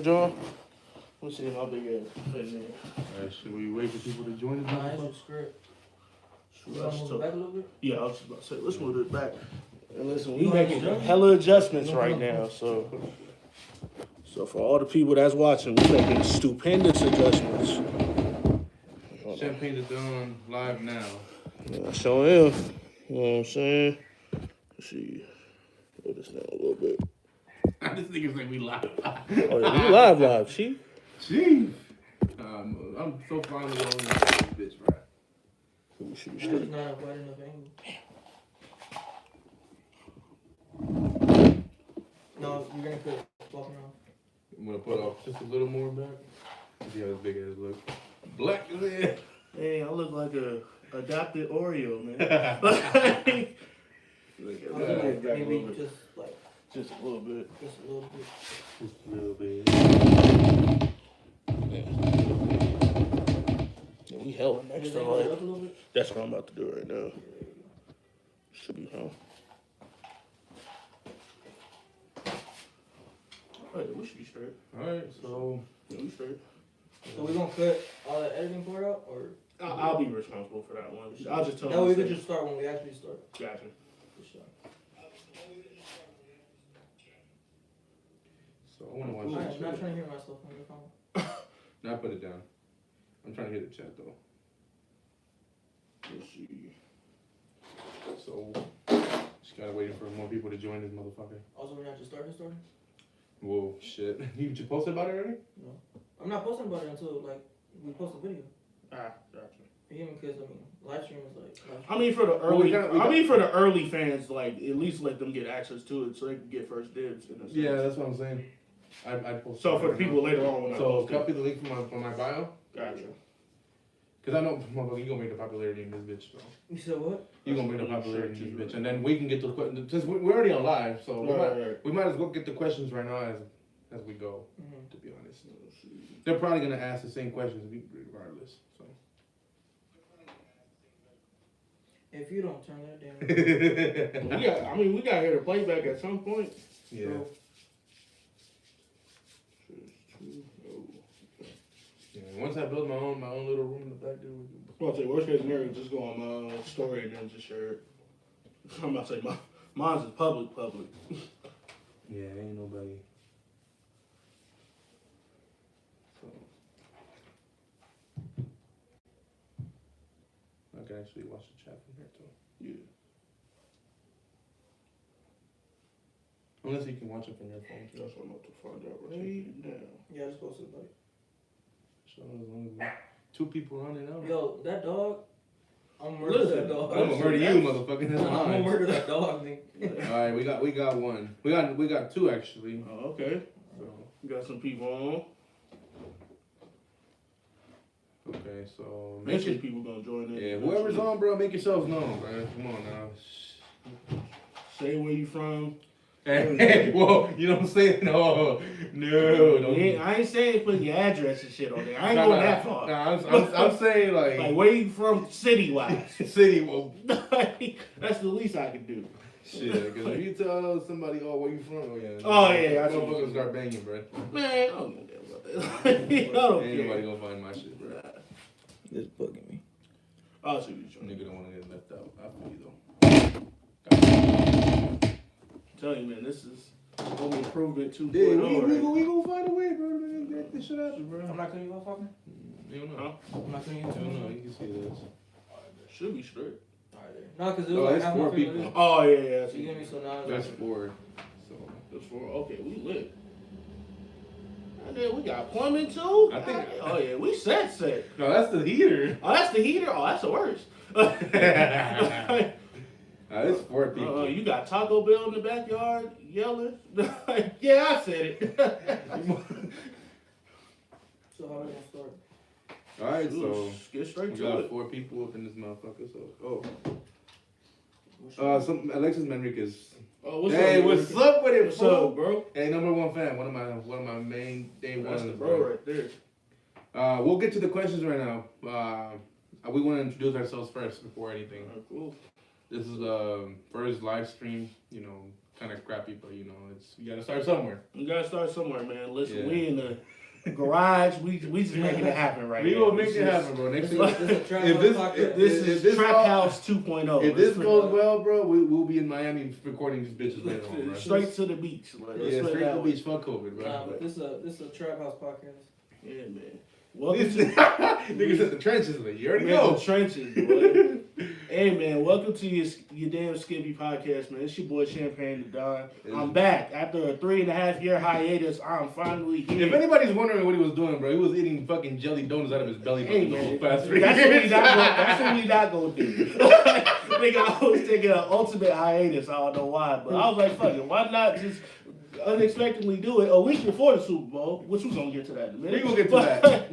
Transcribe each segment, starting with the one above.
John? Let me see my big ass fit in. Alright, should we wait for people to join us? Nah, it's your script. You want to move it back a little bit? Yeah, I was just about to say, let's move it back. And listen, we You making wanna hella adjustments right now, so for all the people that's watching, we making stupendous adjustments. ChampagneThaDon live now. Yeah, I sure am. You know what I'm saying? Let's see. Slow this down a little bit. I just think it's like we live. Oh, yeah, we live, chief. Chief. I'm so finally on this bitch, bro. Let me see you It's straight. not a wide enough angle. No, you're gonna put walking around. I'm gonna put off just a little more back. See how this big ass look. Black as hell. Hey, I look like a adopted Oreo, man. Maybe Just a little bit. just a little bit. Just a little bit. Yeah, we hella next Just to angle it like. up a little bit. That's what I'm about to do right now. Should be home. Alright, we should be straight. Alright, so Yeah, we straight. So we're gonna cut all that editing part out, or I'll be responsible for that one. I'll just tell that way we you. could just start when we actually start. Gotcha. For sure. So I wanna watch Alright, this I'm not shit. trying to hear myself on your phone. Now put it down. I'm trying to hear the chat though. Let's see. So just gotta wait for more people to join this motherfucker. Also, we're not just starting. Whoa, shit. You posted about it already? No, I'm not posting about it until like we post a video. Gotcha. You hear me? Because live stream is like. I mean, for the Well, we early, got- for the early fans, like at least let them get access to it so they can get first dibs. In a sense. Yeah, that's what I'm saying. I posted. So for the it people right later on, when now. I So post it. copy the link from my bio. Gotcha. Cause I know, motherfucker, you gonna bring the popularity in this bitch. So You said what? you gonna bring the popularity in this bitch, and then we can get the questions. Since we're already on live, so we might as well get the questions right now as we go. Mm-hmm. To be honest, they're probably gonna ask the same questions regardless. So. If you don't turn that down. we got here to play back at some point. Yeah. Yeah. Once I build my own little room in the back there, we can. Well, I'll say worst case scenario, just go on my story and then just share it. I'm about to say mine's is public. Yeah, ain't nobody. So I can actually watch the chat from here too. Yeah. Unless you can watch it from your phone too. That's what I'm about to find out right now. Yeah, I just posted about it. So as long as two people on it now. Yo, that dog. I'm gonna murder that dog. I'm gonna murder you, motherfucker. That's I'm gonna mine. murder that dog, nigga. All right, we got one. We got two actually. Oh, okay. So, We got some people on. okay, so Make sure people gonna join in. yeah, whoever's on, bro, make yourselves known, bro. Come on now. Say where you from. Hey, whoa, you don't say no, don't. Yeah, I ain't saying put your address and shit on there. I ain't going that far. Nah, I'm saying Like where you from, city wise. city. Well, That's the least I can do. shit, because if you tell somebody, oh, where you from? Oh yeah. Oh, yeah, I see. Motherfuckers start banging, bro. Man, I don't give a damn about that. I don't Ain't nobody care. gonna find my shit, bro. It's bugging me. I'll see what you're Nigga don't wanna get left out. I feel you though. Tell you, man, this is home improvement 2.0. We gonna find a way, bro. To get this shit happen, bro. I'm not cutting you off, fucker. You don't know. I'm not cutting you You off. don't know. You can see this. Should be straight. Alright, there. No, because it Oh, was like it's half four my finger. people. Oh, yeah. So you get me, so now That's it's four. So That's for okay. We lit. And then we got plumbing too. I think- Oh yeah, we set. no, that's the heater. Oh, that's the heater. Oh, that's the worst. It's four people. You got Taco Bell in the backyard yelling. Yeah, I said it. So how we gonna start? All right, so Get straight we to got it. 4 people up in this motherfucker. So, some Alexis Manriquez. Oh, what's Hey, up, what's man? up with it, What's fool? up, bro? Hey, #1 fan. One of my main day That's ones, the bro right there. We'll get to the questions right now. We want to introduce ourselves first before anything. Cool. This is the first live stream, kind of crappy, but you gotta start somewhere. You gotta start somewhere, man. Listen, we in the garage. We just making it happen right now. We gonna make it happen, bro. Next thing, this is Trap House 2.0. If this goes well, bro, we'll be in Miami recording these bitches later on, bro. Straight to the beach. Straight to the beach. Fuck COVID, bro. Nah, but this is a Trap House podcast. Yeah, man. Niggas at the trenches, man. You already know. The trenches, boy. Hey, man, welcome to your damn Skippy podcast, man. It's your boy ChampagneThaDon. I'm back after a 3.5-year hiatus. I'm finally here. If anybody's wondering what he was doing, bro, he was eating fucking jelly donuts out of his belly button the whole past 3 years. That's what we not gonna do. Nigga, I was taking an ultimate hiatus. I don't know why, but I was like, fuck it, why not just unexpectedly do it a week before the Super Bowl, which we're gonna get to that in a minute. We gonna get to that.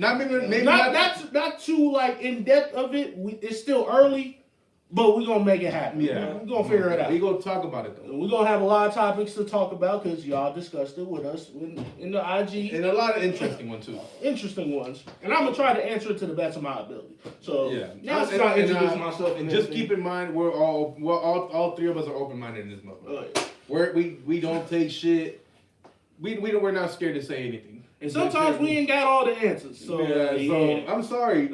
Not too like in depth of it. It's still early, but we're gonna make it happen. Yeah, we're gonna figure it out. We gonna talk about it though. We're gonna have a lot of topics to talk about because y'all discussed it with us in the IG, and a lot of interesting ones too. Interesting ones, and I'm gonna try to answer it to the best of my ability. So now it's time to introduce myself. And just keep in mind, we're all three of us are open minded in this motherfucker. We don't take shit. We're not scared to say anything. And sometimes we ain't got all the answers. So I'm sorry.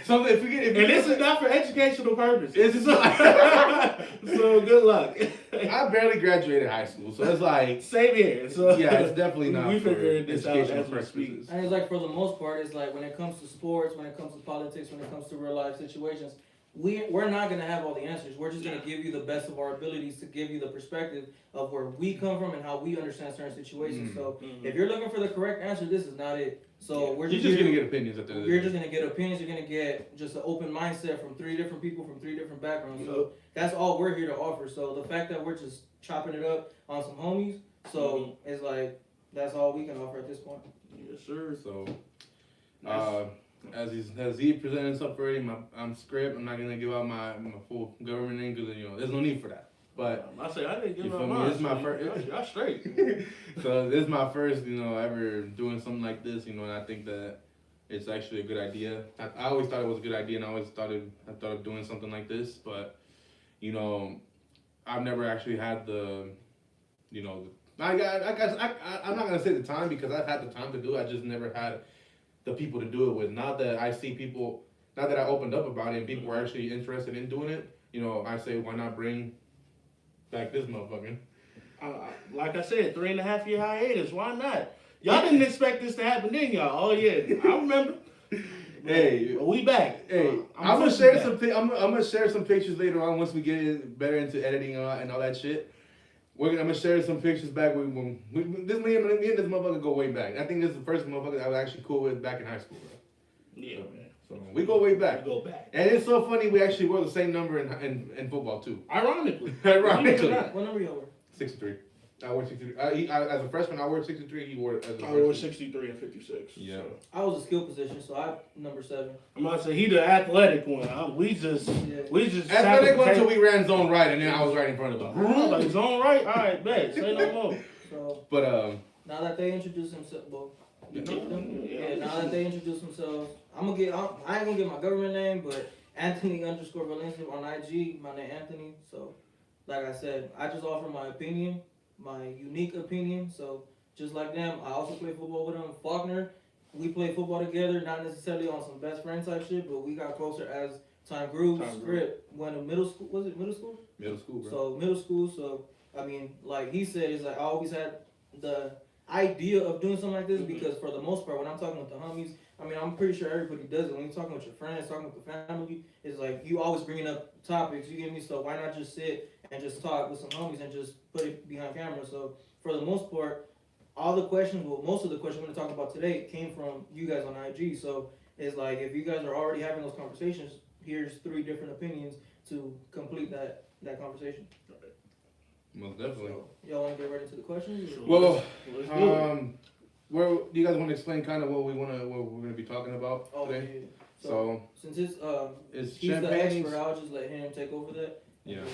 So if this is not for educational purposes. So good luck. I barely graduated high school, so it's like same here. So yeah, it's definitely not. We figured this out educational as we speak. And it's like for the most part, it's like when it comes to sports, when it comes to politics, when it comes to real life situations, we're not gonna have all the answers. We're just gonna give you the best of our abilities to give you the perspective of where we come from and how we understand certain situations. So if you're looking for the correct answer, this is not it. So we're just gonna get opinions at the end of the day. You're just gonna get opinions. You're gonna get just an open mindset from 3 different people from 3 different backgrounds. So that's all we're here to offer. So the fact that we're just chopping it up on some homies, so it's like that's all we can offer at this point. Yes, sir. So as he presented himself already, I'm script. I'm not gonna give out my full government name because there's no need for that. But I didn't give out mine. This is my first. Y'all straight. So this is my first, ever doing something like this, and I think that it's actually a good idea. I always thought it was a good idea, and I thought of doing something like this, but I've never actually had the, I guess I'm not gonna say the time because I've had the time to do it. I just never had the people to do it with. Now that I see people, now that I opened up about it and people were actually interested in doing it, I say why not bring back this motherfucker. Like I said, 3.5-year hiatus. Why not? Y'all didn't expect this to happen, didn't y'all? Oh yeah, I remember. Hey, we back. Hey, I'm gonna share some. I'm gonna share some pictures later on once we get better into editing and all that shit. I'm gonna share some pictures back when me and this motherfucker go way back. I think this is the first motherfucker I was actually cool with back in high school, bro. Yeah, man. So we go way back. We go back. And it's so funny we actually wore the same number in football too. Ironically. What number y'all were? 63. I wore 63. As a freshman, I wore 63. He wore. I wore 63 and 56. Yeah. So. I was a skill position, so I number 7. I'm about to say he the athletic one. We just athletic one until we ran zone right, and then I was right in front of him. Like zone right. All right, bet. Say no more. So, but now that they introduced themselves, now that they introduced themselves, I ain't gonna get my government name, but Anthony_Valencia on IG. My name Anthony. So, like I said, I just offer my opinion. My unique opinion. So just like them, I also play football with them. Faulkner, we play football together, not necessarily on some best friend type shit, but we got closer as time grew. Script went to middle school. Was it middle school? Middle school, bro. So middle school. So I mean, like he said, it's like I always had the idea of doing something like this because for the most part, when I'm talking with the homies, I mean, I'm pretty sure everybody does it. When you're talking with your friends, talking with the family, it's like you always bringing up topics. You get me? So why not just sit and just talk with some homies and just put it behind camera? So for the most part, most of the questions we're going to talk about today came from you guys on IG. So it's like if you guys are already having those conversations, here's 3 different opinions to complete that conversation. Most definitely. So, y'all want to get right into the questions? Well, do you guys want to explain kind of what we're gonna be talking about today? Yeah. So since he's Champagne's the expert, I'll just let him take over that. Yeah.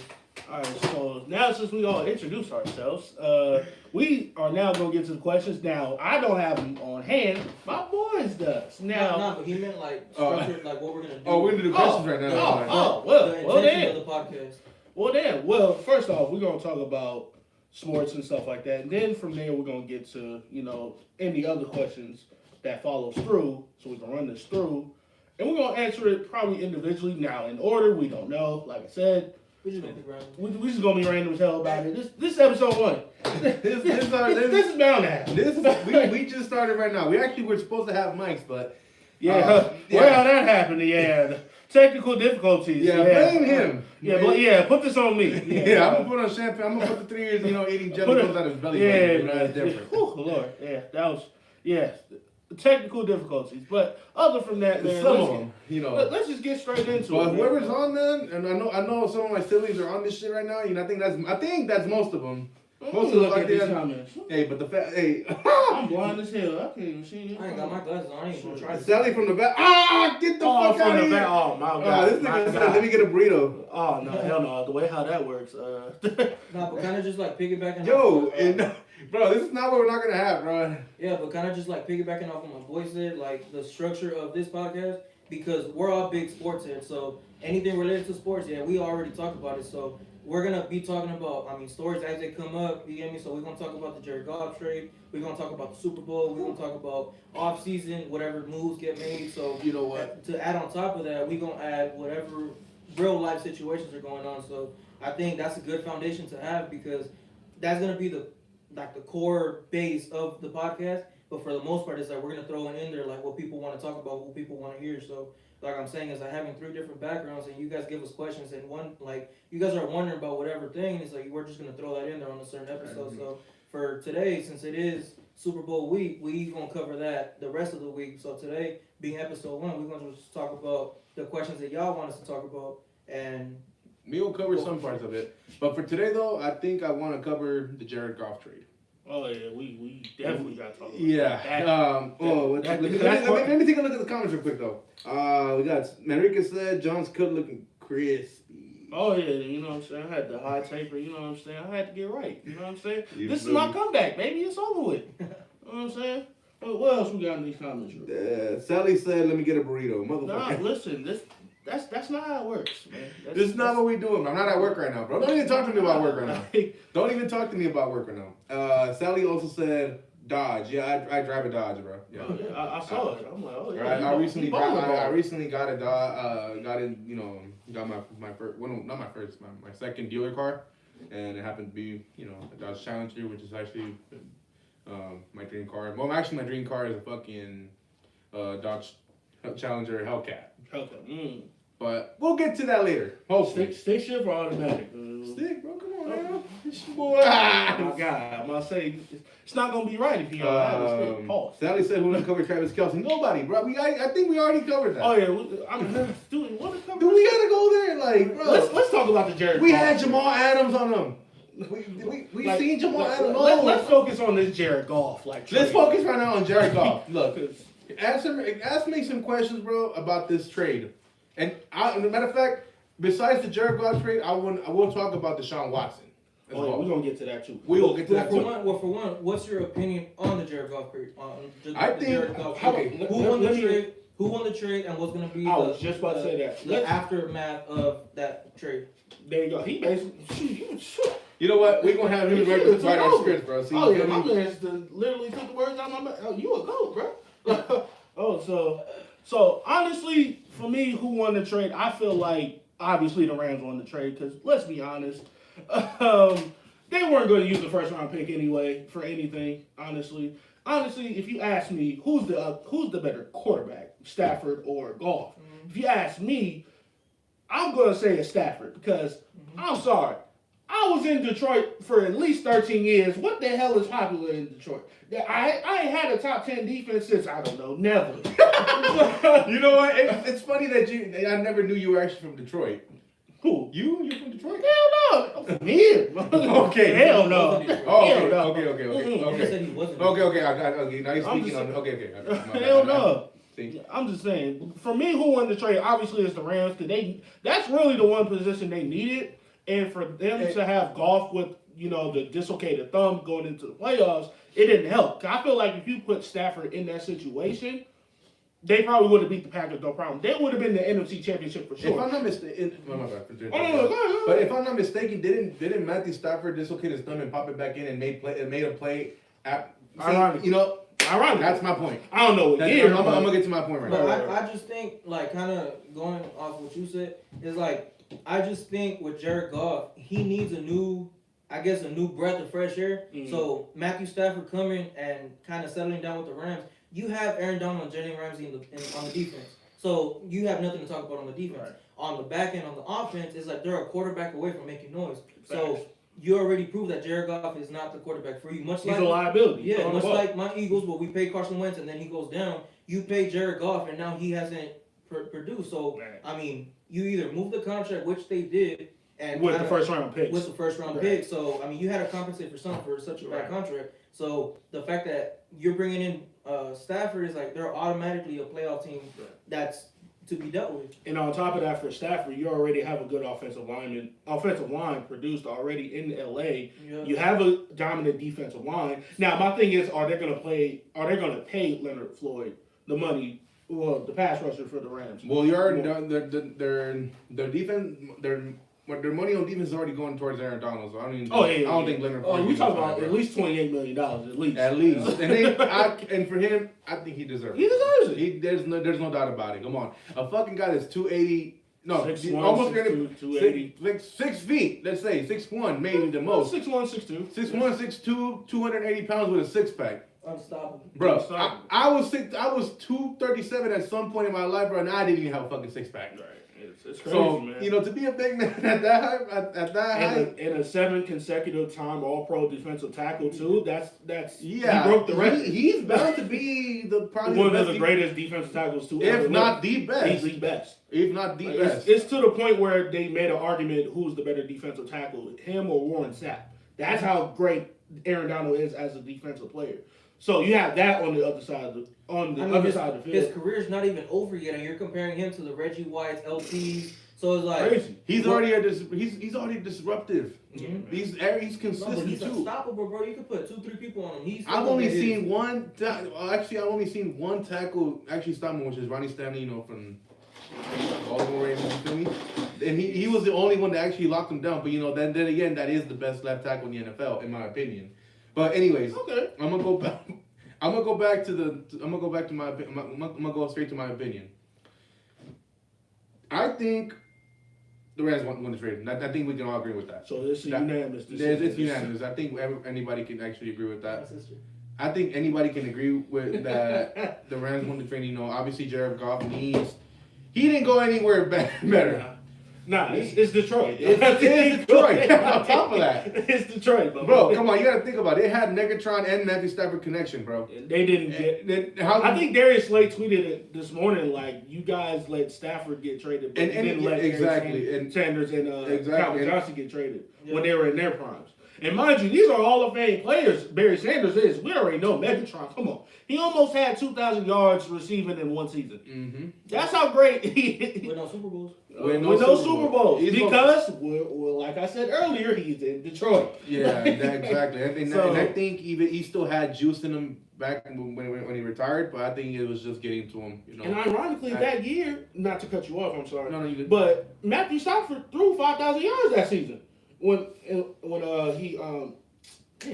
All right, so now since we all introduced ourselves, we are now going to get to the questions. Now, I don't have them on hand. My boys does. Now, No, but he meant like structured, like what we're going to do. Oh, we're going to do questions right now. Well the then. of the podcast. Well, first off, we're going to talk about sports and stuff like that. And then from there, we're going to get to, any other questions that follows through. So we can run this through. And we're going to answer it probably individually. Now, in order, we don't know. Like I said, We just gonna be random. we just going to be random as hell about it. This is episode 1. This is bound to happen. We just started right now. We're supposed to have mics, but well, that happened. Yeah, the technical difficulties. Blame him. Put this on me. I'm gonna put on champagne. I'm gonna put the 3 years, eating jelly rolls out of his belly. That's different. Lord, that was the technical difficulties. But other from that, man, some of them, let's just get straight into it. But whoever's on them, and I know some of my siblings are on this shit right now. I think that's most of them. Most of them like these comments. Hey, but I'm blind as hell. I can't even see you. I ain't got my glasses on. I ain't gonna try to. Sally from the back. Get the fuck out of here. Oh my god. This nigga said, let me get a burrito. Oh no, hell no. The way how that works. Nah, but kind of just like piggybacking. Bro, this is not what we're not gonna have, bro. Yeah, but kind of just like piggybacking off what my boy said, like the structure of this podcast, because we're all big sports heads. So anything related to sports, we already talked about it. So we're gonna be talking about, stories as they come up. You get me? So we're gonna talk about the Jared Goff trade. We're gonna talk about the Super Bowl. We're gonna talk about off season, whatever moves get made. So you know what? To add on top of that, we're gonna add whatever real life situations are going on. So I think that's a good foundation to have, because that's gonna be the core base of the podcast. But for the most part, it's like we're gonna throw in there like what people want to talk about, what people want to hear. So like I'm saying, is like having 3 different backgrounds, and you guys give us questions, and one, like, you guys are wondering about whatever thing, and it's like we're just gonna throw that in there on a certain episode. Mm-hmm. So for today, since it is Super Bowl week, we gonna cover that the rest of the week. So today, being episode 1, we're gonna just talk about the questions that y'all want us to talk about, and we will cover some parts of it. But for today, though, I think I want to cover the Jared Goff trade. Oh yeah, we definitely got to talk about that. Let me take a look at the comments real quick though. We got Manrique said John's cut looking crispy. Oh yeah, you know what I'm saying? I had the high taper, you know what I'm saying? I had to get right, you know what I'm saying? This is my comeback, baby. It's over with. You know what I'm saying? What else we got in these comments? Sally said, "Let me get a burrito, motherfucker." Nah, listen, that's not how it works, man. This is not what we doing. I'm not at work right now, bro. Don't even talk to me about work right now. Don't even talk to me about work right now. Sally also said Dodge. Yeah, I drive a Dodge, bro. Yeah, I saw it. I'm like, oh yeah. Right. I recently got a Dodge. Got my second dealer car, and it happened to be a Dodge Challenger, which is actually my dream car. Well, actually, my dream car is a fucking Dodge Challenger Hellcat. But we'll get to that later. Hopefully. Stick shift or automatic? Stick, bro. Come on, man. Boy. Oh my God. I'm gonna say it's not gonna be right if you don't have a stick. Pause. Sally said we're gonna cover Travis Kelce. Nobody, bro. I think we already covered that. Oh yeah. Do we want to cover? Do we gotta go there? Like, bro. Let's talk about the Jared. We had Jamal Adams on them. We seen Jamal Adams. Let's focus on this Jared Goff. Let's focus right now on Jared Goff. Look, ask me some questions, bro, about this trade. And as a matter of fact, besides the Jared Goff trade, I will talk about Deshaun Watson. We're gonna get to that too. We will get to that too. For one, what's your opinion on the Jared Goff trade? I think Jared Goff trade. Who won the trade? Who won the trade, and what's gonna be I was just about to say that. The aftermath of that trade? There you go. He basically You know what? We're gonna have him write our scripts, bro. See, my man literally took the words out of my mouth. Oh, you a goat, bro. So honestly, for me, who won the trade? I feel like obviously the Rams won the trade, because let's be honest, they weren't going to use the first round pick anyway for anything. Honestly, if you ask me, who's the better quarterback, Stafford or Goff? Mm-hmm. If you ask me, I'm going to say it's Stafford, because I'm sorry. I was in Detroit for at least 13 years. What the hell is popular in Detroit? I ain't had a top 10 defense since, I don't know, never. You know what? It's funny that I never knew you were actually from Detroit. Who? You're from Detroit? Hell no. I'm from here. Okay. Hell no. Okay. Now you're speaking on. Okay. Hell no. I'm just saying. For me, who won the trade? Obviously, it's the Rams, because that's really the one position they needed. And for them to have Goff with, the dislocated thumb going into the playoffs, it didn't help. I feel like if you put Stafford in that situation, they probably would have beat the Packers, no problem. They would have been the NFC Championship for sure. If I'm not mistaken, my bad. No. But if I'm not mistaken, didn't Matthew Stafford dislocate his thumb and pop it back in and made a play? Ironically. You know, Ironically. that's my point. I don't know what year. I'm gonna get to my point right But now. I just think, like, kind of going off what you said, is like, I just think with Jared Goff, he needs a new breath of fresh air. Mm-hmm. So Matthew Stafford coming and kind of settling down with the Rams, you have Aaron Donald and Jalen Ramsey on the defense. So you have nothing to talk about on the defense. Right. On the back end, on the offense, it's like they're a quarterback away from making noise. So you already proved that Jared Goff is not the quarterback for you. He's a liability. Yeah, much like my Eagles, where we pay Carson Wentz and then he goes down. You pay Jared Goff and now he hasn't produced. So, right. I mean, you either move the contract, which they did, and with the first round picks. With the first round pick. So, I mean, you had to compensate for something for such a bad contract. So, the fact that you're bringing in Stafford is like they're automatically a playoff team that's to be dealt with. And on top of that, for Stafford, you already have a good offensive line produced already in LA. Yeah. You have a dominant defensive line. Now, my thing is, are they going to pay Leonard Floyd the money, the pass rusher for the Rams? Well, you already their defense, their money on defense is already going towards Aaron Donald. So I don't think Leonard. Oh, we talking about at least $28 million, at least. At least, and for him, I think he deserves it. He deserves it. There's no doubt about it. Come on, a fucking guy that's 280. No, 6'1", almost 6'2", 280. like 6 feet. Let's say 6'1", maybe the most. 6'1", 6'2". 6'1", 6'2", 280 pounds with a six pack. Unstoppable. Bro, Unstoppable. I was 237 at some point in my life, bro, and I didn't even have a fucking six pack. Right. It's crazy, So, man. you know, to be a big man at that height, And a 7 consecutive time All-Pro defensive tackle too. That's yeah, he broke the record. He's bound to be probably one the of best the greatest defensive tackles to if ever not live. the best. He's the best. If not the Like, best. it's to the point where they made an argument who's the better defensive tackle, him or Warren Sapp. That's how great Aaron Donald is as a defensive player. So you have that on the other side of the side of the field. His career's not even over yet, and you're comparing him to the Reggie Whites, LTs. So it's like Crazy. He's already disruptive. Mm-hmm. He's consistent no, but he's too. unstoppable, bro. You could put 2-3 people on him. I've only seen one tackle actually stop him, which is Ronnie Stanley, you know, from Baltimore Ravens. You feel me? And he was the only one that actually locked him down. But you know, then again, that is the best left tackle in the NFL, in my opinion. But anyways, Okay. I'm gonna go back. I'm gonna go straight to my opinion. I think the Rams won the trade. I think we can all agree with that. So it's unanimous decision. It's unanimous. I think anybody can actually agree with that. My sister. I think anybody can agree with that. The Rams won the trade. You know, obviously Jared Goff he didn't go anywhere better. Nah, it's Detroit. It's Detroit. On top of that, it's Detroit, bro. Come on, you gotta think about it. It had Negatron and Matthew Stafford connection, bro. They didn't get. I think Darius Slay tweeted it this morning, like, you guys let Stafford get traded, but you didn't let Sanders and Calvin Johnson get traded when they were in their primes. And mind you, these are Hall of Fame players. Barry Sanders is. We already know Megatron. Come on. He almost had 2,000 yards receiving in one season. Mm-hmm. That's how great he is. With no Super Bowls. With no Super Bowls. Because, well, like I said earlier, he's in Detroit. Yeah, exactly. And I think even he still had juice in him back when he retired, but I think it was just getting to him. You know. And ironically, that year, not to cut you off, I'm sorry. No, you good. But Matthew Stafford threw 5,000 yards that season. When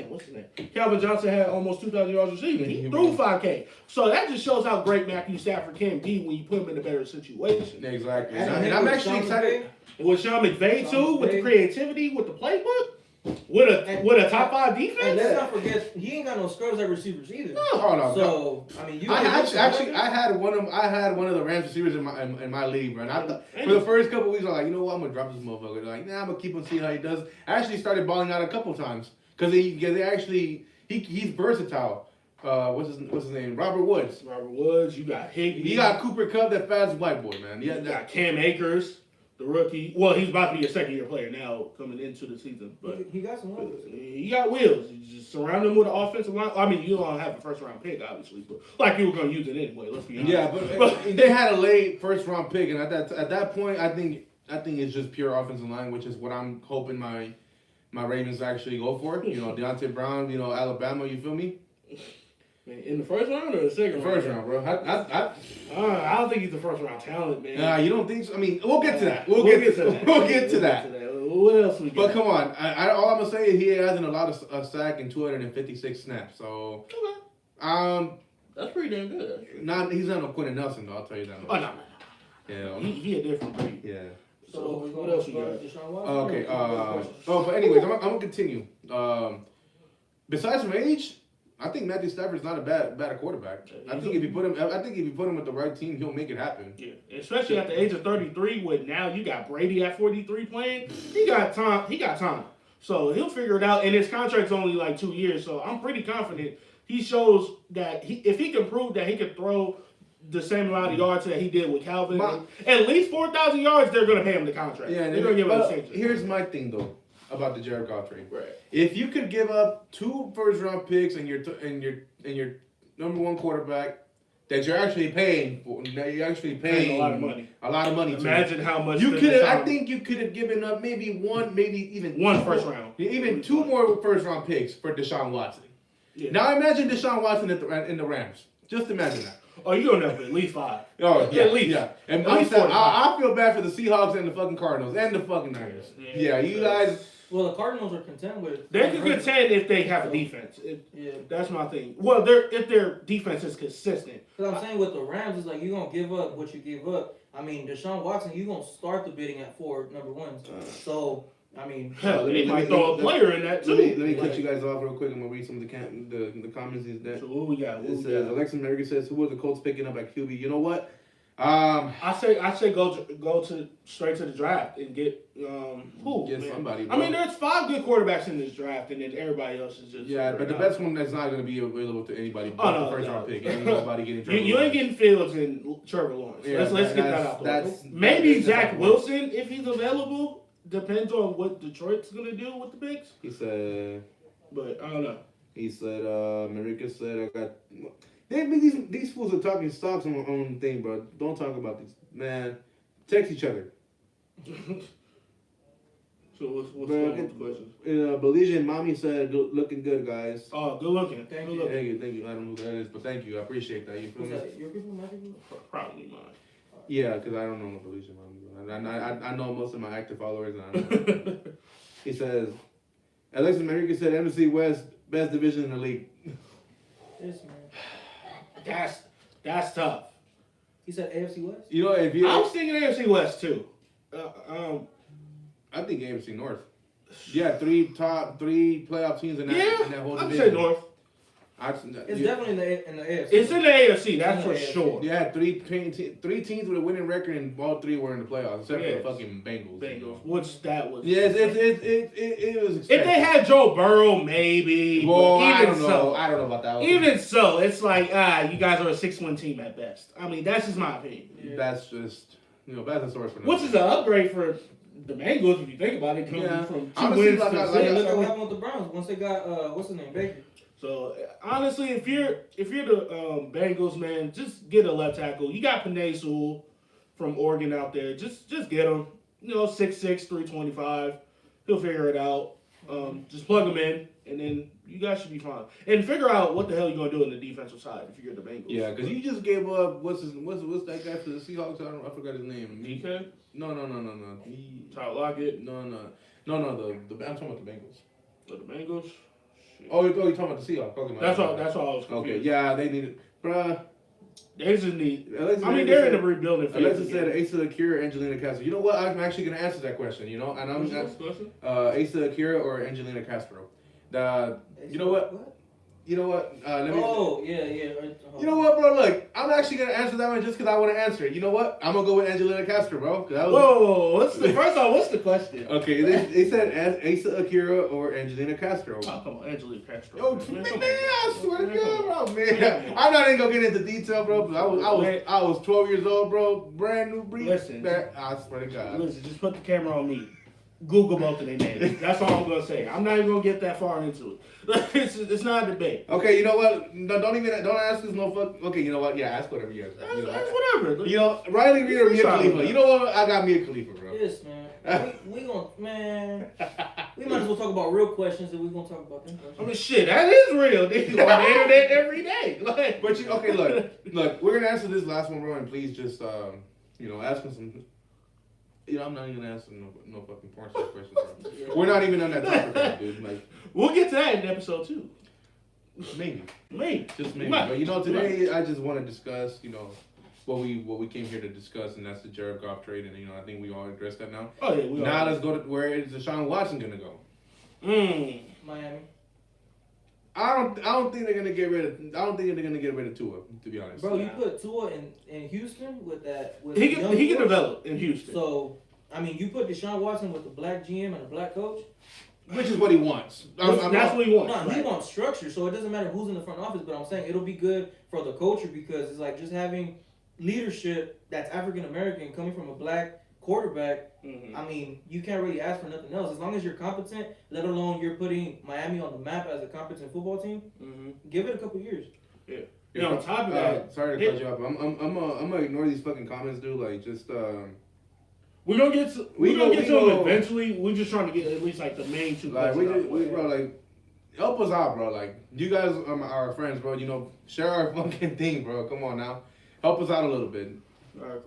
what's his name? Calvin Johnson had almost 2,000 yards receiving. He threw 5K. So that just shows how great Matthew Stafford can be when you put him in a better situation. Exactly. And I'm actually excited. With Sean McVay too, with the creativity, with the playbook, with a top 5 defense. And let's not forget, he ain't got no scrubs at receivers either. No. So I mean, I had one of the Rams receivers in my league, bro. And I thought, for the first couple of weeks, I'm like, you know what, I'm gonna drop this motherfucker. Like, nah, I'm gonna keep him, see how he does. I actually started balling out a couple times because he's versatile. What's his name? Robert Woods. You got Higbee. You got Cooper Kupp, that fast white boy, man. You got Cam Akers, the rookie. Well, he's about to be a second-year player now, coming into the season. But he got some wheels. He got wheels. You just surround him with an offensive line. I mean, you don't have a first-round pick, obviously, but like you were going to use it anyway. Let's be honest. Yeah, but they had a late first-round pick, and at that point, I think it's just pure offensive line, which is what I'm hoping my Ravens actually go for. You know, Deontay Brown. You know, Alabama. You feel me? In the first round or the second round? First round, bro. I don't think he's the first round talent, man. You don't think so? I mean, we'll get to that. We'll get to that. We'll get to that. What else we got? But come on, all I'm gonna say is he hasn't allowed a sack in 256 snaps. So, that's pretty damn good. he's not a Quentin Nelson though. I'll tell you that. Oh no. Yeah. He a different breed. Yeah. So what else we got? Okay. But anyways, I'm gonna continue. Besides from age, I think Matthew Stafford's not a bad quarterback. I think if you put him with the right team, he'll make it happen. Yeah, especially at the age of 33, with now you got Brady at 43 playing. He got time. So he'll figure it out. And his contract's only like 2 years. So I'm pretty confident he shows that if he can prove that he can throw the same amount of yards that he did with Calvin, at least 4,000 yards, they're gonna pay him the contract. Yeah, they're gonna give him the extension. Here's my thing though about the Jared Goff trade. Right. If you could give up 2 first-round picks and your number 1 quarterback that you're actually paying for, a lot of money. A lot of money. Imagine how much you could. I think you could have given up maybe even one first round, even 2 more first-round picks for Deshaun Watson. Yeah. Now imagine Deshaun Watson in the Rams. Just imagine that. Oh, you're gonna have at least 5. Oh, yeah, at least. Yeah. And at least I feel bad for the Seahawks and the fucking Cardinals and the fucking Niners. Yeah, you guys. Well, the Cardinals are content with. They can contend if they have a defense. That's my thing. Well, if their defense is consistent. Because I'm saying with the Rams, it's like you're gonna give up what you give up. I mean, Deshaun Watson, you're gonna start the bidding at 4 number 1s. So. I mean, hell, they might throw a player in that too. Let me cut you guys off real quick. I'm gonna read some of the comments. So what we got? It says Alexa America says, "Who were the Colts picking up at QB?" You know what? I say go straight to the draft and get who? Get somebody. Bro. I mean, there's 5 good quarterbacks in this draft, and then everybody else is just but the best one that's not gonna be available to anybody. But the first round pick. Ain't nobody getting. Trevor you ain't getting Fields and Trevor Lawrence. Yeah, let's get that out the way. Maybe Zach Wilson if he's available. Depends on what Detroit's gonna do with the picks. He said, but I don't know. He said, Marika said, I got. These fools are talking stocks on the thing, bro. Don't talk about these, man. Text each other. So what's the question? Belizean mommy said, looking good, guys. Oh, good looking. Thank you. I don't know who that is, but thank you. I appreciate that. You feel me? Your people, my people? Probably mine. Yeah, because I don't know what Belizean mommy. I know most of my active followers. And he says, Alexa America said NFC West, best division in the league. Yes, man. That's tough. He said AFC West? You know, if you... I was thinking AFC West, too. I think AFC North. Yeah, 3 playoff teams in that whole division. I'd say North. It's definitely in the AFC. It's in the AFC, that's for sure. Yeah, 3 teams with a winning record, and all 3 were in the playoffs, except for the fucking Bengals. You know. Which that was. Yes, it was expected. If they had Joe Burrow, maybe. Well, I don't know about that one. Even so, it's like, you guys are a 6-1 team at best. I mean, that's just my opinion. Yeah. That's just, that's a source for which is an upgrade for the Bengals, if you think about it, coming from 2 wins to 6. Look at what happened with the Browns once they got, what's his name, Baker. So honestly, if you're the Bengals, man, just get a left tackle. You got Penei Sewell from Oregon out there. Just get him. 6'6", 325. He'll figure it out. Just plug him in, and then you guys should be fine. And figure out what the hell you're gonna do on the defensive side if you're the Bengals. Yeah, because you just gave up. What's that guy for the Seahawks? I forgot his name. DK? No. Tyler Lockett? No. I'm talking about the Bengals. The Bengals. Oh, you're talking about the Seahawks. That's all I was confused. Okay, yeah, they need it. Bruh. They just need... they're in the rebuilding phase. Alexa said Asa Akira, Angelina Castro. You know what? I'm actually going to answer that question, And I'm Asa Akira or Angelina Castro. You know what? You know what? Yeah. You know what, bro? Look, I'm actually gonna answer that one just because I want to answer it. You know what? I'm gonna go with Angelina Castro, bro. Whoa! First off, what's the question? Okay, they said Asa Akira or Angelina Castro. Oh, come on, Angelina Castro. Yo, man, I swear to God, bro, man. I'm not even gonna get into detail, bro. But I was 12 years old, bro. Brand new breed. Listen, I swear to God. Listen, just put the camera on me. Google both of their names. That's all I'm gonna say. I'm not even gonna get that far into it. It's not a debate. Okay, you know what? No, don't ask us no fuck. Okay, you know what? Yeah, ask whatever you ask. Ask whatever. Riley Reid or Mia Khalifa. You know what? I got Mia Khalifa, bro. Yes, man. we We might as well talk about real questions if we're gonna talk about them questions. I mean, shit, that is real. They on the internet every day. Like, But okay, look, we're gonna answer this last one, bro, and please just ask him some. I'm not even gonna answer no fucking porn star questions, bro. Yeah. We're not even on that topic, right, dude. Like, we'll get to that in episode 2. maybe, Just maybe. But today I just want to discuss, what we came here to discuss, and that's the Jared Goff trade, and I think we all addressed that now. Oh yeah, we now all. let's go to where is Deshaun Watson gonna go? Miami. I don't think they're gonna get rid of Tua, to be honest. Bro, you put Tua in Houston with that. With He can develop in Houston. So, I mean, you put Deshaun Watson with a black GM and a black coach. Which is what he wants. That's what he wants. No, he wants structure, so it doesn't matter who's in the front office. But I'm saying it'll be good for the culture because it's like just having leadership that's African American coming from a black quarterback. Mm-hmm. I mean, you can't really ask for nothing else as long as you're competent. Let alone you're putting Miami on the map as a competent football team. Mm-hmm. Give it a couple years. Yeah. On top of that, sorry to cut you off. I'm gonna ignore these fucking comments, dude. Like, just we're gonna get to them eventually. We're just trying to get at least like the main 2 like questions. bro, like, help us out, bro. Like, you guys are our friends, bro. Share our fucking thing, bro. Come on now, help us out a little bit. All right,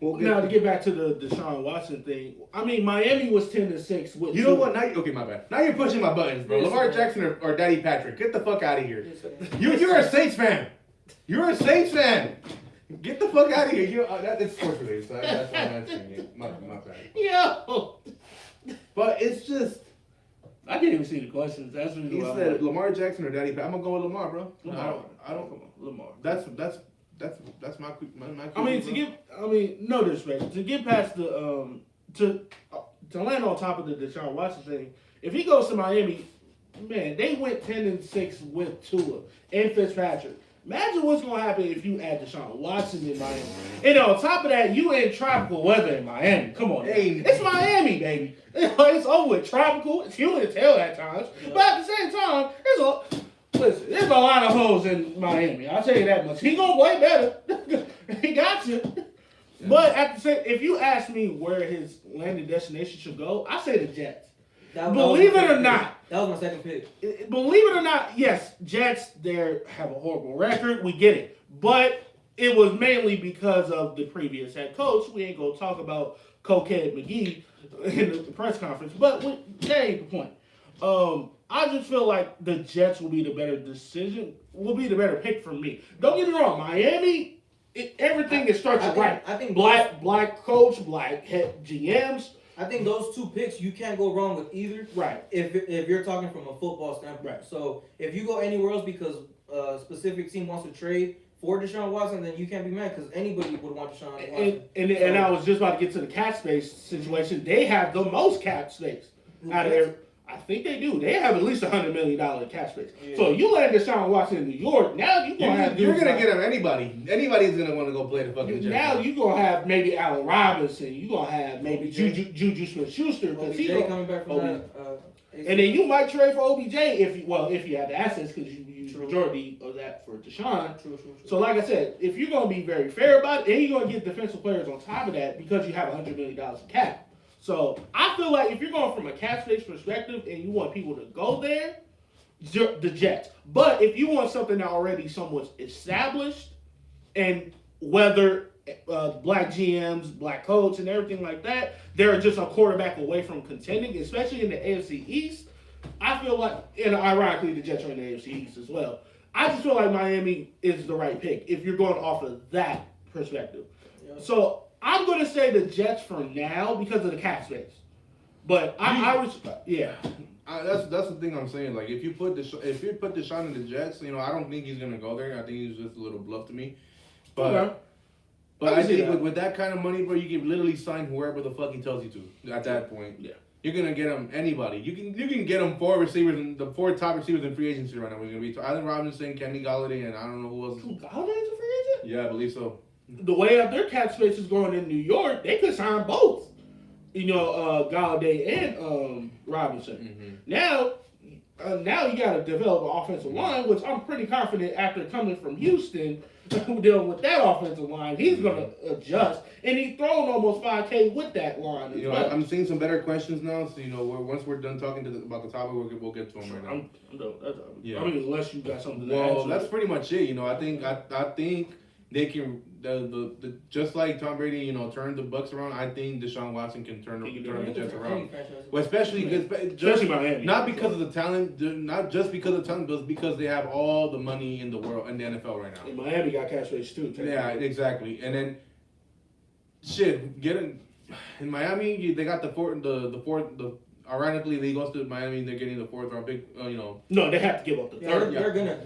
cool. Now to get back to the Deshaun Watson thing, I mean Miami was 10-6 with. You know what? Okay, my bad. Now you're pushing my buttons, bro. Lamar Jackson or Daddy Patrick, get the fuck out of here. You're a Saints fan. You're a Saints fan. Get the fuck out of here. That's sports related, so that's why I'm answering it. My bad. Yo. But it's just. I didn't even see the questions. That's what He said Lamar Jackson or Daddy Patrick. I'm gonna go with Lamar, bro. Lamar. I don't. Come on, Lamar. That's my. I mean, no disrespect. To get past the to land on top of the Deshaun Watson thing, if he goes to Miami, man, they went 10-6 with Tua and Fitzpatrick. Imagine what's gonna happen if you add Deshaun Watson in Miami. And on top of that, you in tropical weather in Miami. Come on, hey, it's Miami, baby. It's over with tropical. It's humid as hell at times, but at the same time, there's a lot of hoes in Miami. I'll tell you that much. He gonna play better. He got to. Yeah. But at the same, if you ask me where his landing destination should go, I say the Jets. Believe it or not. That was my second pick. Believe it or not, yes, Jets, they have a horrible record. We get it. But it was mainly because of the previous head coach. We ain't going to talk about Cokehead McGee in the press conference. But that ain't the point. I just feel like the Jets will be the better decision, will be the better pick for me. Don't get me wrong, Miami, everything is structured right. I think black coach, black head GMs. I think those 2 picks, you can't go wrong with either. Right. If you're talking from a football standpoint. Right. So if you go anywhere else because a specific team wants to trade for Deshaun Watson, then you can't be mad because anybody would want Deshaun Watson. And I was just about to get to the cap space situation. They have the most cap space out of there. I think they do. They have at least $100 million cap space. Yeah. So you let Deshaun Watson in New York. Now you're gonna get him anybody. Anybody's gonna want to go play the fucking Jets. Now you're gonna have maybe Allen Robinson. You're gonna have maybe Juju Smith-Schuster because he's coming back from that. And then you might trade for OBJ if you have the assets because you use the majority of that for Deshaun. True. So like I said, if you're gonna be very fair about it, and you're gonna get defensive players on top of that because you have $100 million in cap. So I feel like if you're going from a cap space perspective and you want people to go there, the Jets. But if you want something that already somewhat established, and whether black GMs, black coach, and everything like that, they're just a quarterback away from contending, especially in the AFC East. I feel like, and ironically, the Jets are in the AFC East as well. I just feel like Miami is the right pick if you're going off of that perspective. Yeah. So I'm going to say the Jets for now because of the cap space. But I respect, yeah. That's the thing I'm saying. Like, if you put Deshaun in the Jets, I don't think he's going to go there. I think he's just a little bluff to me. But I think with that kind of money, bro, you can literally sign whoever the fuck he tells you to at that point. Yeah. You're going to get him anybody. You can get him 4 receivers, and the 4 top receivers in free agency right now. We're going to be Allen Robinson, Kenny Golladay, and I don't know who else. Galladay's a free agent? Yeah, I believe so. The way that their cap space is going in New York, they could sign both. Galladay and Robinson. Mm-hmm. Now, now you got to develop an offensive line, which I'm pretty confident after coming from Houston, dealing with that offensive line, he's going to adjust. And he's thrown almost 5K with that line. You know, I'm seeing some better questions now. So, you know, once we're done talking about the topic, we'll get to them right now. I mean, unless you got something to add. Well, that's pretty much it. You know, I think they can just like Tom Brady, you know, turned the Bucs around. I think Deshaun Watson can turn the Jets around. Well, especially Miami. Not because of the talent, not just because of the talent, but because they have all the money in the world in the NFL right now. And Miami got cash rates too. Yeah, exactly. And then getting in Miami, they got the fourth. Ironically, they goes to Miami, they're getting the fourth round pick. You know. No, they have to give up the third. They're gonna.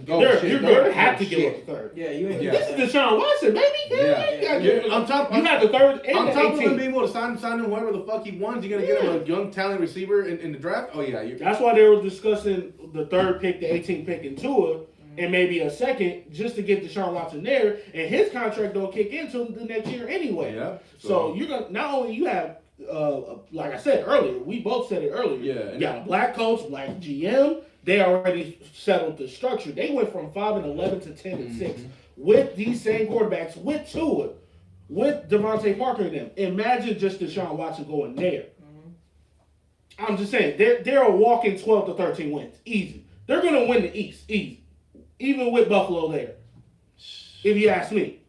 You're gonna have to give up the third. Yeah, you ain't. This is Deshaun Watson, baby. Yeah. On top you got the third. And on top of him being able to sign him whoever the fuck he wants, you're gonna get him a young talent receiver in the draft. Oh yeah. That's why they were discussing the third pick, the 18th pick in Tua. And maybe a second just to get Deshaun Watson there, and his contract don't kick in until the next year anyway. Yeah. So you're gonna not only you have, like I said earlier, we both said it earlier. Yeah. You got a black coach, black GM. They already settled the structure. They went from 5-11 to 10-6 with these same quarterbacks, with Tua, with Devontae Parker and them. Imagine just Deshaun Watson going there. I'm just saying they're a walking 12 to 13 wins, easy. They're gonna win the East, easy. Even with Buffalo there, if you ask me.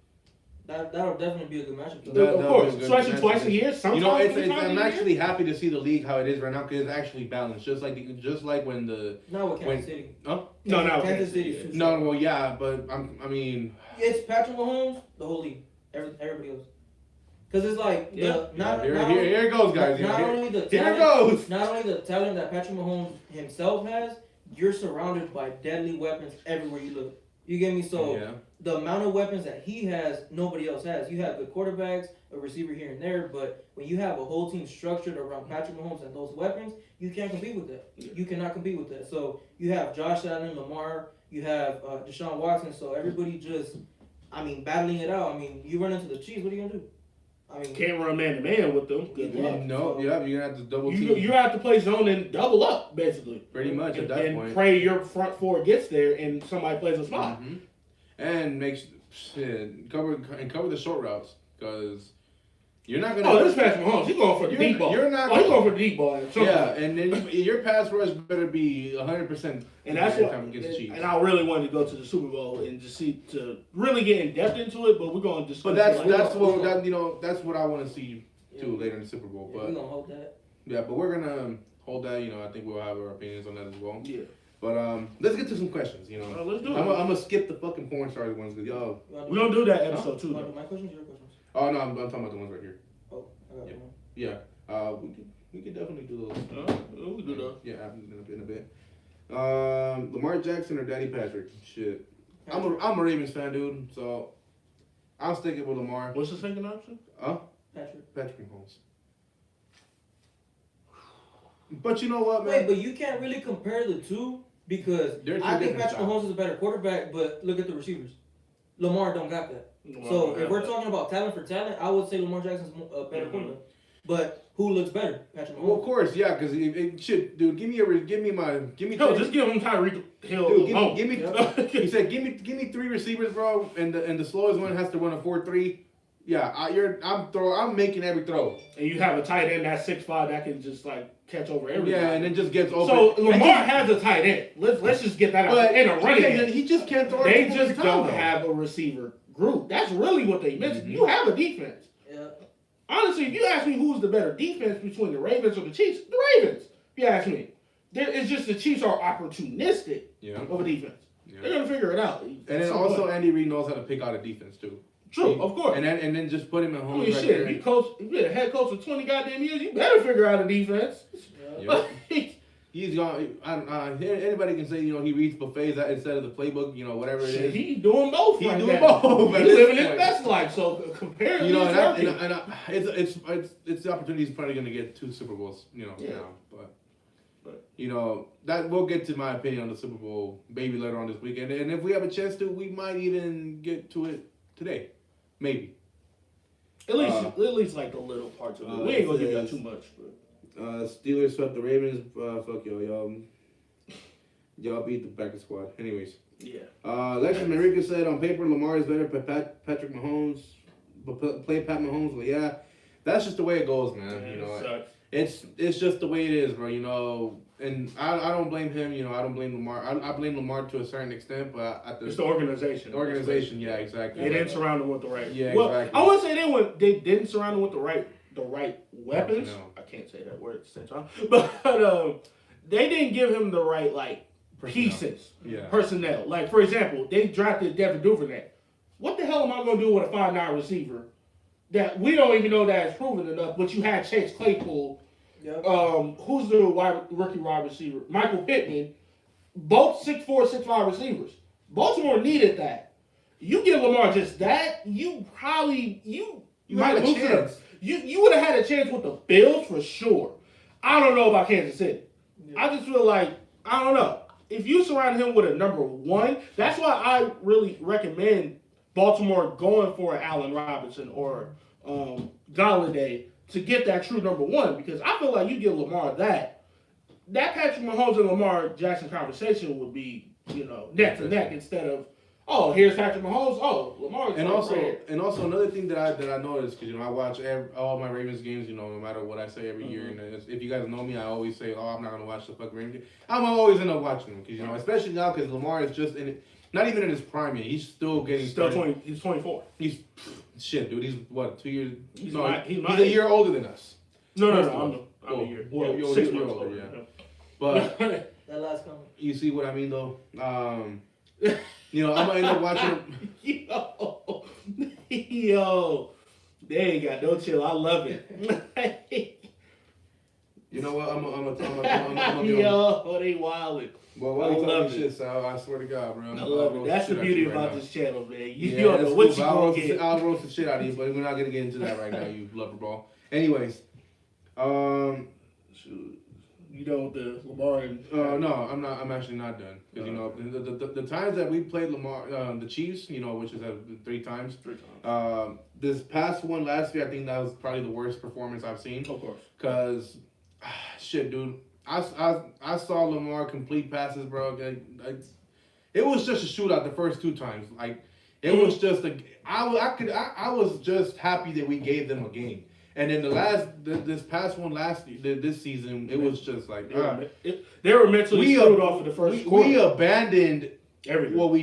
That'll definitely be a good matchup. Of course, especially twice a year. You know, I'm actually happy to see the league how it is right now because it's actually balanced. Just like when the not with Kansas City. Huh? No, Kansas City. No, well, yeah, but I mean, it's Patrick Mahomes, the whole league, everybody else. Because it's like here it goes, guys. Not only the talent that Patrick Mahomes himself has. You're surrounded by deadly weapons everywhere you look. You get me? So the amount of weapons that he has, nobody else has. You have good quarterbacks, a receiver here and there, but when you have a whole team structured around Patrick Mahomes and those weapons, you can't compete with that. You cannot compete with that. So you have Josh Allen, Lamar, you have Deshaun Watson. So everybody just, battling it out. You run into the Chiefs, what are you gonna do? Can't run man-to-man with them. You're gonna have to double team. You have to play zone and double up, basically. Pretty much at that point. And pray your front four gets there and somebody plays a spot. And cover the short routes because you're not gonna. Oh, this Patrick Mahomes, he's going for the deep ball. You're not. He's going for the deep ball. Yeah, and then your pass rush better be 100%. And that's what. And I really wanted to go to the Super Bowl and just to really get in depth into it, but we're going to discuss. But that's what I want to see too later in the Super Bowl. But we're gonna hold that. Yeah, but we're gonna hold that. I think we'll have our opinions on that as well. Yeah. But let's get to some questions. Let's do it. I'm gonna skip the fucking porn stars ones because y'all. We're gonna do that episode too. My questions or your questions? Oh no, I'm talking about the ones right here. Oh, I got one. Yeah. We could definitely do those. We can do those. Yeah, in a bit. Lamar Jackson or Daddy Patrick? Shit. I'm a Ravens fan, dude. So I'm sticking with Lamar. What's the second option? Patrick Mahomes. But you know what, man? Wait, but you can't really compare the two because I think Patrick Mahomes is a better quarterback. But look at the receivers. Lamar don't got that. So if we're talking about talent for talent, I would say Lamar Jackson's a better quarterback. But who looks better, Patrick Mahomes? Well, of course, yeah, because shit, dude, give me. No, just give him Tyreek Hill. Dude, give me. He said, give me 3 receivers, bro, and the slowest one has to run a 4.3. Yeah, I'm making every throw. And you have a tight end that's 6'5" that can just catch over everything. Yeah, and then just gets open. So Lamar has a tight end. Let's just get that out. And a running end. He just can't throw. They just don't have a receiver group. That's really what they missed. You have a defense. Yeah. Honestly, if you ask me who's the better defense between the Ravens or the Chiefs, the Ravens. If you ask me, it's just the Chiefs are opportunistic of a defense. Yeah. They're gonna figure it out. And then also Andy Reid knows how to pick out a defense too. True, of course. And then just put him at home. Shit, if you're a head coach for 20 goddamn years, you better figure out a defense. Yeah. He's gone. Anybody can say he reads buffets instead of the playbook. Whatever it is. He's doing both. He's doing both. He's living his best life. So compare. It's the opportunity he's probably going to get 2 Super Bowls. Now, but that we'll get to my opinion on the Super Bowl maybe later on this weekend, and if we have a chance to, we might even get to it today, maybe. At least the little parts of it. We ain't gonna give you too much. But. Steelers swept the Ravens. Fuck y'all. Y'all beat the Packers squad. Anyways. Yeah. Alexis Manrique said on paper Lamar is better than Patrick Mahomes, but play Pat Mahomes. But yeah, that's just the way it goes, man. You know, it's just the way it is, bro. You know, and I don't blame him. You know, I don't blame Lamar. I blame Lamar to a certain extent, but it's the organization. The organization, yeah, exactly. They didn't surround him with the right. Yeah, well, exactly. I want to say they didn't surround him with the right weapons. No. I can't say that word at the same time, but they didn't give him the right pieces, personnel. Like, for example, they drafted Devin Duvernay. What the hell am I going to do with a 5'9" receiver that we don't even know that is proven enough, but you had Chase Claypool, who's the rookie wide receiver? Michael Pittman, both 6'4", 6'5" receivers. Baltimore needed that. You give Lamar just that, you might have a chance. You would have had a chance with the Bills for sure. I don't know about Kansas City. Yeah. I just feel like, I don't know. If you surround him with a number one, that's why I really recommend Baltimore going for Allen Robinson or Galladay to get that true number one, because I feel like you give Lamar that Patrick Mahomes and Lamar Jackson conversation would be, neck to neck instead of, oh, here's Patrick Mahomes. Oh, Lamar. And also another thing that I noticed, because I watch all my Ravens games. No matter what I say every year. And if you guys know me, I always say, oh, I'm not gonna watch the fucking Ravens game. I'm always end up watching them, because especially now, because Lamar is just not even in his prime yet. He's still getting. He's 24. He's shit, dude. He's what, 2 years? He's a year older than us. No. I'm a year. Well, you're 6 months older. Yeah. But that last comment. You see what I mean, though. I'm gonna end up watching. Yo, they ain't got no chill. I love it. You know what? I'm gonna Yo, they wildin'. Well, why you talking shit, Sal? I swear to God, bro. I love it. That's the beauty about this channel, man. You don't know what you gonna get. I'll roast the shit out of you, but we're not gonna get into that right now, you lover ball. Anyways, you know the Lamar and no, I'm not. I'm actually not done, because the times that we played Lamar, the Chiefs, which is 3 times. This past one last year, I think that was probably the worst performance I've seen. Of course. Cause, shit, dude. I saw Lamar complete passes, bro. It was just a shootout the first 2 times. Like, it was just I was just happy that we gave them a game. And then this past one this season, it was just like they were mentally screwed off in the first quarter. We abandoned everything. What we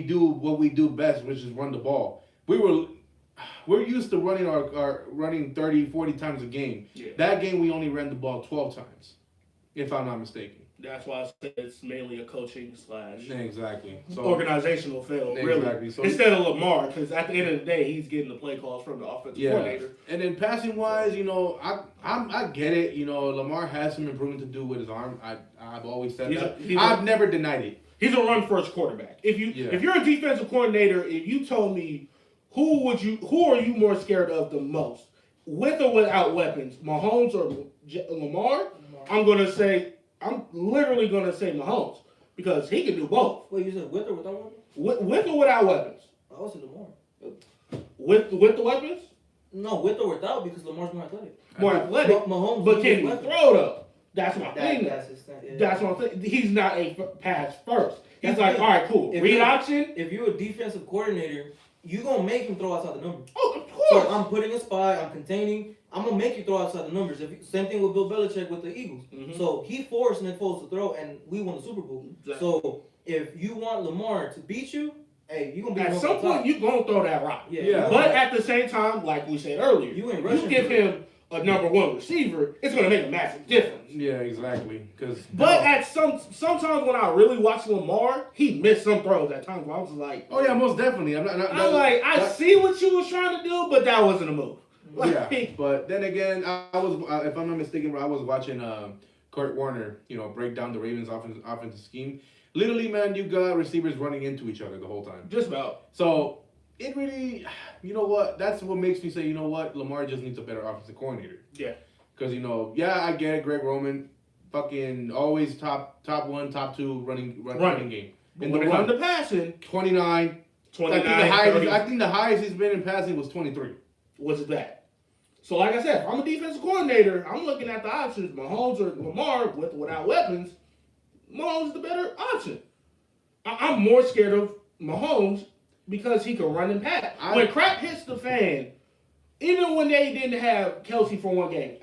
do best, which is run the ball. We're used to running 30, 40 times a game. Yeah. That game we only ran the ball 12 times, if I'm not mistaken. That's why I said it's mainly a coaching / exactly. Organizational fail, really. Exactly. So instead of Lamar, because at the end of the day, he's getting the play calls from the offensive coordinator. And then passing wise, I get it. Lamar has some improvement to do with his arm. I've always said that. I've never denied it. He's a run first quarterback. If you're a defensive coordinator, if you told me who are you more scared of the most, with or without weapons, Mahomes or Lamar? I'm literally going to say Mahomes, because he can do both. Wait, you said with or without weapons? With or without weapons? I would say Lamar. With the weapons? No, with or without, because Lamar's more athletic. More athletic? Mahomes, but can he throw, though? That's my thing. That's his thing. Yeah. That's my thing. He's not a pass first. He's like, all right, cool. Read option. If you're a defensive coordinator, you're going to make him throw outside the numbers. Oh, of course. So I'm putting a spy, I'm containing. I'm going to make you throw outside the numbers. Same thing with Bill Belichick with the Eagles. Mm-hmm. So he forced Nick Foles to throw, and we won the Super Bowl. Exactly. So if you want Lamar to beat you, hey, you're going to be at some point, you're going to throw that rock. Yeah. But at the same time, like we said earlier, you give him a number one receiver, it's going to make a massive difference. Yeah, exactly. But at sometimes when I really watch Lamar, he missed some throws at times where I was like, oh yeah, most definitely. I see what you was trying to do, but that wasn't a move. Yeah, but then again, I was, if I'm not mistaken, I was watching Kurt Warner, break down the Ravens' offensive scheme. Literally, man, you got receivers running into each other the whole time. Just about. So it really, that's what makes me say, Lamar just needs a better offensive coordinator. Yeah. Because, I get it, Greg Roman, fucking always top 1, top 2 running game. And when it comes to passing, 29. I think the highest he's been in passing was 23. What's that? So, like I said, if I'm a defensive coordinator, I'm looking at the options, Mahomes or Lamar, with or without weapons. Mahomes is the better option. I'm more scared of Mahomes because he can run and pass. When crap hits the fan, even when they didn't have Kelsey for one game,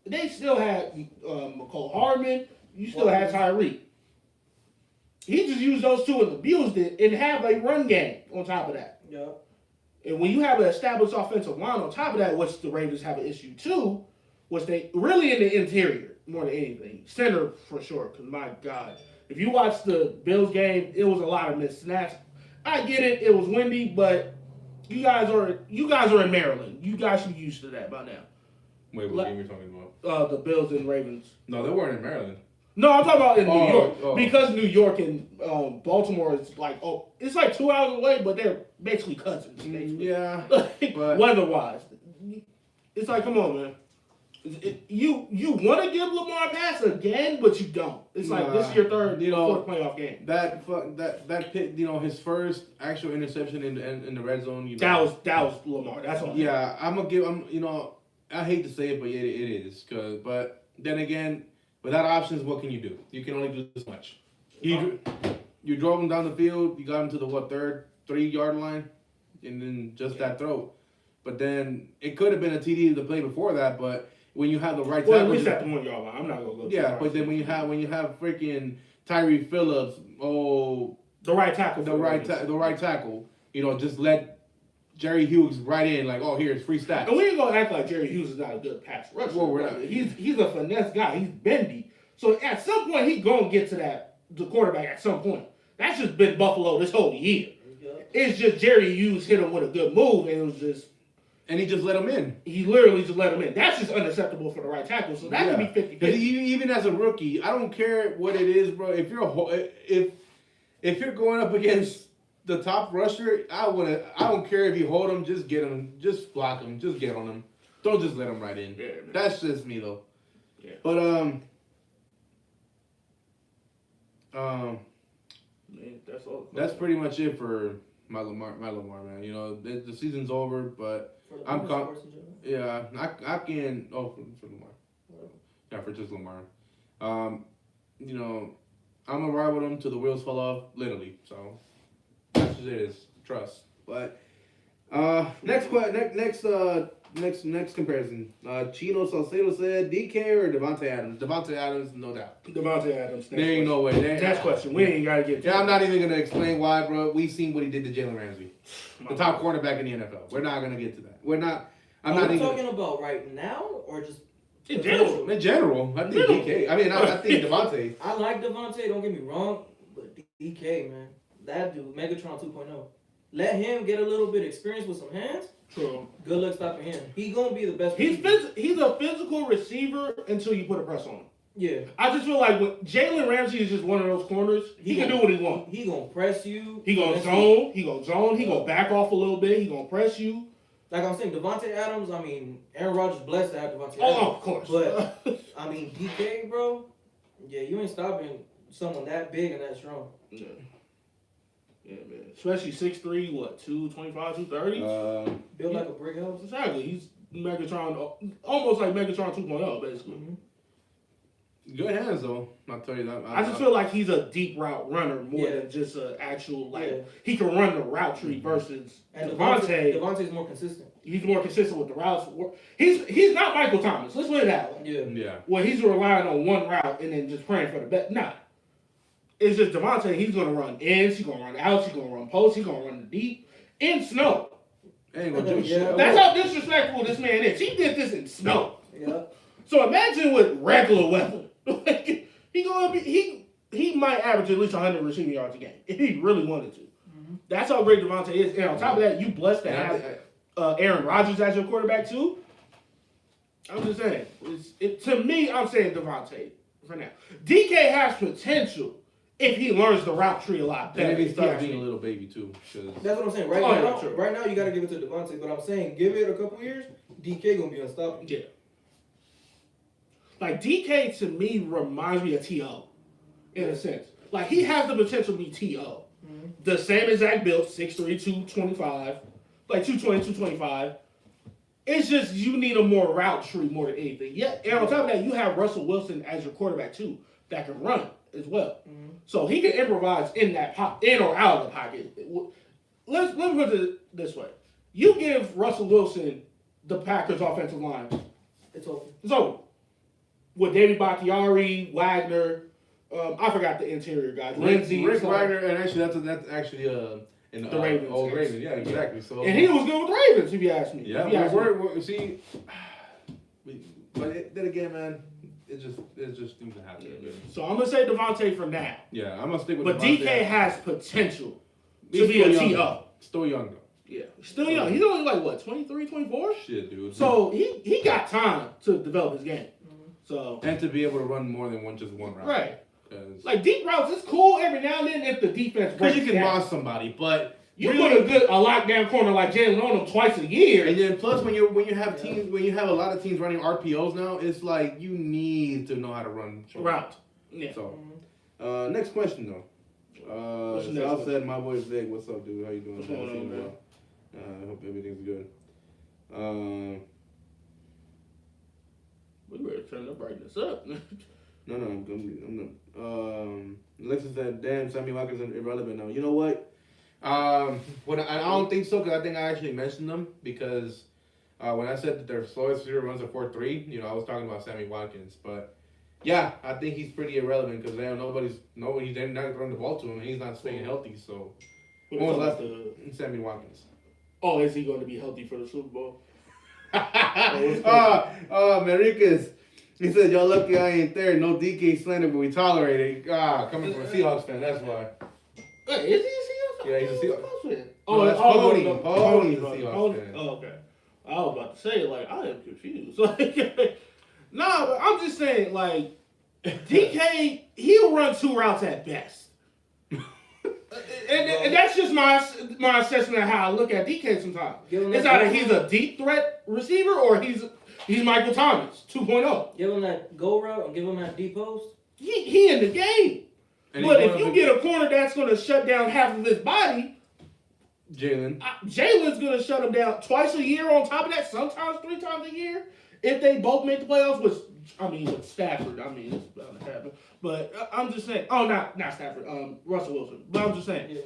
they still had McCole Hardman. You still had Tyreek. He just used those two and abused it and have a run game on top of that. Yeah. And when you have an established offensive line on top of that, which the Ravens have an issue too, was they really in the interior more than anything. Center for sure, because my God. If you watch the Bills game, it was a lot of missed snaps. I get it, it was windy, but you guys are in Maryland. You guys should be used to that by now. Wait, what game are you talking about? The Bills and Ravens. No, they weren't in Maryland. No, I'm talking about in New York. Oh. Because New York and Baltimore is like, it's like 2 hours away, but they're basically cousins. Basically. Yeah. But weather-wise. It's like, come on, man. You want to give Lamar a pass again, but you don't. It's like, this is your fourth playoff game. That pit, his first actual interception in the red zone. That was Lamar. That's all. Yeah, I hate to say it, but it is. But then again, without options, what can you do? You can only do this much. You drove him down the field. You got him to the 3-yard line, and then just that throw. But then it could have been a TD the play before that. But when you have the right tackle, at least at the 1-yard line. I'm not gonna go. Yeah, but then when you have freaking Tyree Phillips, the right tackle, the right tackle, just let Jerry Hughes right in, like, here's free stats. And we ain't gonna act like Jerry Hughes is not a good pass rusher. Well, we're not. He's a finesse guy. He's bendy. So at some point he's gonna get to the quarterback at some point. That's just been Buffalo this whole year. Yeah. It's just Jerry Hughes hit him with a good move, and it was just. And he just let him in. He literally just let him in. That's just unacceptable for the right tackle. So that could be 50-50. Even as a rookie, I don't care what it is, bro. If you're going up against the top rusher, I don't care if you hold him, just get him, just block him, just get on him. Don't just let him right in. Yeah, that's just me though. Yeah. But man, that's all. That's pretty much it for my Lamar, man. The season's over, but I'm yeah, I can. Oh, for Lamar. Yeah, for just Lamar. I'm gonna ride with him till the wheels fall off, literally. So that's just it is. Trust. But next comparison. Chino Salcedo said DK or Davontae Adams. Davontae Adams, no doubt. Davontae Adams. There ain't no way. Next question. We ain't gotta get. Yeah, I'm not even gonna explain why, bro. We've seen what he did to Jalen Ramsey, the top cornerback in the NFL. We're not gonna get to that. We're not. I'm not even talking about right now or just. In general. I think DK. I mean, I think Davontae. I like Davontae, don't get me wrong, but DK, man, that dude, Megatron 2.0. Let him get a little bit of experience with some hands. True. Good luck stopping him. He's gonna be the best. He's a physical receiver until you put a press on him. Yeah. I just feel like when Jalen Ramsey is just one of those corners, he can do what he wants. He gonna press you. He gonna zone. He gonna back off a little bit. He gonna press you. Like I'm saying, Davontae Adams, I mean, Aaron Rodgers blessed to have Davontae Adams. Oh, of course. But, I mean, DK, bro, yeah, you ain't stopping someone that big and that strong. Yeah. Yeah, man. Especially 6'3", 225, 230? Built like a brick house. Exactly. He's Megatron, almost like Megatron 2.0, basically. Mm-hmm. Good hands, though. I'll tell you that. I just feel like he's a deep route runner more than just an actual, he can run the route tree versus Davontae. Davontae's more consistent. He's more consistent with the routes. He's not Michael Thomas. Let's put it that way. Yeah. Well, he's relying on one route and then just praying for the best. Nah. It's just Davontae, he's going to run ins, he's going to run outs, he's going to run posts, he's going to run the deep in snow. Ain't going to do shit. That's how disrespectful this man is. He did this in snow. Yeah. So imagine with regular weather. He might average at least 100 receiving yards a game if he really wanted to. Mm-hmm. That's how great Davontae is. And on top of that, you blessed to have Aaron Rodgers as your quarterback too. I'm just saying. To me, I'm saying Davontae for now. DK has potential if he learns the route tree a lot better. And if he starts being a little baby too. That's what I'm saying. Right now, you got to give it to Davontae. But I'm saying, give it a couple years, DK gonna be unstoppable. Yeah. Like, DK, to me, reminds me of T.O. in a sense. Like, he has the potential to be T.O. Mm-hmm. The same exact build, 6'3", 225. Like, 220, 225. It's just you need a more route tree more than anything. Yeah, and on top of that, you have Russell Wilson as your quarterback, too, that can run. as well. Mm-hmm. So he can improvise in that in or out of the pocket. Let me put it this way. You give Russell Wilson the Packers offensive line. It's over. It's over. With David Bakhtiari, Wagner, I forgot the interior guys. Lindsey. Rick Wagner, and actually that's actually in the Ravens. Old Ravens, yeah, exactly. So and he was good with the Ravens, if you ask me. Yeah, see, but then again, man, it just things that happen. So I'm gonna say Davontae for now. Yeah, I'm gonna stick with. But Devontae. DK has potential He's to be a still young, TO. Still young though. Yeah, still young. He's only like what, 23, 24? Shit, dude. So he got time to develop his game. So and to be able to run more than just one route. Right. Like deep routes, it's cool every now and then if the defense because you can down. boss somebody, but you put a lockdown corner like Jalen on them twice a year. And then plus when you have teams when you have a lot of teams running RPOs now, it's like you need to know how to run route. Yeah. So next question though. Sal said, "My boy's Vic. What's up, dude? How you doing? What's going on, man? I hope everything's good." We better turn the brightness up. No, I'm not. Alexis said, "Damn, Sammy Watkins is irrelevant now." You know what? I don't think so because I think I actually mentioned them because when I said that their slowest receiver runs a 4.3, I was talking about Sammy Watkins, but yeah, I think he's pretty irrelevant because they're not throwing the ball to him and he's not staying healthy. So when was left Sammy Watkins? Oh, is he going to be healthy for the Super Bowl? Maricas. He said, "Y'all lucky I ain't there. No DK slander, but we tolerate it." Coming from a Seahawks fan, that's why. Wait, is he a Seahawks fan? Yeah, he's a Seahawks fan. Oh, that's Pony. Pony's a Seahawks fan. Oh, okay. I was about to say, like, I am confused. Like, nah, but I'm just saying, like, DK, he'll run two routes at best. And that's just my assessment of how I look at DK sometimes. It's either he's a deep threat receiver or he's Michael Thomas 2.0. Give him that go route and give him that deep post. He in the game. And but if you get a corner that's going to shut down half of his body, Jalen's going to shut him down twice a year on top of that, sometimes 3 times a year. If they both make the playoffs with Stafford, it's bound to happen. But I'm just saying, not Stafford, Russell Wilson. But I'm just saying.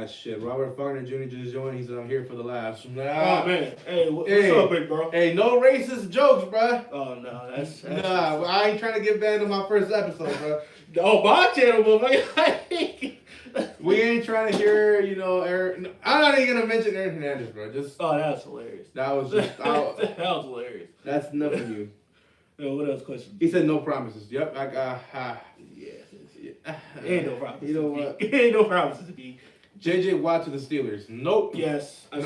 Shit. Robert Faulkner Jr. just joined. He said, "I'm here for the laughs." Oh, man. Hey, what's up, big bro? Hey, no racist jokes, bro. Oh, no. That's nah, I ain't trying to get banned on my first episode, bro. Oh, my channel, but we ain't trying to hear, Aaron. I'm not even going to mention Aaron Hernandez, bro. That was hilarious. That was just... that was hilarious. That's enough of you. What else questions? He said no promises. Yep. Ain't no promises. You know what? Ain't no promises to be. J.J. Watt to the Steelers. Nope. Yes. He's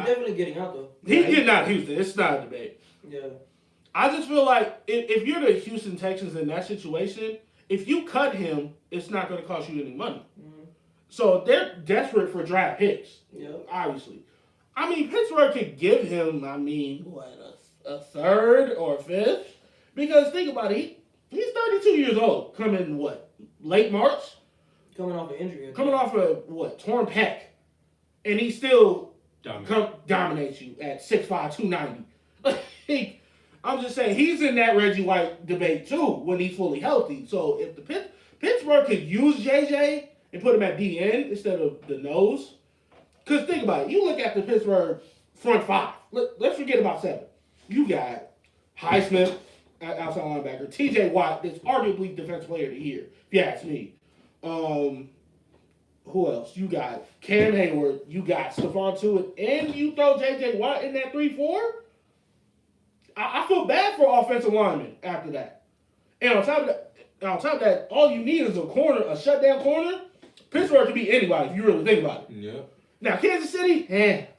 definitely getting out, though. He's getting out of Houston. It's not a debate. Yeah. I just feel like if you're the Houston Texans in that situation, if you cut him, it's not going to cost you any money. Mm-hmm. So they're desperate for draft picks. Yeah. Obviously. Pittsburgh could give him, a third or fifth? Because think about it, he's 32 years old, coming, late March? Coming off an injury. Coming off a, torn pec. And he still dominates you at 6'5", 290. I'm just saying, he's in that Reggie White debate, too, when he's fully healthy. So if the Pittsburgh could use JJ and put him at DN instead of the nose. Because think about it. You look at the Pittsburgh front five. Let's forget about 7. You got Highsmith, outside linebacker. T.J. Watt, that's arguably Defensive Player of the Year, if you ask me. Who else? You got Cam Hayward. You got Stephon Tuitt. And you throw J.J. Watt in that 3-4? I feel bad for offensive linemen after that. And on top of that, all you need is a shutdown corner. Pittsburgh could be anybody if you really think about it. Yeah. Now, Kansas City,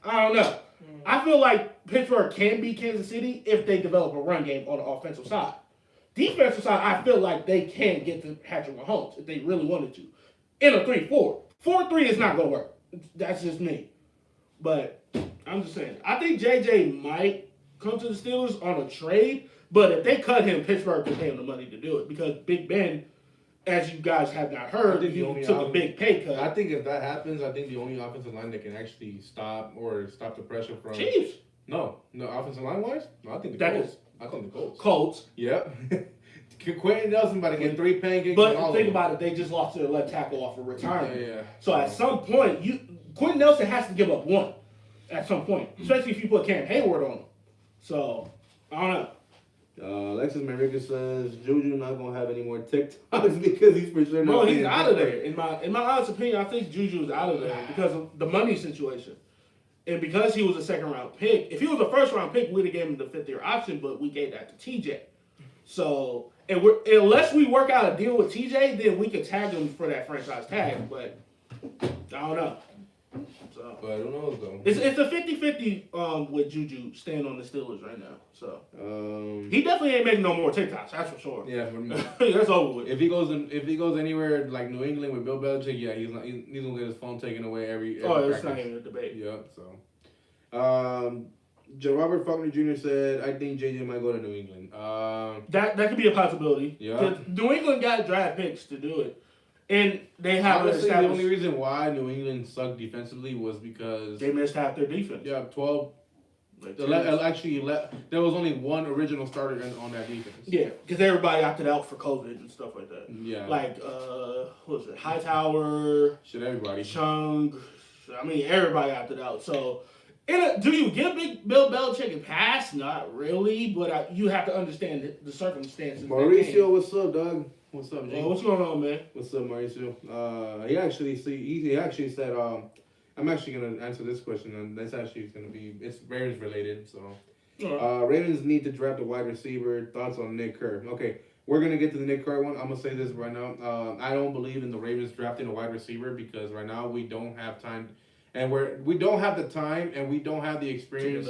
I don't know. I feel like Pittsburgh can beat Kansas City if they develop a run game on the offensive side. Defensive side, I feel like they can get to Patrick Mahomes if they really wanted to. In a 3-4. 4-3 is not going to work. That's just me. But I'm just saying, I think JJ might come to the Steelers on a trade, but if they cut him, Pittsburgh can pay him the money to do it because Big Ben, as you guys have not heard, he took a big pay cut. I think if that happens, I think the only offensive line that can actually stop the pressure from Chiefs. No, offensive line wise? No, I think the Colts. I think the Colts. Colts. Yep. Quentin Nelson about to get 3 pancakes. But think about it, they just lost their left tackle off of retirement. Yeah. So at some point, Quentin Nelson has to give up one. At some point, especially if you put Cam Hayward on him. So I don't know. Alexis Marica says Juju not gonna have any more TikToks because he's for sure. Bro, he's out of there. In my honest opinion, I think Juju's out of there because of the money situation, and because he was a second round pick. If he was a first round pick, we'd have gave him the 5th year option, but we gave that to TJ. So unless we work out a deal with TJ, then we could tag him for that franchise tag. But I don't know. So, but who knows though? It's a 50-50 with Juju staying on the Steelers right now. So he definitely ain't making no more TikToks. That's for sure. Yeah, for me. That's over with. If he goes anywhere like New England with Bill Belichick, yeah, he's gonna get his phone taken away every it's practice. not even a debate. Yep. So, Joe Robert Faulkner Jr. said, "I think JJ might go to New England." That could be a possibility. Yeah. New England got draft picks to do it. And they have honestly, the only reason why New England sucked defensively was because they missed half their defense. Yeah, 12. Actually, there was only one original starter on that defense. Yeah, because everybody opted out for COVID and stuff like that. Yeah. Like, what was it? Hightower. Shit, everybody. Chung. I mean, everybody opted out. So, do you give Bill Belichick a pass? Not really, but you have to understand the circumstances. Mauricio, what's up, dog? What's up, Jay? What's going on, man? What's up, Mauricio? He actually said, I'm actually gonna answer this question, and that's actually gonna be Ravens related. So, Ravens need to draft a wide receiver. Thoughts on Nick Kerr? Okay, we're gonna get to the Nick Kerr one. I'm gonna say this right now. I don't believe in the Ravens drafting a wide receiver because right now we don't have time, and we don't have the time, and we don't have the experience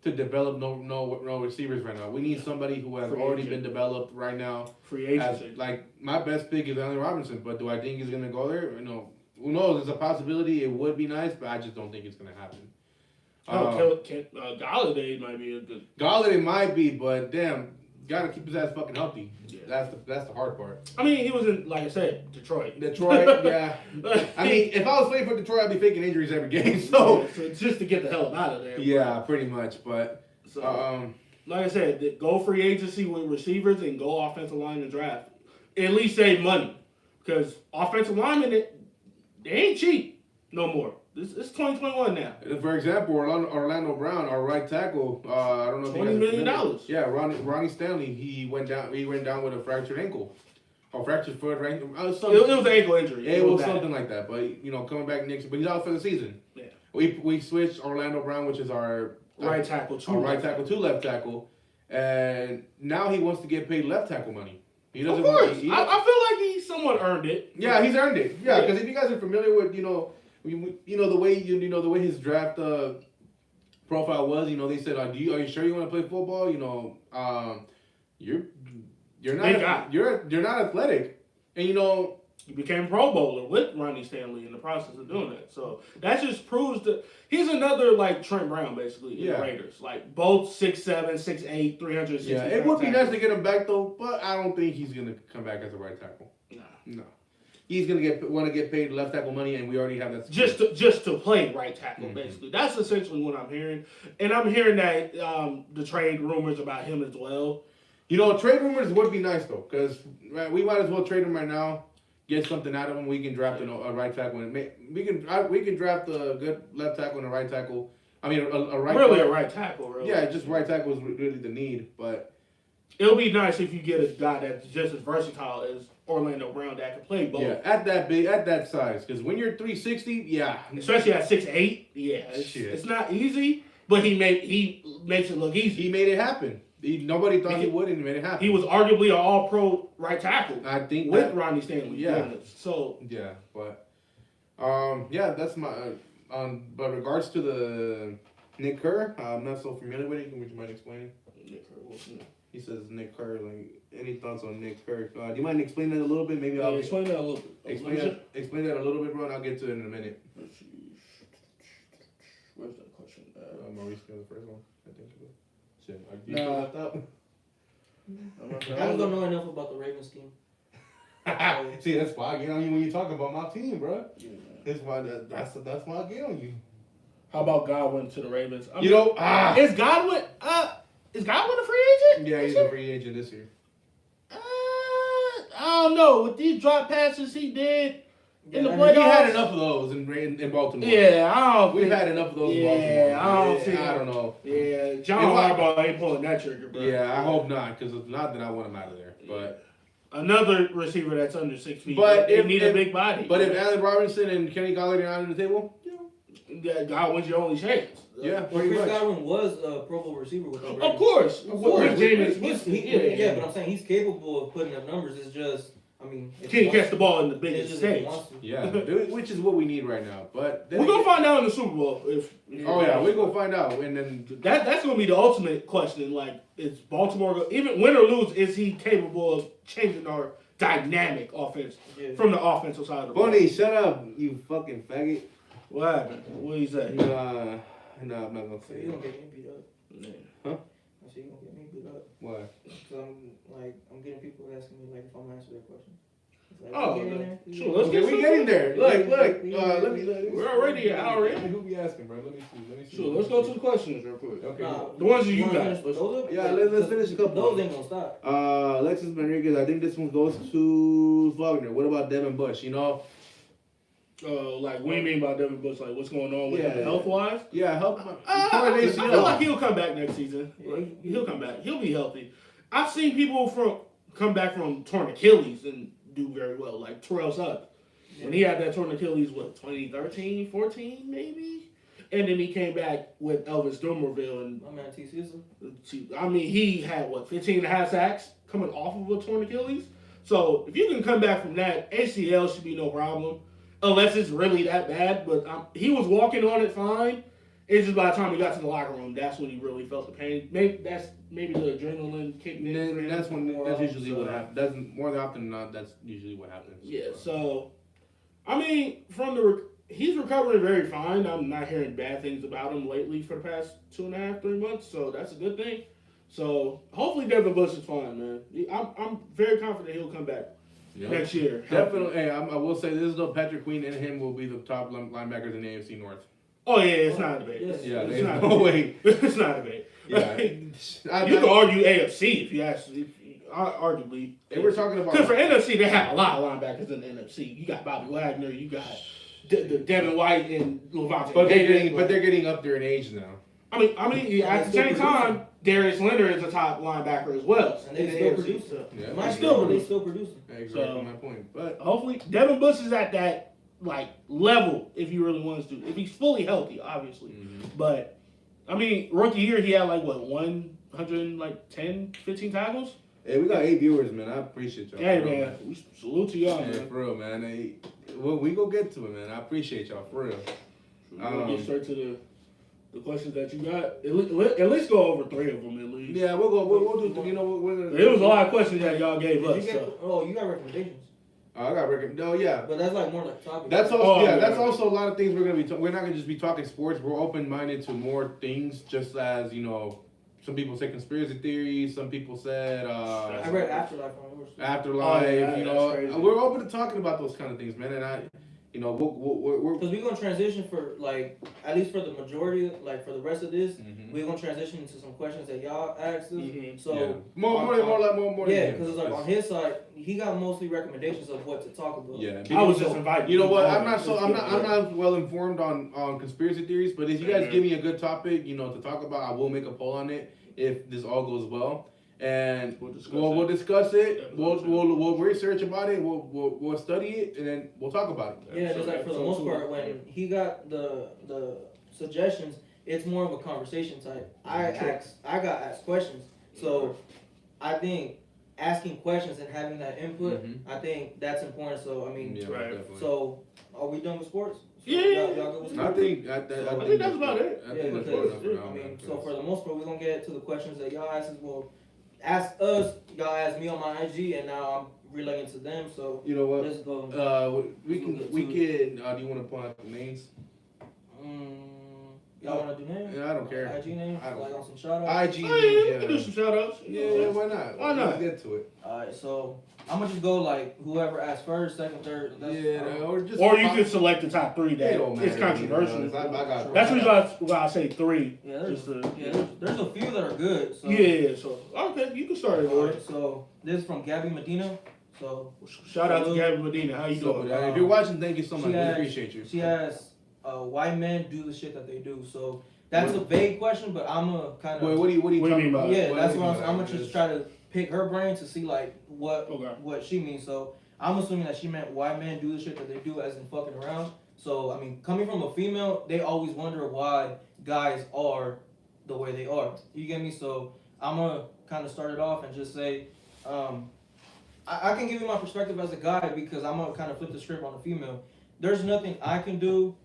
to develop no receivers right now. We need somebody who has already been developed right now. Free agency. Like my best pick is Allen Robinson, but do I think he's gonna go there? No. Who knows? There's a possibility. It would be nice, but I just don't think it's gonna happen. Galladay might be a good. Galladay might be, but damn, gotta keep his ass fucking healthy. Yeah. That's the hard part. I mean, he was in, like I said, Detroit. Yeah. I mean, if I was playing for Detroit, I'd be faking injuries every game. So it's just to get the hell out of there. Yeah, pretty much. But like I said, go free agency with receivers and go offensive line and draft. At least save money because offensive linemen they ain't cheap no more. It's 2021 now. For example, Orlando Brown, our right tackle, I don't know if $20 million. Yeah, Ronnie Stanley, he went down with a fractured ankle. Or fractured foot, right? It was an ankle injury. Yeah, it was something like that. But, coming back next, but he's out for the season. Yeah. We switched Orlando Brown, which is our right tackle to left tackle. And now he wants to get paid left tackle money. He doesn't. Of course. I feel like he somewhat earned it. Yeah, he's earned it. Yeah, because if you guys are familiar with, the way his draft profile was, they said, are you sure you want to play football? You're not athletic, and he became Pro Bowler with Ronnie Stanley in the process of doing that. So that just proves that he's another like Trent Brown basically in the Raiders. Like both 6'7", 6'8", 360. Yeah, it would be nice to get him back though, but I don't think he's gonna come back as a right tackle. No. He's gonna want to get paid left tackle money, and we already have that. Just to play right tackle, basically. That's essentially what I'm hearing, and I'm hearing that the trade rumors about him as well. Trade rumors would be nice though, because we might as well trade him right now. Get something out of him. We can draft a right tackle. We can draft a good left tackle and a right tackle. I mean, a right. Really, a right tackle. Really. Yeah, just right tackle is really the need. But it'll be nice if you get a guy that's just as versatile as Orlando Brown that can play both. Yeah, at that size. Because when you're 360, yeah, especially at 6'8", it's not easy. But he makes it look easy. He made it happen. Nobody thought he would, and he made it happen. He was arguably an all-pro right tackle. I think with Ronnie Stanley. Yeah. So yeah, but that's my. But regards to the Nick Kerr, I'm not so familiar with it. Would you mind explaining? Nick Kerr. He says Nick Kerr. Like, any thoughts on Nick Kerr? Do you mind explaining that a little bit? Maybe I'll explain that a little bit. Explain that a little bit, bro, and I'll get to it in a minute. Let's see. Where's that question? Maurice, the first one, I think. Shit, no. I don't know enough about the Ravens team. See, that's why I get on you when you talk about my team, bro. Yeah. That's why I get on you. How about Godwin to the Ravens? Is Godwin a free agent? Yeah, he's a free agent this year. I don't know. With these drop passes he did in the Yeah, playoffs. He had enough of those in Baltimore. Yeah, I don't We've think. had enough of those in Yeah, Baltimore. I don't see. I don't know. Yeah, John Harbaugh ain't pulling that trigger, bro. Yeah, I hope not, because if not, then I want him out of there. But another receiver that's under 6 feet. But they if- need a big body. But if Allen Robinson and Kenny Golladay are on the table, that Godwin's your only chance. yeah, Well, pretty Chris much. Godwin was a Pro Bowl receiver with them. Of course. With Jameis, Yeah, but I'm saying he's capable of putting up numbers. It's just, I mean, Can't catch the ball in the It's biggest just if he stage. wants to. Yeah, which is what we need right now. But then We're gonna find out in the Super Bowl if. Oh yeah, we're gonna find out, and then That's gonna be the ultimate question. Like, is Baltimore even win or lose? Is he capable of changing our dynamic offense Yeah. from the offensive side of the ball? Bunny, shut up, you fucking faggot. What happened? What do you say? nah, I'm not gonna So say you it. gonna get me beat up. Huh? I said you gonna get me beat up. Why? So I'm getting people asking me like if I'm answering their question. It's like, Oh, you get in there? You sure, get let's in get Okay, we getting there. Look, let me. We're already an hour in. Who be asking, bro? Let me see. Sure, let's go to the questions real quick. Okay. Nah, The ones that you wanna got. finish with those? Yeah, let's finish a couple. Those ain't gonna stop. Alexis Rodriguez, I think this one goes to Wagner. What about Devin Bush? You know? Like, what do you mean by Devin Bush? Like, what's going on with Yeah. him health-wise? Yeah, help him. I feel like he'll come back next season. He'll come back. He'll be healthy. I've seen people come back from torn Achilles and do very well, like Terrell Suggs. When he had that torn Achilles, 2013, 14 maybe? And then he came back with Elvis Dumerville. And My man T. Caesar. I mean, he had, 15 and a half sacks coming off of a torn Achilles? So if you can come back from that, ACL should be no problem. Unless it's really that bad, but he was walking on it fine. It's just by the time he got to the locker room, that's when he really felt the pain. Maybe the adrenaline kicking in. And that's usually So, what happens. That's more often than not. That's usually what happens. Yeah. So, I mean, he's recovering very fine. I'm not hearing bad things about him lately for the past 2.5, 3 months. So that's a good thing. So hopefully Devin Bush is fine, man. I'm very confident he'll come back next year. Definitely. Hey, I will say this though. Patrick Queen and him will be the top linebackers in the AFC North. Oh yeah, it's not a debate. Yes. Yeah, it's there's not no a way. debate. It's not a debate. Yeah. You could argue AFC if you ask. Arguably, They were talking about. because for NFC they have a lot of linebackers in the NFC. You got Bobby Wagner, you got Devin White and Levante. But they're getting up there in age now. I mean, at the same time, Darius Leonard is a top linebacker as well. And they in the still AFC, produce. so- Yeah. They still producing. Exactly my point. But Hopefully, Devin Bush is at that level if he really wants to. If he's fully healthy, obviously. But I mean, rookie year he had 110, 15 tackles. Hey, we got 8 viewers, man. I appreciate y'all. Hey for real, man, we salute to y'all, yeah, man. for real, man. Hey, well, we go get to it, man. I appreciate y'all for real. We're gonna get straight to the questions that you got. At least go over 3 of them at least. Yeah, we'll go. We'll do. You know, we're gonna. It was a lot of questions that y'all gave us. You got recommendations. I got recommend. No, yeah. But that's more like topic. That's also yeah. That's also a lot of things we're gonna be. We're not gonna just be talking sports. We're open minded to more things. Just as some people say conspiracy theories. Some people said I read Afterlife on yours. afterlife. Oh, yeah, that's crazy. We're open to talking about those kind of things, man. And we're Because we're gonna transition for at least for the majority, for the rest of this, Mhm. we're gonna transition into some questions that y'all asked us. Mhm. So yeah. more. yeah, because it's on his side, he got mostly recommendations of what to talk about. Yeah, I was just inviting. You know what? people I'm not so. over. I'm not well informed on conspiracy theories. But if you guys give me a good topic, to talk about, I will make a poll on it if this all goes well, and we'll discuss it. We'll research about it. We'll study it, and then we'll talk about it. Yeah, just for the most part, when he got the suggestions, it's more of a conversation type. I got asked questions, so I think asking questions and having that input, I think that's important. So I mean, Yeah, Right. definitely. so are we done with sports? Yeah. Y'all good with I sports? think that's about it. I Yeah, think that's because about it. I mean, so for the most part, we're gonna get to the questions that y'all ask us. Well, ask us. Y'all asked me on my IG, and now I'm relaying to them. So You know what? let's go. We can. Do you want to point out the names? Y'all wanna do names? Yeah, I don't care. IG names, I don't on some shout outs. IG. Oh, yeah, we can do some shout outs. Yeah, why not? Why not? Let's get to it. Alright, so I'm gonna just go whoever asks first, second, third. Or just. Or you could select the top 3 It that don't matter. it's controversial. I got. That's why I say 3. Yeah, Just there's a few that are good. So. yeah, so okay, you can start it. Alright, so this is from Gabby Medina. So Shout out to Gabby Medina. How you doing? If you're watching, thank you so much. We appreciate you. She asked, why men do the shit that they do. So that's a vague question, but I'm a kind of. Wait, what do you talking about? Yeah, that's what I'm gonna just try to pick her brain to see like what she means. So I'm assuming that she meant why men do the shit that they do, as in fucking around. So I mean, coming from a female, they always wonder why guys are the way they are. You get me? So I'm gonna kind of start it off and just say, I can give you my perspective as a guy because I'm gonna kind of flip the script on a female. There's nothing I can do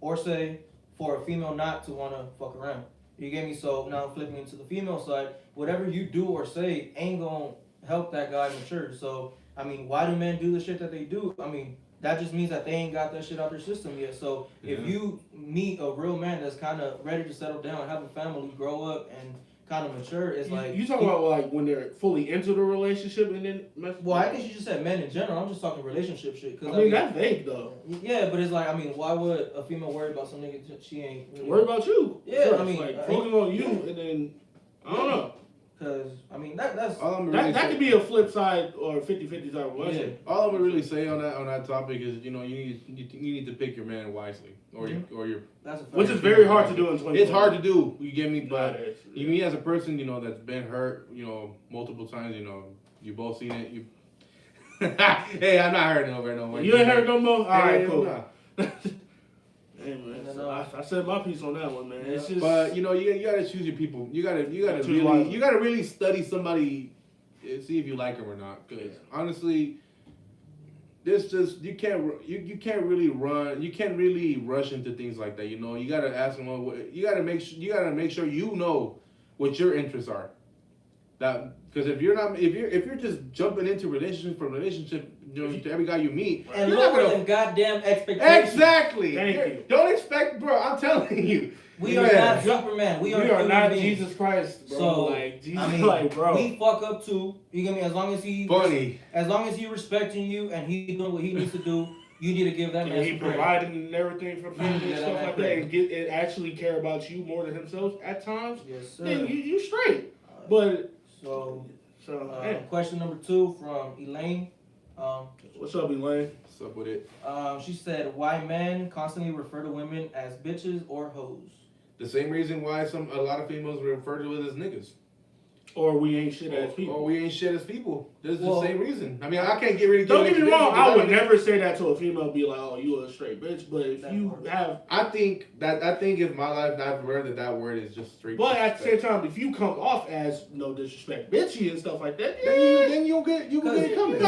or say for a female not to wanna fuck around. You get me? So now flipping into the female side, whatever you do or say ain't gonna help that guy mature. So I mean, why do men do the shit that they do? I mean, that just means that they ain't got that shit out their system yet. So if you meet a real man that's kind of ready to settle down, have a family, grow up, and kind of mature, it's like you talking about like when they're fully into the relationship and then. Well, I think you just said men in general. I'm just talking relationship shit. I mean, that's vague though. Yeah, but it's like, I mean, why would a female worry about some nigga she ain't really worry about you? Yeah, first. I mean, like focus on you, and then I don't know. Cause I mean that's that could be a flip side or 50-50 type of question. Yeah. All I'm gonna really say on that topic is, you know, you need to pick your man wisely, or your that's a fact. Which is very hard to do in 20. It's hard to do. You get me, but yeah. me as a person, you know, that's been hurt, you know, multiple times. You know, you both seen it. You. Hey, I'm not hurting over no more. You ain't hurt no more. All right, cool. Nah. Hey man, so I said my piece on that one, man. Yeah. It's just, But you know, you gotta choose your people. You gotta really study somebody, and see if you like them or not. Because honestly, this just you can't really rush into things like that. You know, you gotta ask them. You gotta make sure you know what your interests are. That because if you're just jumping into relationship. You know, to every guy you meet, and lower than goddamn expectations. Exactly. Thank you. Don't expect, bro. I'm telling you. We are not Superman. We are not beings. Jesus Christ, bro. So, like, Jesus, I mean, like, bro. we fuck up too. You get me? As long as he respecting you and he doing what he needs to do, you need to give that man he some credit. providing and everything for family and stuff like that, credit. and actually care about you more than himself at times. Yes, sir. Then you straight. But question number 2 from Elaine. What's up, Elaine? What's up with it? She said, why men constantly refer to women as bitches or hoes? The same reason why a lot of females refer to it as niggas. Or we ain't shit as people. Or we ain't shit as people. This is the same reason. I mean, I can't get rid of. Don't get me wrong. I would never say that to a female. Be like, oh, you a straight bitch. But if you have, I think in my life I've learned that word is just straight. But at the same time, if you come off as no disrespect, bitchy and stuff like that, then you'll get it coming.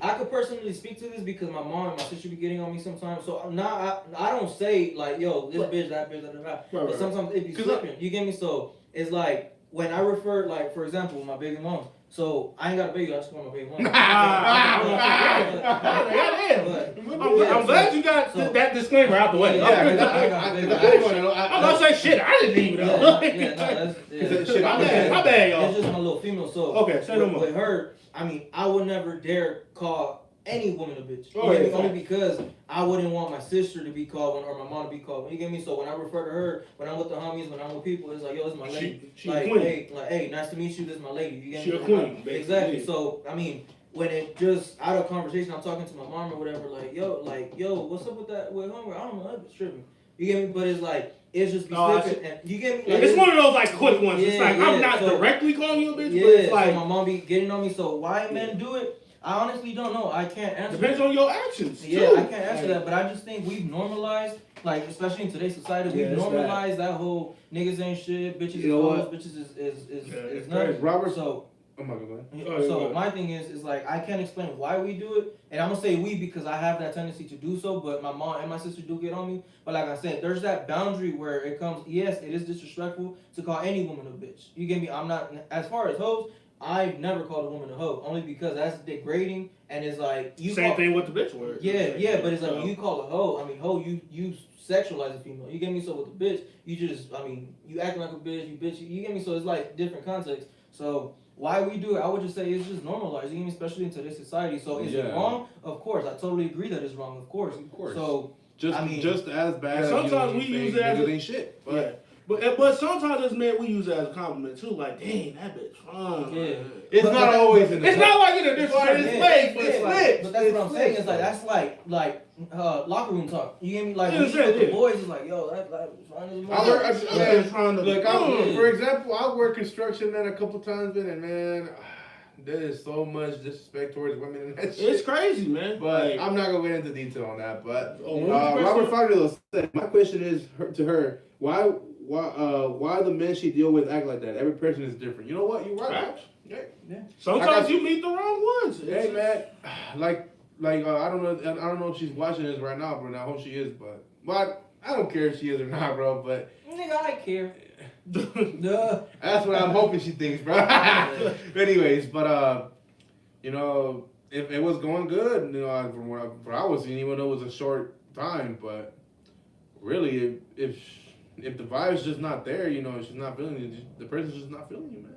I could personally speak to this because my mom and my sister be getting on me sometimes. So now I don't say like, yo, this bitch, that bitch, that. But sometimes it be slipping. You get me? So it's like. When I refer, like, for example, my baby mom. So, I ain't got a baby, I just call my baby mom. I'm glad you got that disclaimer out the way. I'm not saying shit, I didn't even know. My bad, y'all. It's just my little female soul. Okay, say no more. With her, I mean, I would never dare call any woman a bitch. Only because I wouldn't want my sister to be called one or my mom to be called one. You get me? So when I refer to her, when I'm with the homies, when I'm with people, it's like, yo, this is my lady. She like, a queen. Hey, nice to meet you. This is my lady. You get me? She a queen. Exactly. So I mean, when it just out of conversation, I'm talking to my mom or whatever. Like, yo, what's up with that? With homework? I don't know. That's tripping. You get me? But it's like. It's just slipping, and you get me. Like, it's one of those like quick ones. It's like I'm not directly calling you a bitch, but it's like so my mom be getting on me. So why men do it? I honestly don't know. I can't answer. Depends on your actions. Yeah, I can't answer that, but I just think we've normalized, like especially in today's society, we've normalized that whole niggas ain't shit, bitches is hoes, bitches is nothing. Robert, so. Oh my God. So my thing is like I can't explain why we do it, and I'm gonna say we because I have that tendency to do so. But my mom and my sister do get on me. But like I said, there's that boundary where it comes. Yes, it is disrespectful to call any woman a bitch. You get me? I'm not as far as hoes. I've never called a woman a hoe, only because that's degrading, and it's like you. Same thing with the bitch word. Yeah, but it's like when you call a hoe. I mean, hoe, you sexualize a female. You get me? So with the bitch, you acting like a bitch. You bitch. You get me? So it's like different context. So. Why we do it, I would just say it's just normalized, even especially in today's society. So is it wrong? Of course. I totally agree that it's wrong, of course. Of course. So just as bad as sometimes we use it as ain't shit. But sometimes as men we use it as a compliment too. Like, dang, that bitch fun. Yeah. It's But- not always in the It's not like in a disrespectful Yeah, way, but yeah, it's like, lit. but that's what I'm saying. It's like that's like locker room talk. You get me? Like Yeah, when you yeah, with the yeah. boys, it's like yo, that fine as a I work, motherfucker. man, trying to look, Yeah. for example, I work construction, man, a couple times, man, and man, there is so much disrespect towards women in that shit. It's crazy, man. But Like, I'm not gonna get into detail on that. But oh, what was the Robert question? Fogler said, my question is to her, why the men she deal with act like that? Every person is different. you know what? You're right. Facts. Yeah. Sometimes you meet the wrong ones. Hey, man, like I don't know if she's watching this right now, but I hope she is. But I don't care if she is or not, bro. But Nigga, I care. Duh. that's what I'm hoping she thinks, bro. Anyways, but you know, if it was going good, you know, from what I was seeing, even though it was a short time, but really, if the vibe's just not there, you know, she's not feeling it, the person's just not feeling you, man.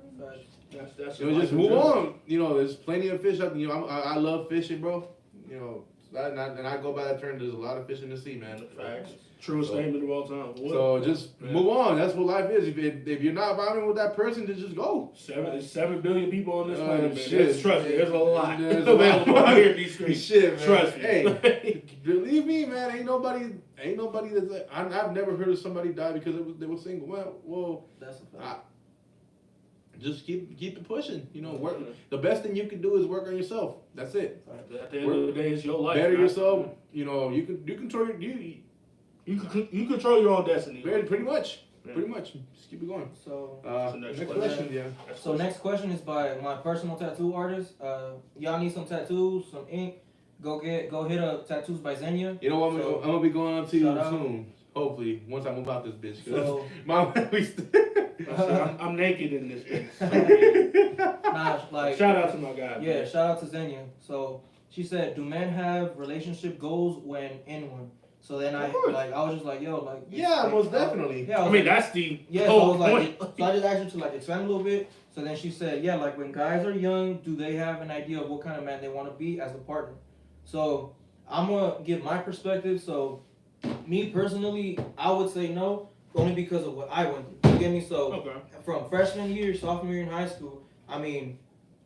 That's You know, just move on. You know, there's plenty of fish out there. You know, I love fishing, bro. You know, and I go by that term. There's a lot of fish in the sea, man. Facts. Truest statement of all time. So just move on. That's what life is. If you're not vibing with that person, then just go. There's 7 billion people on this planet, man. Shit. Trust me, there's a lot There's a available lot. out here in these streets. Shit, man. Trust me. Hey, believe me, man. Ain't nobody that's like, I've never heard of somebody die because they were single. Well, That's a fact. just keep it pushing. You know, work. The best thing you can do is work on yourself. That's it. At the end of the day, it's your life. Better man. yourself. You know, you control You control your own destiny. pretty much. Yeah. Pretty much. Just keep it going. So next Next question. question, yeah. So next question is by my personal tattoo artist. Y'all need some tattoos, some ink. Go hit up Tattoos by Xenia. You know what? So, I'm gonna be going on to you shout out. soon. Hopefully, once I move out this bitch. 'Cause So I'm naked in this bitch. nah, like Shout out to my guy. yeah, man. shout out to Xenia. So she said, "Do men have relationship goals when in one?" So then I Of course. was just like, "Yo, like Yeah, like, most definitely. Yeah, I mean, that's the yeah. So I whole was like, point. so I just asked her to like expand a little bit. So then she said, "Yeah, like when guys are young, do they have an idea of what kind of man they want to be as a partner?" So I'm gonna give my perspective. So me personally, I would say no, only because of what I went through. You get me? So Okay. from freshman year, sophomore year in high school, I mean,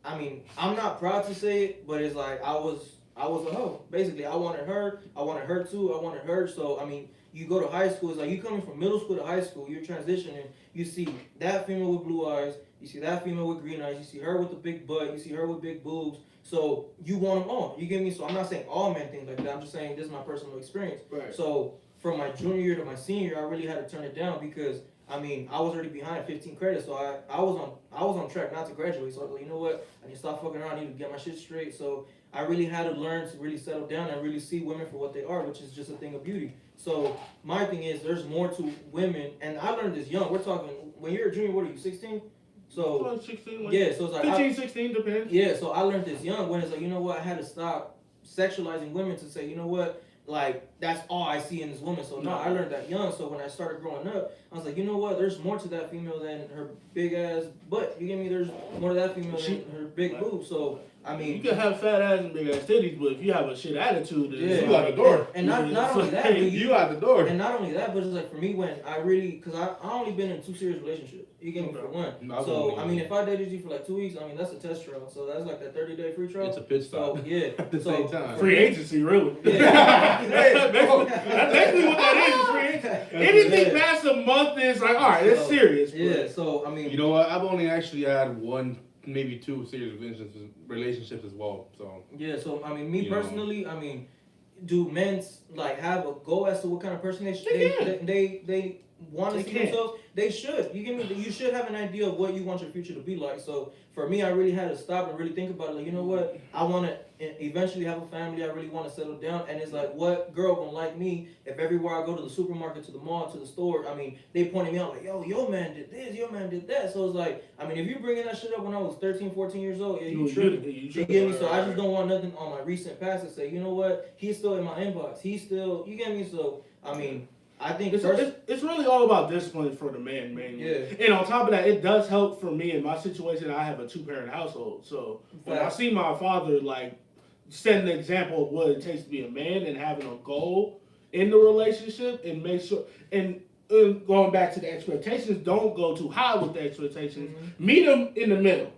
I'm not proud to say it, but it's like I was a hoe. Basically, I wanted her too, I wanted her. So I mean, you go to high school, it's like you coming from middle school to high school, you're transitioning. You see that female with blue eyes, you see that female with green eyes, you see her with the big butt, you see her with big boobs. So you want them all. You get me? So I'm not saying all men think like that. I'm just saying this is my personal experience. Right. So from my junior year to my senior year, I really had to turn it down because I mean I was already behind 15 credits, so I was on track not to graduate. So I was like, you know what? I need to stop fucking around. I need to get my shit straight. So I really had to learn to really settle down and really see women for what they are, which is just a thing of beauty. So my thing is, there's more to women, and I learned this young. We're talking when you're a junior. What are you, 16? So 16, like yeah, so it's like 15, 16, depends. yeah, so I learned this young when it's like, you know what, I had to stop sexualizing women to say, you know what, like, that's all I see in this woman. So no, I learned that young. So when I started growing up, I was like, you know what, there's more to that female than her big ass butt. You get me? There's more to that female than her big boob. So I You mean, can have fat ass and big ass titties, but if you have a shit attitude, then Yeah. You out the door. and not only that, but You out the door. and not only that, but it's like for me when I really, cause I only been in 2 serious relationships. You get me for one. No, So only- I mean, if I dated you for like 2 weeks, I mean that's a test trial. So that's like that 30-day free trial. It's a pit stop. So yeah, At the so, same time. free agency, really. Yeah. That's basically what that is, free agency. Anything Yeah. past a month is like, all right, it's So, serious. but- Yeah, so I mean, You know what? I've only actually had one, maybe 2 serious relationships as well. So yeah, so I mean, me You know. personally, I mean, do men like have a goal as to what kind of person They they want to They see can. themselves? They should. You give me. You should have an idea of what you want your future to be like. So for me, I really had to stop and really think about it. Like, you know what? I want to eventually have a family. I really want to settle down. And it's like, what girl gonna like me if everywhere I go to the supermarket, to the mall, to the store, I mean, they pointing me out like, yo, your man did this, your man did that. So it's like, I mean, if you bringing that shit up when I was 13, 14 years old, yeah, you tripping. You get me? So I just don't want nothing on my recent past to say, you know what? He's still in my inbox. He's still, you get me? So, I mean, I think It's really all about discipline for the man, man. Yeah. And on top of that, it does help for me in my situation. I have a 2-parent household, so when I see my father like setting an example of what it takes to be a man and having a goal in the relationship and make sure and going back to the expectations, don't go too high with the expectations. Meet them in the middle.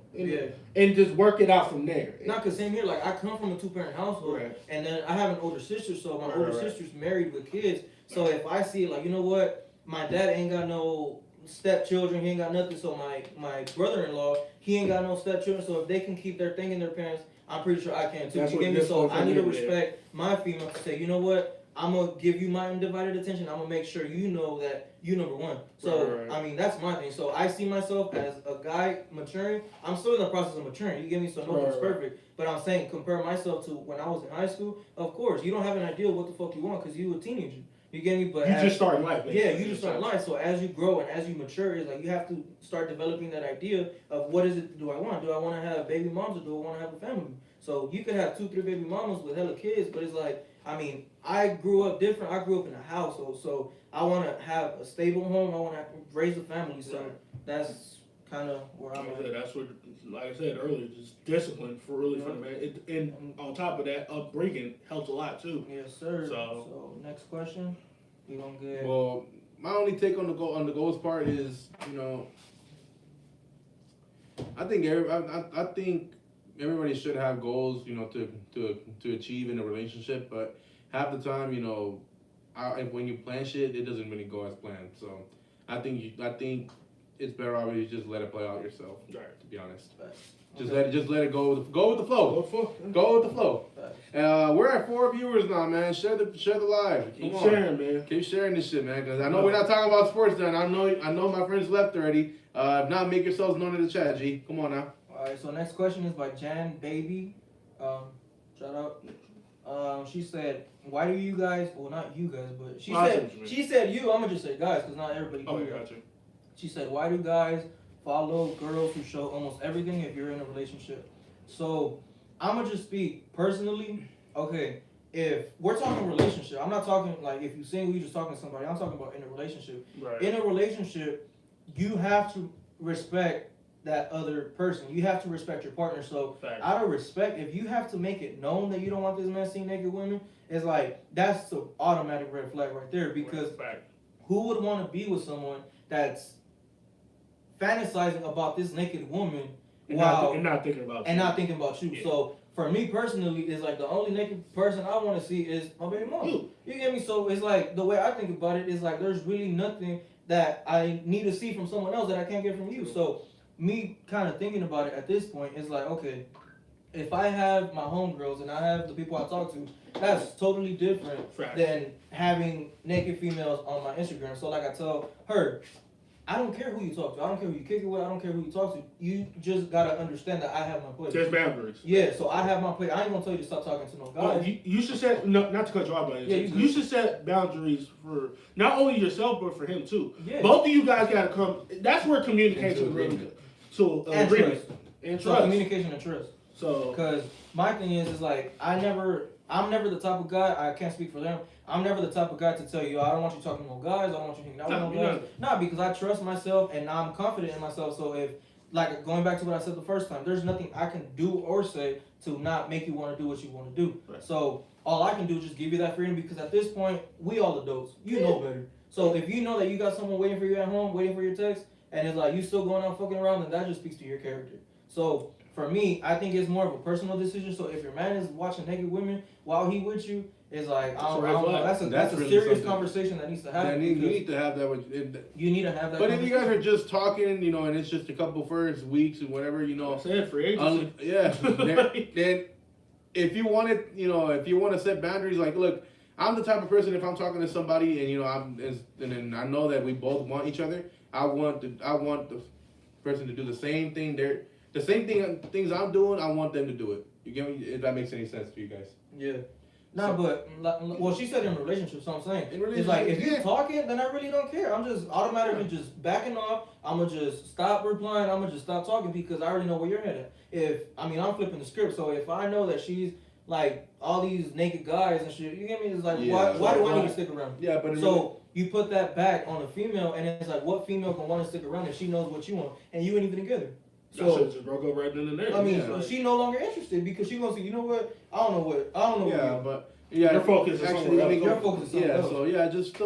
And just work it out from there. Not cause same here, like I come from a 2-parent household, and then I have an older sister, so my older sister's married with kids. So if I see like, you know what, my dad ain't got no stepchildren, he ain't got nothing. So my brother-in-law, he ain't got no stepchildren. So if they can keep their thing in their parents, I'm pretty sure I can too. You get me? So I need to respect my female to say, you know what, I'm gonna give you my undivided attention. I'm gonna make sure you know that you number one. So I mean, that's my thing. So I see myself as a guy maturing. I'm still in the process of maturing. You get me? So nobody's perfect. But I'm saying compare myself to when I was in high school. Of course, you don't have an idea what the fuck you want because you a teenager. You get me? But you just starting life. Yeah, you just starting life. So as you grow and as you mature, it's like you have to start developing that idea of what is it do I want? Do I want to have baby moms or do I want to have a family? So you could have 2-3 baby mamas with hella kids, but it's like, I mean, I grew up different. I grew up in a household, so I want to have a stable home. I want to raise a family. So that's kind of where I'm at. That's what, like I said earlier, just discipline for really for the man. And on top of that, upbringing helps a lot too. Yes, sir. So next question. You gonna get? Well, my only take on the goals part is, you know, I think everybody should have goals, you know, to achieve in a relationship, but half the time, you know, when you plan shit, it doesn't really go as planned. So I think it's better off you just let it play out yourself. Right. To be honest, just let it go with the flow. Go with the flow. We're at 4 viewers now, man. Share the live. Keep sharing, man. Keep sharing this shit, man. Because I know we're not talking about sports now. I know my friends left already. If not, make yourselves known in the chat, G. Come on now. Alright, so next question is by Jan Baby. Shout out. She said, "Why do you guys? Well, not you guys, but she said you. I'm gonna just say guys, because not everybody. Gotcha. She said, why do guys follow girls who show almost everything if you're in a relationship? So I'm gonna just speak personally. Okay, if we're talking relationship, I'm not talking like if you're single, you just talking to somebody. I'm talking about in a relationship. Right. In a relationship, you have to respect that other person. You have to respect your partner. So out of respect, if you have to make it known that you don't want this man seeing naked women, it's like that's the automatic red flag right there. Because who would want to be with someone that's fantasizing about this naked woman and not thinking about you? Yeah. So for me personally, it's like the only naked person I want to see is my baby mom. You get me? So it's like the way I think about it is like there's really nothing that I need to see from someone else that I can't get from you. So me kind of thinking about it at this point is like, okay, if I have my homegirls and I have the people I talk to, that's totally different than having naked females on my Instagram. So like I tell her, I don't care who you talk to. I don't care who you kick it with. I don't care who you talk to. You just gotta understand that I have my place. There's boundaries. Yeah, so I have my place. I ain't gonna tell you to stop talking to no guys. You should set not to cut you off, but you should set boundaries for not only yourself but for him too. Yeah. Both of you guys gotta come. That's where communication really good. So agreement and trust. So communication and trust. So because my thing is like I'm never the type of guy. I can't speak for them. I'm never the type of guy to tell you, I don't want you talking to no guys, I don't want you hanging out with no guys. No, because I trust myself and I'm confident in myself. So if, like, going back to what I said the first time, there's nothing I can do or say to not make you want to do what you want to do. Right. So all I can do is just give you that freedom because at this point, we all adults. You know better. So if you know that you got someone waiting for you at home, waiting for your text, and it's like you still going out fucking around, then that just speaks to your character. So for me, I think it's more of a personal decision. So if your man is watching naked women while he with you, it's like I don't know. That's a really serious conversation that needs to happen. Yeah, you need to have that with. You need to have that. But if you guys are just talking, you know, and it's just a couple first weeks and whatever, you know, for agency. Then if you want it, you know, if you want to set boundaries, like, look, I'm the type of person if I'm talking to somebody and you know and then I know that we both want each other, I want the person to do the same thing. Things I'm doing, I want them to do it. You get me? If that makes any sense to you guys. Yeah. No, but well, she said in a relationship. So I'm saying it's like if you're talking, then I really don't care. I'm just automatically just backing off. I'm gonna just stop replying. I'm gonna just stop talking because I already know where you're headed. I'm flipping the script. So if I know that she's like all these naked guys and shit, you get me? It's like why do I need to stick around? Yeah, but so you put that back on a female, and it's like what female can want to stick around if she knows what you want and you ain't even together? So just broke up right then and there. I mean, she's no longer interested because she gonna say, you know what? I don't know. Your focus is somewhere else. Your focus is somewhere else. So yeah, just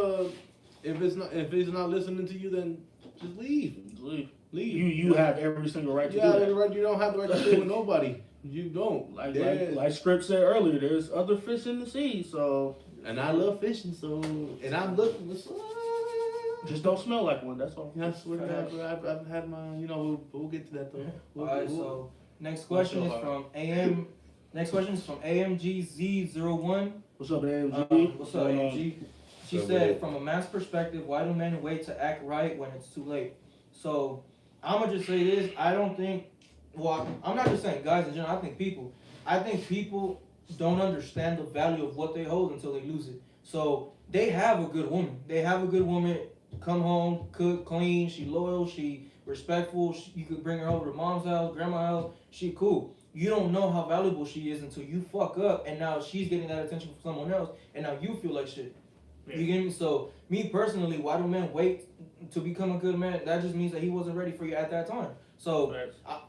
if he's not listening to you, then just leave. Leave. Leave. You have every single right to do Yeah, that. you don't have the right to stay with nobody. You don't. Like Script said earlier, there's other fish in the sea, so. And I love fishing, so. And I'm looking for Just don't smell like one, that's all. Yeah, I swear to God, I've had my, we'll get to that though. Alright, so next question is from AM. Next question is from AMGZ01. What's up, AMG? What's up, AMG? She said, from a man's perspective, why do men wait to act right when it's too late? So, I'm gonna just say this. I don't think. Well, I'm not just saying guys in general. I think people don't understand the value of what they hold until they lose it. So they have a good woman. Come home, cook, clean. She loyal. She respectful. You could bring her over to mom's house, grandma's house. She cool. You don't know how valuable she is until you fuck up, and now she's getting that attention from someone else, and now you feel like shit. Yeah. You get me? So me personally, why do men wait to become a good man? That just means that he wasn't ready for you at that time. So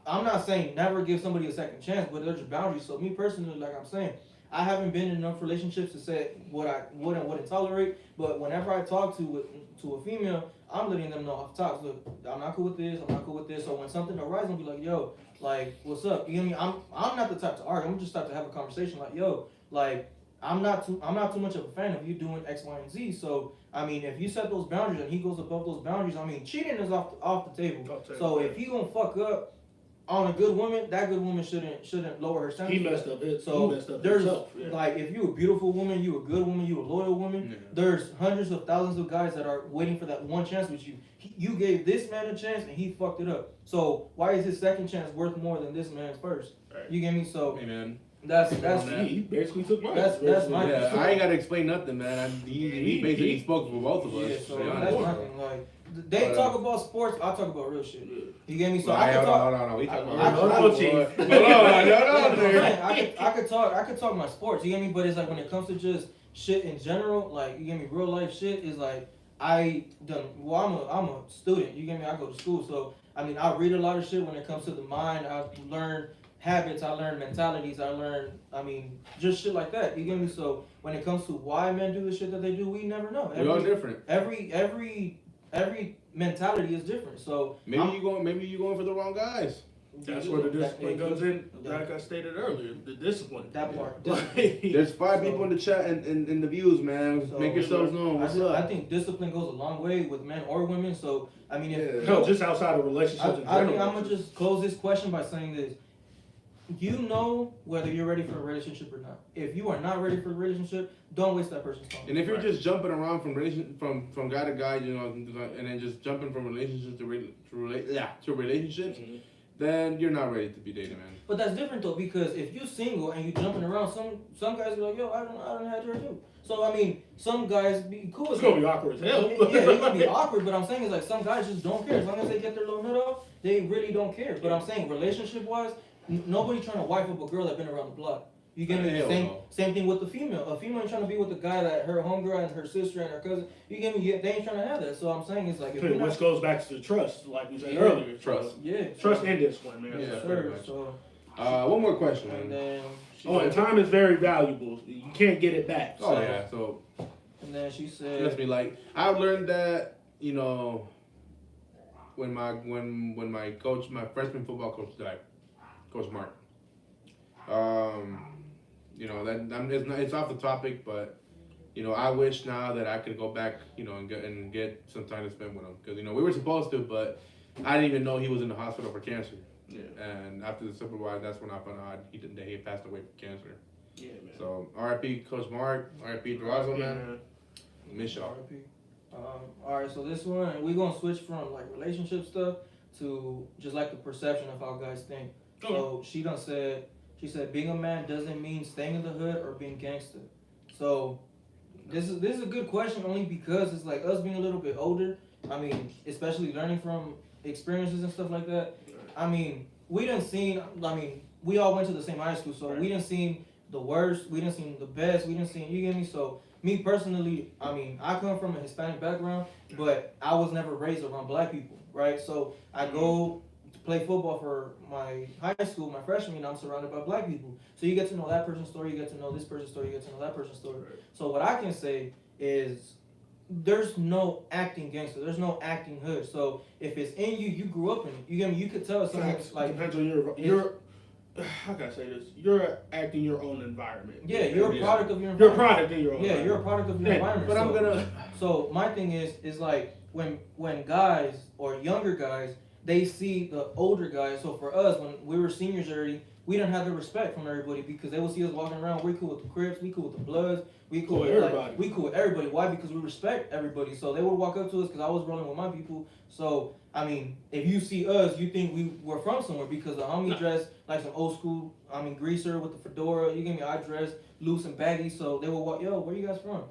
I'm not saying never give somebody a second chance, but there's boundaries. So me personally, like I'm saying, I haven't been in enough relationships to say what I would and wouldn't tolerate. But whenever I talk to a female, I'm letting them know off top. Look, I'm not cool with this. I'm not cool with this. So when something arises, I'll be like, yo, like, what's up? You know what I mean? I'm not the type to argue. I'm just the type to have a conversation. Like, yo, like, I'm not too much of a fan of you doing X, Y, and Z. So I mean, if you set those boundaries and he goes above those boundaries, I mean, cheating is off the table. So if he gonna fuck up on a good woman, that good woman shouldn't lower her standards. He messed up. There's himself. like, if you a beautiful woman, you a good woman, you a loyal woman. Yeah. There's hundreds of thousands of guys that are waiting for that one chance with you. You gave this man a chance and he fucked it up. So why is his second chance worth more than this man's first? Right. You get me? So. Amen. That's he basically took mine. That's my. Yeah, I ain't gotta explain nothing, man. He basically spoke for both of us. Yeah, so that's nothing. Like they talk about sports, I talk about real shit. You get me? So I could talk. No, we talk about I could talk my sports. You get me? But it's like when it comes to just shit in general, like you get me, real life shit is like I'm a student. You get me? I go to school, so I mean I read a lot of shit when it comes to the mind. I learn habits, I learn mentalities, I mean, just shit like that. You get me? So when it comes to why men do the shit that they do, we never know. We're all different. Every mentality is different. So maybe you going for the wrong guys. That's where the discipline comes in. Like I stated earlier, the discipline. That part. There's 5 people in the chat and the views, man. So make yourselves known. What's up? I think discipline goes a long way with men or women. So I mean, just outside of relationships. I'm gonna just close this question by saying this. You know whether you're ready for a relationship or not. If you are not ready for a relationship, don't waste that person's time. And if you're just jumping around from guy to guy, and then just jumping from relationship to relationships, then you're not ready to be dating, man. But that's different though, because if you're single and you jumping around, some guys are like, yo, I don't have her too. So I mean, some guys be cool. It's gonna be awkward as hell. Yeah, it's gonna be awkward. But I'm saying is like some guys just don't care. As long as they get their little nut off, they really don't care. But I'm saying relationship wise. Nobody trying to wife up a girl that been around the block. You get me? Same thing with the female. A female ain't trying to be with the guy that her homegirl and her sister and her cousin. You get me? They ain't trying to have that. So I'm saying it's like, which goes back to the trust, like we said earlier. Trust. Yeah. Trust and discipline, man. Yeah, sure. So. One more question. And then. And time is very valuable. You can't get it back. Oh yeah. So. And then she said. Let's be like, I've learned that when my coach, my freshman football coach died. Coach Mark. It's off the topic, but I wish now that I could go back, and get some time to spend with him, because we were supposed to, but I didn't even know he was in the hospital for cancer. Yeah. And after the Super Bowl, that's when I found out he had passed away from cancer. Yeah, man. So R.I.P. Coach Mark, R.I.P. Durazo, man. Miss y'all. R.I.P. All right, so this one we're gonna switch from like relationship stuff to just like the perception of how guys think. So she said being a man doesn't mean staying in the hood or being gangster. So this is a good question only because it's like us being a little bit older. I mean, especially learning from experiences and stuff like that. I mean, we all went to the same high school, so we didn't see the worst, we didn't see the best, we didn't see, you get me? So me personally, I mean, I come from a Hispanic background, but I was never raised around black people, right? So I go to play football for my high school, my freshman year, I'm surrounded by black people. So you get to know that person's story, you get to know this person's story, you get to know that person's story. So what I can say is there's no acting gangster. There's no acting hood. So if it's in you, you grew up in it. You get me? You could tell someone's like depends on your. How can I say this? You're acting your own environment. Yeah, you're a product of your environment. You're a product in your own. Yeah, you're a product of your environment. But I'm gonna. So my thing is like when guys or younger guys they see the older guys. So for us, when we were seniors already, we didn't have the respect from everybody because they would see us walking around. We cool with the Crips, we cool with the Bloods, we cool with everybody. We cool with everybody. Why? Because we respect everybody. So they would walk up to us because I was rolling with my people. So I mean, if you see us, you think we were from somewhere because the homie dressed like some old school. I mean, greaser with the fedora. You give me, I dress loose and baggy. So they would walk, yo, where you guys from?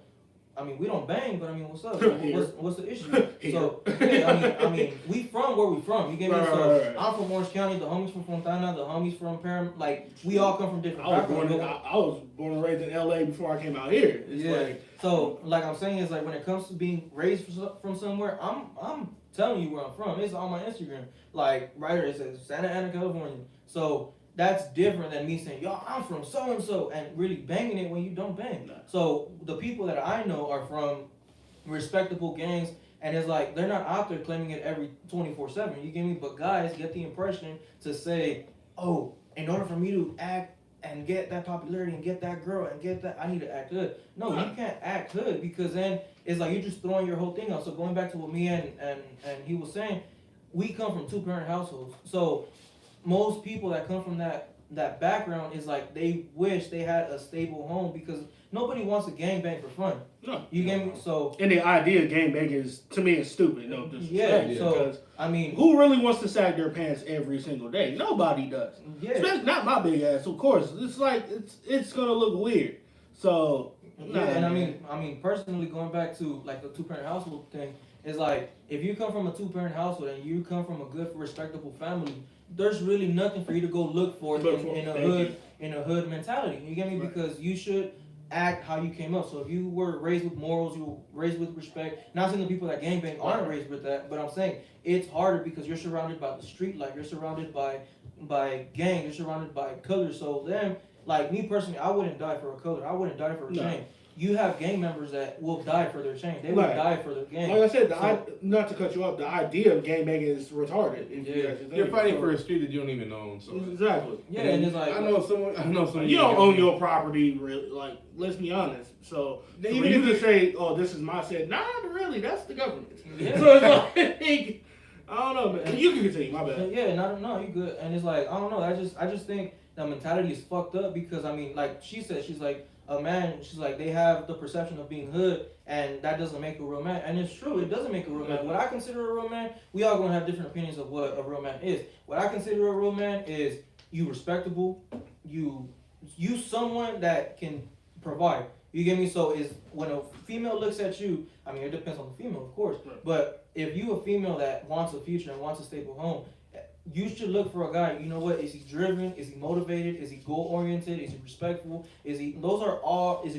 I mean, we don't bang, but I mean, what's up? What's the issue? So, yeah, I mean, we from where we from. You get me? So, I'm from Orange County. The homies from Fontana. The homies from Param. Like, we all come from different backgrounds. I was born and raised in L.A. before I came out here. So, like I'm saying is like when it comes to being raised from somewhere, I'm telling you where I'm from. It's on my Instagram. Like, right here, it says Santa Ana, California. So. That's different than me saying, yo, I'm from so-and-so, and really banging it when you don't bang. So the people that I know are from respectable gangs, and it's like, they're not out there claiming it every 24/7, you get me? But guys get the impression to say, oh, in order for me to act and get that popularity and get that girl and get that, I need to act hood. No, you can't act hood because then it's like you're just throwing your whole thing out. So going back to what me and he was saying, we come from two-parent households. So most people that come from that background is like they wish they had a stable home because nobody wants to gangbang for fun. No. You get me? So and the idea of gangbang is to me is stupid. No disrespect. Yeah. So I mean, who really wants to sag their pants every single day? Nobody does. Yeah. Especially not my big ass. Of course, it's like it's gonna look weird. So yeah, and I mean personally going back to like the two-parent household thing is like if you come from a two-parent household and you come from a good respectable family. There's really nothing for you to go look for in a hood mentality. You get me? Right. Because you should act how you came up. So if you were raised with morals, you were raised with respect. Not saying the people that gangbang aren't raised with that, but I'm saying it's harder because you're surrounded by the street life. You're surrounded by gangs. You're surrounded by colors. So them, like me personally, I wouldn't die for a color. I wouldn't die for a chain. You have gang members that will die for their chain. They will die for their gang. Like I said, not to cut you off, the idea of gangbanging is retarded. You're fighting for a street that you don't even own. So. Exactly. Yeah, and it's like I know someone. You don't own your property, really. Like, let's be honest. So even if you say, "Oh, this is my set," nah, really, that's the government. Yeah. So it's like, I don't know, man. You can continue. My bad. Yeah, no, you good. And it's like I don't know. I just think that mentality is fucked up because I mean, like she said, she's like. A man, she's like, they have the perception of being hood, and that doesn't make a real man. And it's true, it doesn't make a real man. What I consider a real man, we all gonna have different opinions of what a real man is. What I consider a real man is you respectable, you someone that can provide. You get me? So is when a female looks at you, I mean, it depends on the female, of course. Right. But if you a female that wants a future and wants a stable home, you should look for a guy. You know what? Is he driven? Is he motivated? Is he goal oriented? Is he respectful? Is he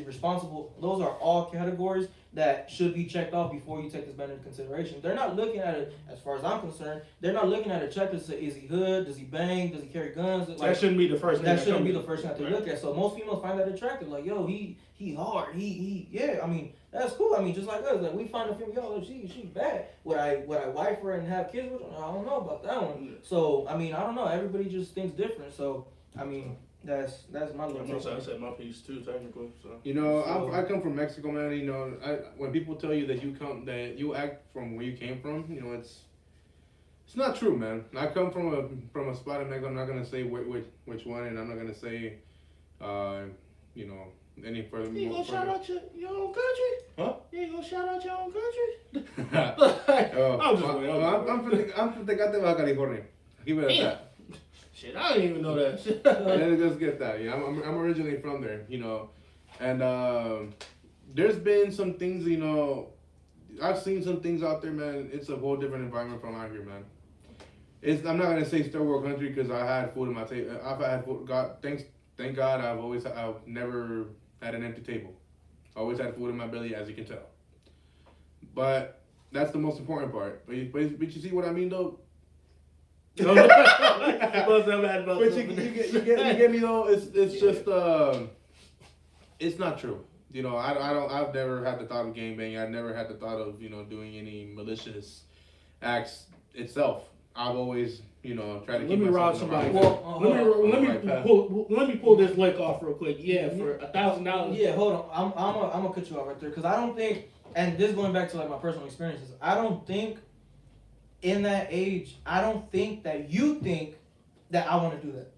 responsible? Those are all categories that should be checked off before you take this man into consideration. They're not looking at it, as far as I'm concerned, they're not looking at a checklist to say, is he hood? Does he bang? Does he carry guns? Like, that shouldn't be the first thing. That shouldn't be the first thing that they look at. So most females find that attractive. Like, yo, he hard. Yeah, I mean, that's cool. I mean, just like us, like we find a female, yo, she bad. Would I wife her and have kids with her? I don't know about that one. So, I mean, I don't know. Everybody just thinks different. So, I mean, that's my little thing. I said my piece too, technically. So. You know, I come from Mexico, man. You know, when people tell you that you act from where you came from, you know, it's not true, man. I come from a spot in Mexico. I'm not gonna say which one, and I'm not gonna say, you know. Any further? You gonna shout out your own country? Huh? You ain't gonna shout out your own country? I'm from Tecate, Baja California. Keep it at that. Shit, I didn't even know that. Shit. Let's just get that. Yeah, I'm originally from there, you know, and there's been some things, you know, I've seen some things out there, man. It's a whole different environment from out here, man. I'm not gonna say third world country because I had food in my table. I've had food. Thank God, I've never had an empty table. Always had food in my belly, as you can tell. But that's the most important part. But you see what I mean, though? But you get me, though? It's just, it's not true. you know, I've never had the thought of gangbanging. I've never had the thought of, you know, doing any malicious acts itself. I've always, you know, tried to keep myself in the right. Let me pull this link off real quick. Yeah, for $1,000. Yeah, hold on. I'm gonna cut you off right there because I don't think, and this going back to like my personal experiences, I don't think in that age, I don't think that you think that I want to do that.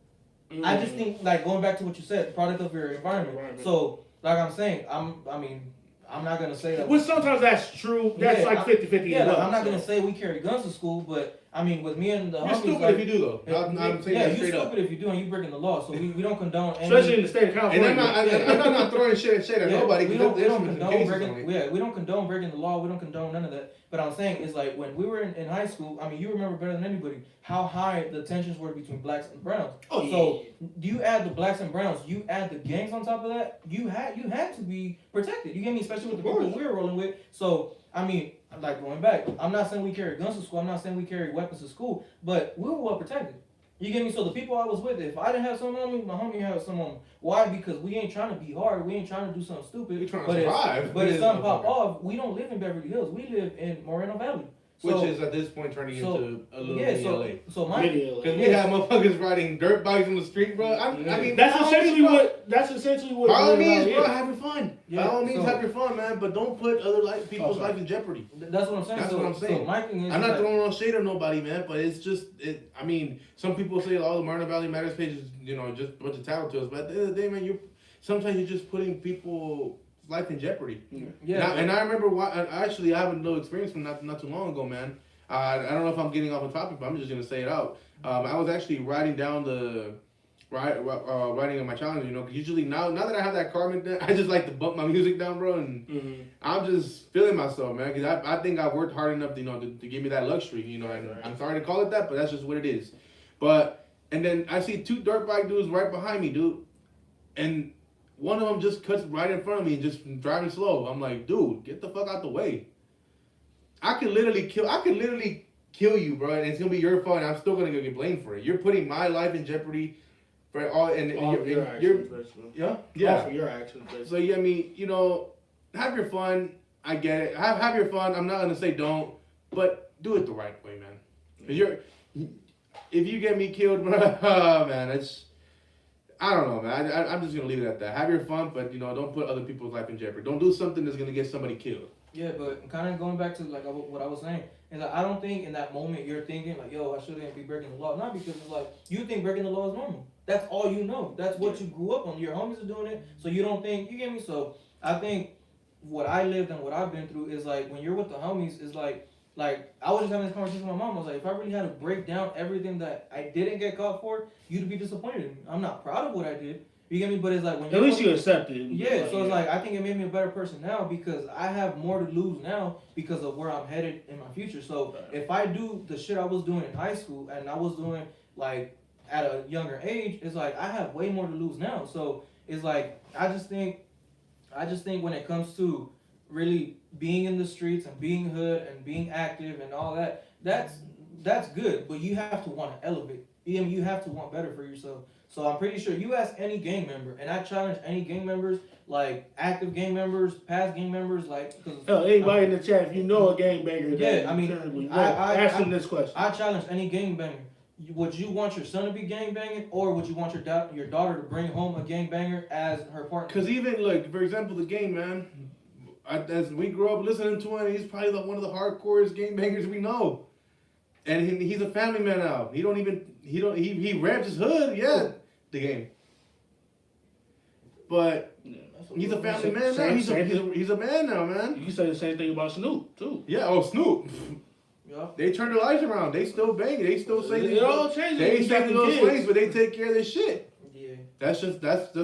I just think like going back to what you said, product of your environment. So like I'm saying, I'm not gonna say that. Well, sometimes that's true. That's like 50-50. Yeah, I'm not gonna say we carry guns to school, but I mean, with me and the You're homies, stupid like, if you do though. I'm saying yeah, that you're straight up. stupid if you do, and you breaking the law. So we don't condone any. Especially in the state of California. And I'm not throwing shit at nobody. We don't condone breaking. Yeah, we don't condone breaking the law. We don't condone none of that. But I'm saying is like when we were in high school. I mean, you remember better than anybody how high the tensions were between blacks and browns. Oh yeah. So do you add the blacks and browns? You add the gangs on top of that. You had to be protected. You get me, especially with the people we were rolling with. So I mean, like going back, I'm not saying we carry guns to school. I'm not saying we carry weapons to school, but we were well protected. You get me? So the people I was with, if I didn't have someone on me, my homie had someone on me. Why? Because we ain't trying to be hard. We ain't trying to do something stupid. We trying to survive. But if something pop off, we don't live in Beverly Hills. We live in Moreno Valley. So, Which is at this point turning into a little mini LA. So my Because we have motherfuckers riding dirt bikes on the street, bro. I mean, that's essentially what. By all means, bro, have your fun. Yeah, By all means, have your fun, man. But don't put other people's life in jeopardy. That's what I'm saying. That's what I'm saying. So my thing is, I'm not throwing no shade on nobody, man. But it's just, I mean, some people say, "Oh, the Moreno Valley Matters page is, you know, just a bunch of talent to us." But at the end of the day, man, sometimes you're just putting people's life in jeopardy. Yeah. And I remember actually, I have a little experience from not too long ago, man. I don't know if I'm getting off the topic, but I'm just gonna say it out. I was actually writing down writing on my challenge, you know. Cause usually now that I have that car, I just like to bump my music down, bro, and I'm just feeling myself, man. Cause I think I've worked hard enough, you know, to give me that luxury, you know. And I'm sorry to call it that, but that's just what it is. And then I see two dirt bike dudes right behind me, dude, and one of them just cuts right in front of me and just driving slow. I'm like, dude, get the fuck out the way. I could literally kill you, bro, and it's gonna be your fault, and I'm still gonna get blamed for it. You're putting my life in jeopardy for all, and your actions, yeah, for your actions. Basically. So yeah, I mean, you know, have your fun. I get it. Have your fun. I'm not gonna say don't, but do it the right way, man. Cause if you get me killed, bro, man, I don't know, man. I'm just gonna leave it at that. Have your fun, but you know, don't put other people's life in jeopardy. Don't do something that's gonna get somebody killed. Yeah, but kind of going back to like what I was saying, is like I don't think in that moment you're thinking like, yo, I shouldn't be breaking the law. Not because it's like you think breaking the law is normal. That's all you know. That's what you grew up on. Your homies are doing it, so you don't think, you get me? So I think what I lived and what I've been through is like when you're with the homies is like I was just having this conversation with my mom. I was like, if I really had to break down everything that I didn't get caught for, you'd be disappointed in me. I'm not proud of what I did. You get me? But it's like when at least you accept it. Yeah, so it's like I think it made me a better person now because I have more to lose now because of where I'm headed in my future. So if I do the shit I was doing in high school and I was doing like at a younger age, it's like I have way more to lose now. So it's like I just think when it comes to really being in the streets and being hood and being active and all that, that's good. But you have to want to elevate. You have to want better for yourself. So I'm pretty sure you ask any gang member, and I challenge any gang members, like active gang members, past gang members, like. Hell, anybody in the chat, if you know a gangbanger, yeah, I mean, ask them this question. I challenge any gangbanger. Would you want your son to be gangbanging, or would you want your daughter to bring home a gangbanger as her partner? Because even like, for example, the game, man. As we grew up listening to him, he's probably one of the hardcorest gangbangers we know. And he's a family man now. He raps his hood, yeah, the game. But he's a family man now. He's a man now, man. You can say the same thing about Snoop too. Yeah, Snoop. Yeah. They turn their lives around. They still bang. They still say they all change. They ain't taking those swings, but they take care of their shit. Yeah. That's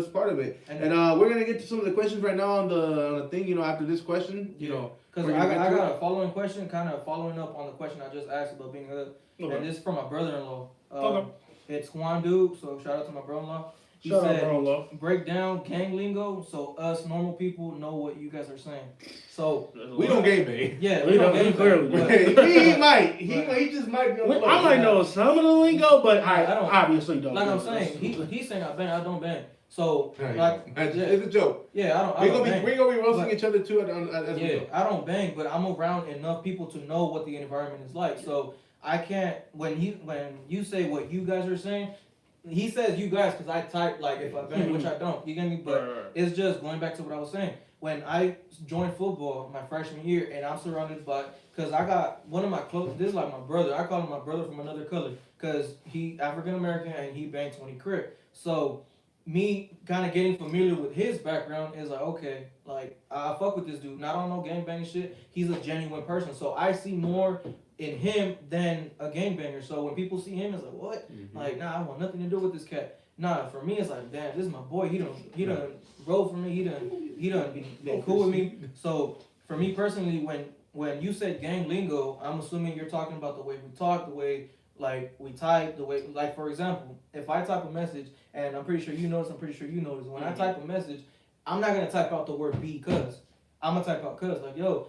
part of it. And we're gonna get to some of the questions right now on the thing. You know, after this question, you know. Because I got a following question, kind of following up on the question I just asked about being hood. Okay. And this is from my brother-in-law. It's Juan Duke, so shout out to my brother-in-law. He Shut up, said, bro. break down gang lingo so us normal people know what you guys are saying. So We don't game bang. yeah, We we don't don't- gang clearly bang, don't. but- he might. But- He just might be on the I might know some of the lingo, but I I don't- obviously don't. like know I'm this. saying, he's saying I bang, I don't bang. So Hey, like it's a joke. yeah, I We're don't gonna bang. be roasting But- each other too. As we Yeah, go. I don't bang, but I'm around enough people to know what the environment is like. So I can't when you say what you guys are saying, he says you guys because I type like if I bang, which I don't. You get me? But Right. it's just going back to what I was saying. When I joined football my freshman year, and I'm surrounded by because I got one of my close. This is like my brother. I call him my brother from another color because he African American and he bangs when he crip. So me kind of getting familiar with his background is like, okay, like I fuck with this dude. Not on no gangbang shit. He's a genuine person. So I see more in him than a gangbanger. So when people see him, it's like, what? Like, nah, I want nothing to do with this cat. Nah, for me, it's like, damn, this is my boy. He done roll for me. He done been cool with me. So for me personally, when you said gang lingo, I'm assuming you're talking about the way we talk, the way like we type, the way like for example, if I type a message and I'm pretty sure you notice, when I type a message, I'm not gonna type out the word because I'm gonna type out cuz like yo,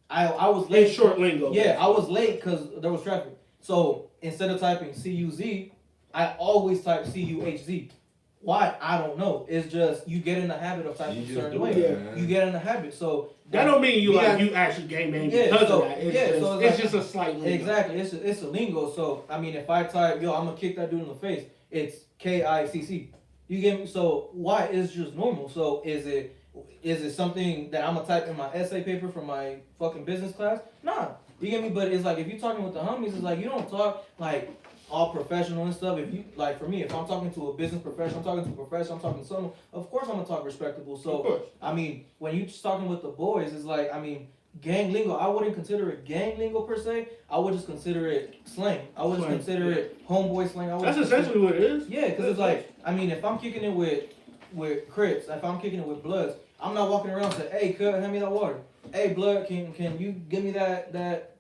I was late. In short lingo. Yeah, I was late because there was traffic. So instead of typing CUZ, I always type CUHZ. Why? I don't know. It's just you get in the habit of typing a certain way. it, You get in the habit. So That don't mean you Yeah. you actually game bang Yeah, because so- of that. It's, yeah, just, so it's it's just a slight lingo. exactly, it's a lingo. So I mean, if I type yo, I'm gonna kick that dude in the face, it's KICC. You get me? So why? It's just normal. So is it something that I'm gonna type in my essay paper for my fucking business class? Nah. You get me? But it's like if you're talking with the homies, it's like you don't talk like all professional and stuff. If you like, for me, if I'm talking to a business professional, I'm talking to a professional, I'm talking to someone. Of course, I'm gonna talk respectable. Of So course. I mean, when you just talking with the boys, it's like I mean, gang lingo. I wouldn't consider it gang lingo per se. I would just consider it slang. I would just Slang, consider it homeboy slang. I would That's just consider- essentially what it is. yeah, because it's like, I mean, if I'm kicking it with Crips, if I'm kicking it with Bloods, I'm not walking around saying, hey, cut, hand me that water. Hey, Blood, can you give me that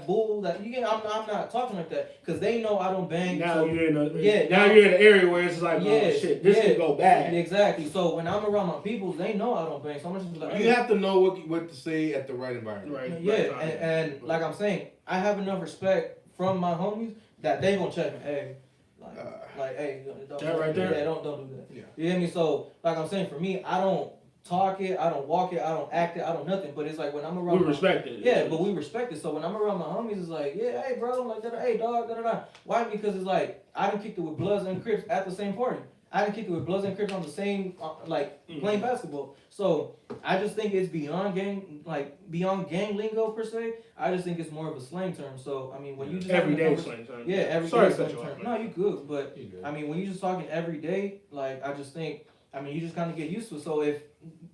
bull? That you get? I'm not talking like that because they know I don't bang. Now so, you're in a yeah, now now- you're in an area where it's like, Yeah, oh shit, this yeah. could go bad. Exactly. So when I'm around my people, they know I don't bang. So I'm just be like, hey, You have to know what to say at the right environment. Right. yeah, right. and like I'm saying, I have enough respect from my homies that they gonna check me. Hey, like hey, don't, That right there? Yeah, don't do that. Yeah. You hear me? So like I'm saying, for me, I don't talk it, I don't walk it, I don't act it, I don't nothing. But it's like when I'm around, We respect it. yeah, but we respect it. So when I'm around my homies, it's like, yeah, hey, bro, like that, hey, dog, da da da. Why? Because it's like I done kicked it with Bloods and Crips at the same party. I done kicked it with Bloods and Crips on the same, playing basketball. So I just think it's beyond gang lingo per se. I just think it's more of a slang term. So I mean, when you just having a everyday convers- slang. yeah, everyday Sorry to slang cut you term. off, No, you good, but You good. I mean, when you just talking every day, like I just think, I mean, you just kind of get used to it. So if,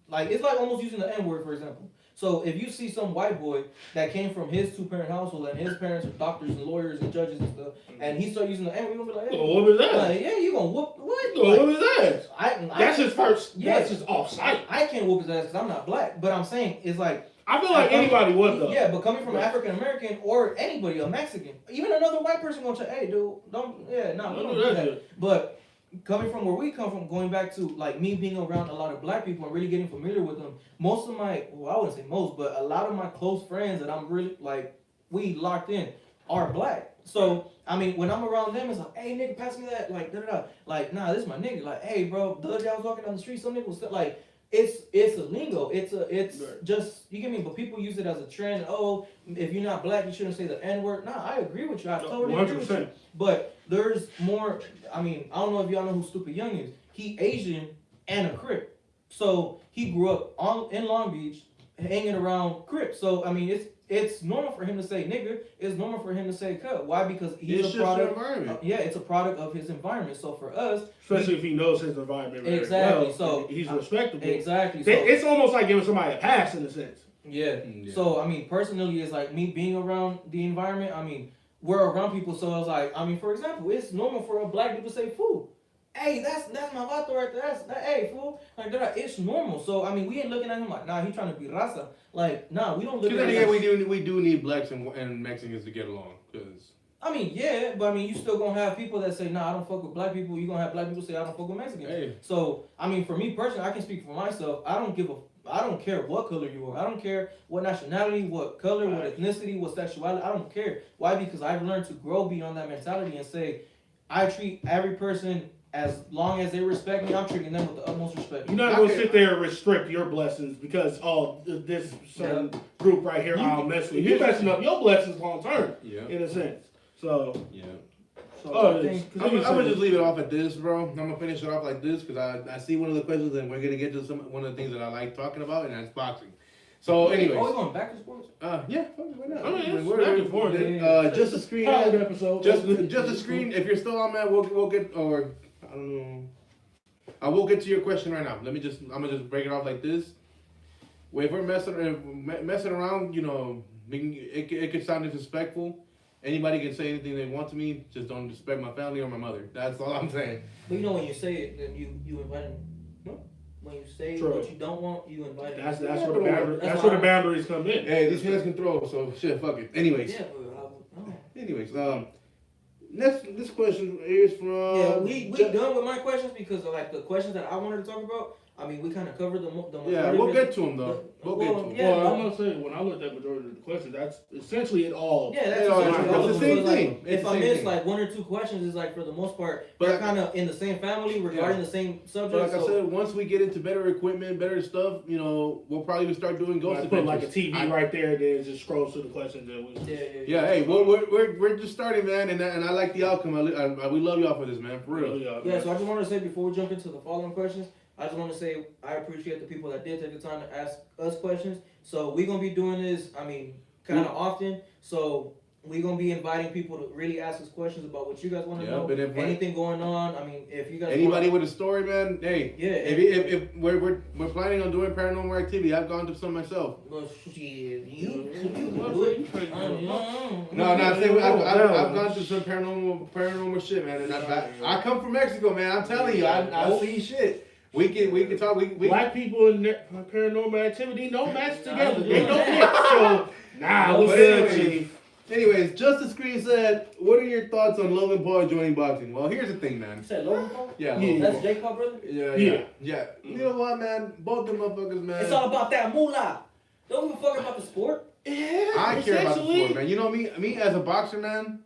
like, it's like almost using the N word, for example. So if you see some white boy that came from his 2-parent household and his parents are doctors and lawyers and judges and stuff, and he start using the N word, you gonna be like, hey, What was that? like, yeah, you gonna whoop what? What Like, was that? That's his first. Yeah. That's his off site. I can't whoop his ass because I'm not black. But I'm saying it's like, I feel like anybody would though. yeah, but coming from African American or anybody, a Mexican, even another white person gonna say, hey, dude, don't, yeah, no, we don't do that. But coming from where we come from, going back to like me being around a lot of black people and really getting familiar with them, most of my, well, I wouldn't say most, but a lot of my close friends that I'm really like, we locked in are black. So, I mean, when I'm around them, it's like, hey, nigga, pass me that, like, da-da-da. Like, nah, this is my nigga. Like, hey, bro, the other day I was walking down the street, some nigga was like, it's a lingo. It's Right. just, you get me? But people use it as a trend. Oh, if you're not black, you shouldn't say the N-word. Nah, I agree with you. I totally agree with you. 100%. But there's more, I mean, I don't know if y'all know who Stupid Young is. He Asian and a Crip. So he grew up in Long Beach hanging around Crips. So, I mean, it's normal for him to say nigger. It's normal for him to say cut. Why? Because he's It's a just product. your environment. Yeah, it's a product of his environment. So for us, Especially if he knows his environment very Exactly, well. so- He's respectable. exactly. So, It's almost like giving somebody a pass in a sense. yeah. Yeah. So I mean, personally, it's like me being around the environment. I mean, we're around people, so it's like, I mean, for example, it's normal for a black dude to say fool. Hey, that's my vato right there. Hey, fool. Like that, it's normal. So I mean, we ain't looking at him like, nah, he trying to be raza. Like, nah, we don't look Because at then him. again, we do need blacks and Mexicans to get along. Because I mean, yeah, but I mean, you still gonna have people that say, nah, I don't fuck with black people. You gonna have black people say, I don't fuck with Mexicans. Hey. So, I mean, for me personally, I can speak for myself. I don't care what color you are. I don't care what nationality, what color, what ethnicity, what sexuality. I don't care. Why? Because I've learned to grow beyond that mentality and say, I treat every person as long as they respect me. I'm treating them with the utmost respect. You're not going to sit there and restrict your blessings because, this certain group right here, I'll mess with. You're messing up your blessings long term, in a sense. So, I'm gonna just leave it off at this, bro. I'm gonna finish it off like this because I see one of the questions and we're gonna get to one of the things that I like talking about, and that's boxing. So, anyways. Oh, we're going back to sports? Yeah, why not? I mean, we're back and forth. Just a screen. Episode. Just a screen. If you're still on that, we'll get, or I don't know. I will get to your question right now. I'm gonna just break it off like this. If we're messing around, you know, it could sound disrespectful. Anybody can say anything they want to me. Just don't disrespect my family or my mother. That's all I'm saying. But you know, when you say it, then you invite them. When you say what you don't want, you invite them. That's where the boundaries come in. Hey, these hands can throw, so shit, fuck it. Anyways. Yeah, This question is from. Yeah, we done with my questions because of, like, the questions that I wanted to talk about. I mean, we kind of covered the Yeah, we'll get to them though. We'll get to them. Yeah, well, I'm not saying when I looked at majority of the questions, that's essentially it all. Yeah, that's the same thing. Like, if I miss like one or two questions, it's like for the most part, they're kind of in the same family regarding the same subject. But like I said, once we get into better equipment, better stuff, you know, we'll probably start doing ghost put like a TV right there, then just scroll through the questions. And hey, we're just starting, man, and I like the outcome. We love y'all for this, man, for real. Yeah, so I just wanted to say before we jump into the following questions, I just want to say I appreciate the people that did take the time to ask us questions. So we're going to be doing this, I mean, kind of often. So we're going to be inviting people to really ask us questions about what you guys want to know. Anything going on. I mean, if you guys anybody with a story, man, hey. Yeah. If we're planning on doing paranormal activity, I've gone to some myself. Well, shit, you No, I've gone through some paranormal shit, man. And I come from Mexico, man. I'm telling you, I see shit. We can talk. Black people in paranormal activity don't match together. They don't mix. So what's good, Chief? Anyways, Justice Green said, "What are your thoughts on Logan Paul joining boxing?" Well, here's the thing, man. You said Logan Paul? Yeah, Logan that's Paul. Jake Paul, brother. Yeah. You know what, man? Both them motherfuckers, man. It's all about that moolah. Don't give a fuck about the sport. Yeah, I care about the sport, man. You know me as a boxer, man.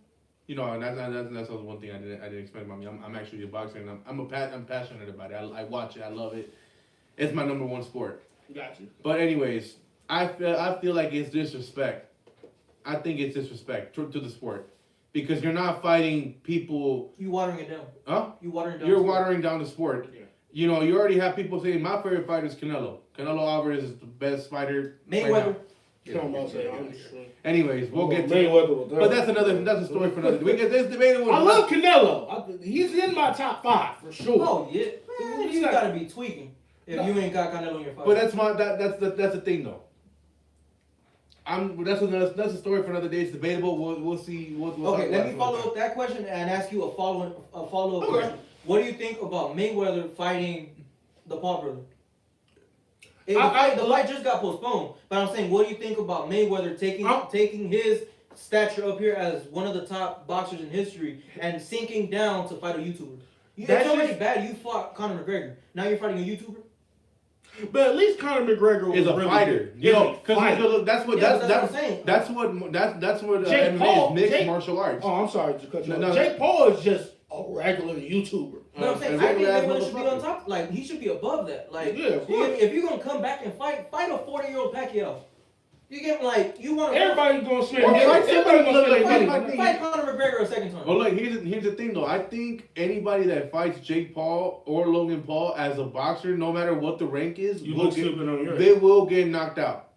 You know, and that's one thing I didn't expect about me. I'm actually a boxer, and I'm passionate about it. I watch it. I love it. It's my number one sport. Got you. But anyways, I feel like it's disrespect. I think it's disrespect to the sport because you're not fighting people. You watering it down. Huh? You're watering down the sport. Yeah. You know, you already have people saying my favorite fighter is Canelo. Canelo Alvarez is the best fighter. Mayweather. Anyways, we'll get to it. But that's a story for another. We get this debate. I love Canelo. He's in my top 5 for sure. Oh yeah, man, you gotta be tweaking if you ain't got Canelo in your fight. But that's the thing though. That's a story for another day. It's debatable. We'll see. Okay, let me follow up that question and ask you a follow up question. What do you think about Mayweather fighting the Paul brother? The fight just got postponed, but I'm saying, what do you think about Mayweather taking his stature up here as one of the top boxers in history and sinking down to fight a YouTuber? It's already bad. You fought Conor McGregor. Now you're fighting a YouTuber. But at least Conor McGregor is a really fighter. You know, because that's what I'm saying. That's what MMA is mixed martial arts. Oh, I'm sorry to cut you off. Jake Paul is just a regular YouTuber. No, I'm saying I think Mayweather should be on top. Like, he should be above that. Like, if you're gonna come back and fight a 40-year-old Pacquiao. You get like you want to. Everybody's gonna spend. Fight Conor McGregor a second time. Well, look, here's the thing though. I think anybody that fights Jake Paul or Logan Paul as a boxer, no matter what the rank is, they will get knocked out.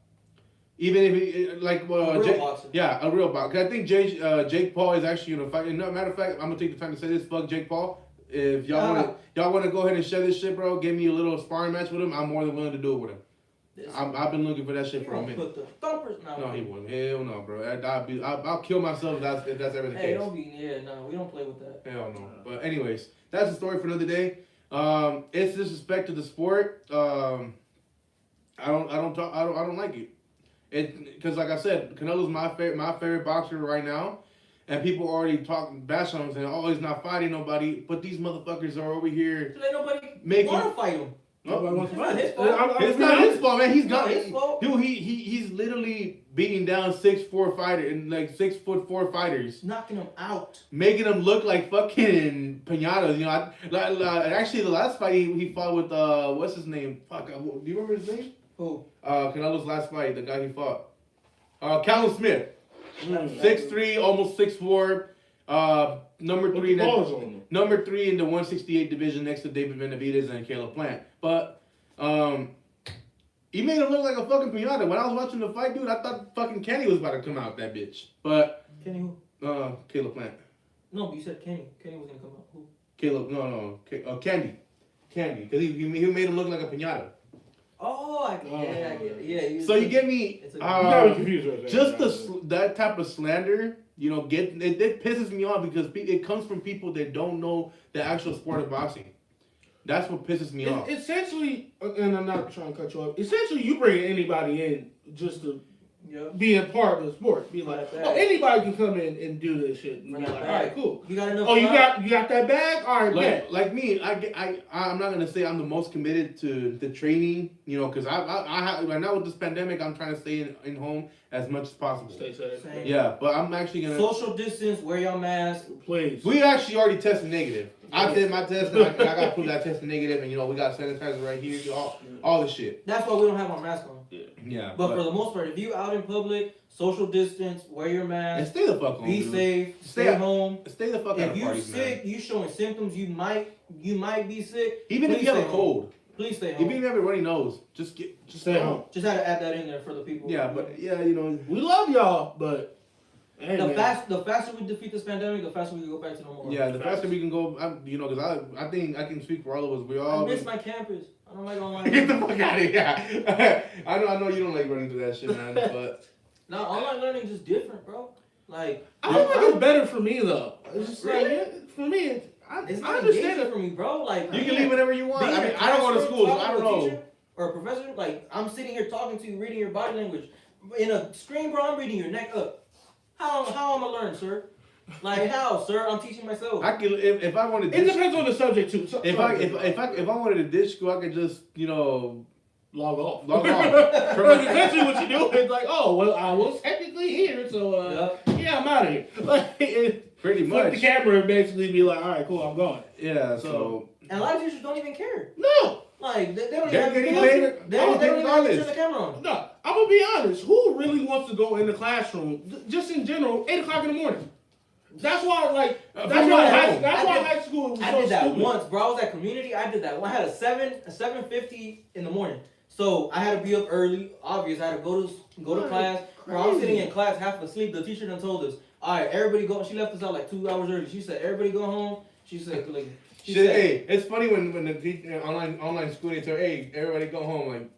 Even if he, like a real boxer. Yeah, a real boxer. I think Jake Paul is actually gonna fight. And matter of fact, I'm gonna take the time to say this. Fuck Jake Paul. If y'all wanna go ahead and share this shit, bro, give me a little sparring match with him. I'm more than willing to do it with him. I've been looking for that shit for a minute. No, he wouldn't. Hell no, bro. I'll kill myself if that's ever the case. We don't play with that. Hell no. But anyways, that's a story for another day. It's disrespect to the sport. I don't like it. Because like I said, Canelo's my favorite boxer right now, and people already talking bash on him saying, "Oh, he's not fighting nobody," but these motherfuckers are over here Ain't nobody making. want to fight him. Nobody wants to It's not fight. his fault. It's not his fault, man. He's Not got his fault. dude. He's literally beating down 6'4" fighter and like 6'4" fighters, Knocking him out. making them look like fucking pinatas. You know, actually the last fight he fought with what's his name? Fuck, do you remember his name? Who? Canelo's last fight, the guy he fought. Callum Smith, Mm. 6'3", almost 6'4". Number Put three. the balls on them. Number 3 in the 168 division next to David Benavidez and Caleb Plant. But he made him look like a fucking pinata. When I was watching the fight, dude, I thought fucking Kenny was about to come out, that bitch. But Kenny who? Caleb Plant. No, but you said Kenny. Kenny was gonna come out. Who? Caleb, Candy. Because he made him look like a pinata. Oh, I get it. Yeah. So you get me, It's a- You got me confused right there. just that type of slander, you know, it pisses me off because it comes from people that don't know the actual sport of boxing. That's what pisses me off. Essentially, and I'm not trying to cut you off. Essentially, you bring anybody in just to Yeah. be a part of the sport. Be like, Like that. oh, anybody can come in and do this shit. And be Like like, that. all right, cool. You got enough. Oh, you time? got that bag? All right, bet. Like me, I'm not gonna say I'm the most committed to the training, you know, because I right now with this pandemic, I'm trying to stay in home as much as possible. Stay safe. Same. Yeah, but I'm actually gonna. Social distance. Wear your mask. Please. We actually already tested negative. I did my test, and I got proof that I tested negative, and you know we got sanitizer right here, all the shit. That's why we don't have our mask on. Yeah, But for the most part, if you out in public, social distance, wear your and mask, stay the fuck home. be dude. safe, Stay stay out- home. Stay the fuck out If of you parties, sick, man. you showing symptoms, you might be sick. Even if please you have a stay home. cold, Please stay home. even if you have a runny nose, just Stay home. Just had to add that in there for the people. Yeah, but yeah, you know. We love y'all, but hey, The man. faster we defeat this pandemic, the faster we can go back to normal. Yeah, the faster we can go, you know, because I think I can speak for all of us. We I all miss my campus. I don't like online. get the fuck out of here. I know you don't like running through that shit, man. But No, online learning is just different, bro. Like I don't think it's better for me though. It's just like for me, I it's I not understand engaging it. for me, bro. Like you can leave whenever you want. being I in mean, a I don't go to classroom, school, so I talking don't to a know. teacher or a professor, like I'm sitting here talking to you, reading your body language. In a screen, bro, I'm reading your neck up. How am I learn, sir? Like how, sir? I'm teaching myself. I can if I wanted. It depends on the subject too. So, If I wanted to ditch school, I could just log off. log off. Because essentially what you do is like, oh well, I was technically here, so yeah, I'm out of here. Like, Pretty flip much. the camera and basically be like, all right, cool, I'm gone. Yeah. So And a lot of teachers don't even care. No, Like they don't They're even getting have paid- they don't even have to regardless. turn the camera on. no. I'm gonna be honest. Who really wants to go in the classroom, just in general, 8:00 in the morning? That's why, like, that's from why your high, home. that's I why did- high school was I so did that stupid. once, bro. I was at community. I did that. I had a 7:50 in the morning. So I had to be up early. Obvious. I had to go to class. Bro, I was sitting in class half asleep. The teacher done told us, all right, everybody go. She left us out like 2 hours early. She said, everybody go home. She said, like, shit. Hey, it's funny when the teacher, online school they tell, hey, everybody go home. Like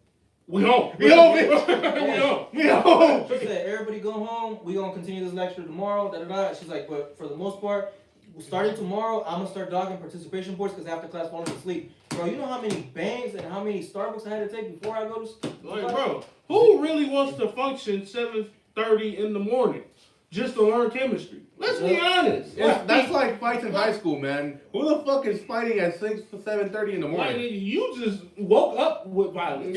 We home. We home, We bitch. home. we home. she said, everybody go home. We gonna continue this lecture tomorrow. Da da da. She's like, but for the most part, starting tomorrow, I'm gonna start dogging participation boards because after class falling asleep. Bro, you know how many bangs and how many Starbucks I had to take before I go to Like, bro, who really wants to function 7:30 in the morning just to learn chemistry? Let's be honest. That's like fights in high school, man. Who the fuck is fighting at 6 to 7:30 in the Like, morning? you just woke up with violence.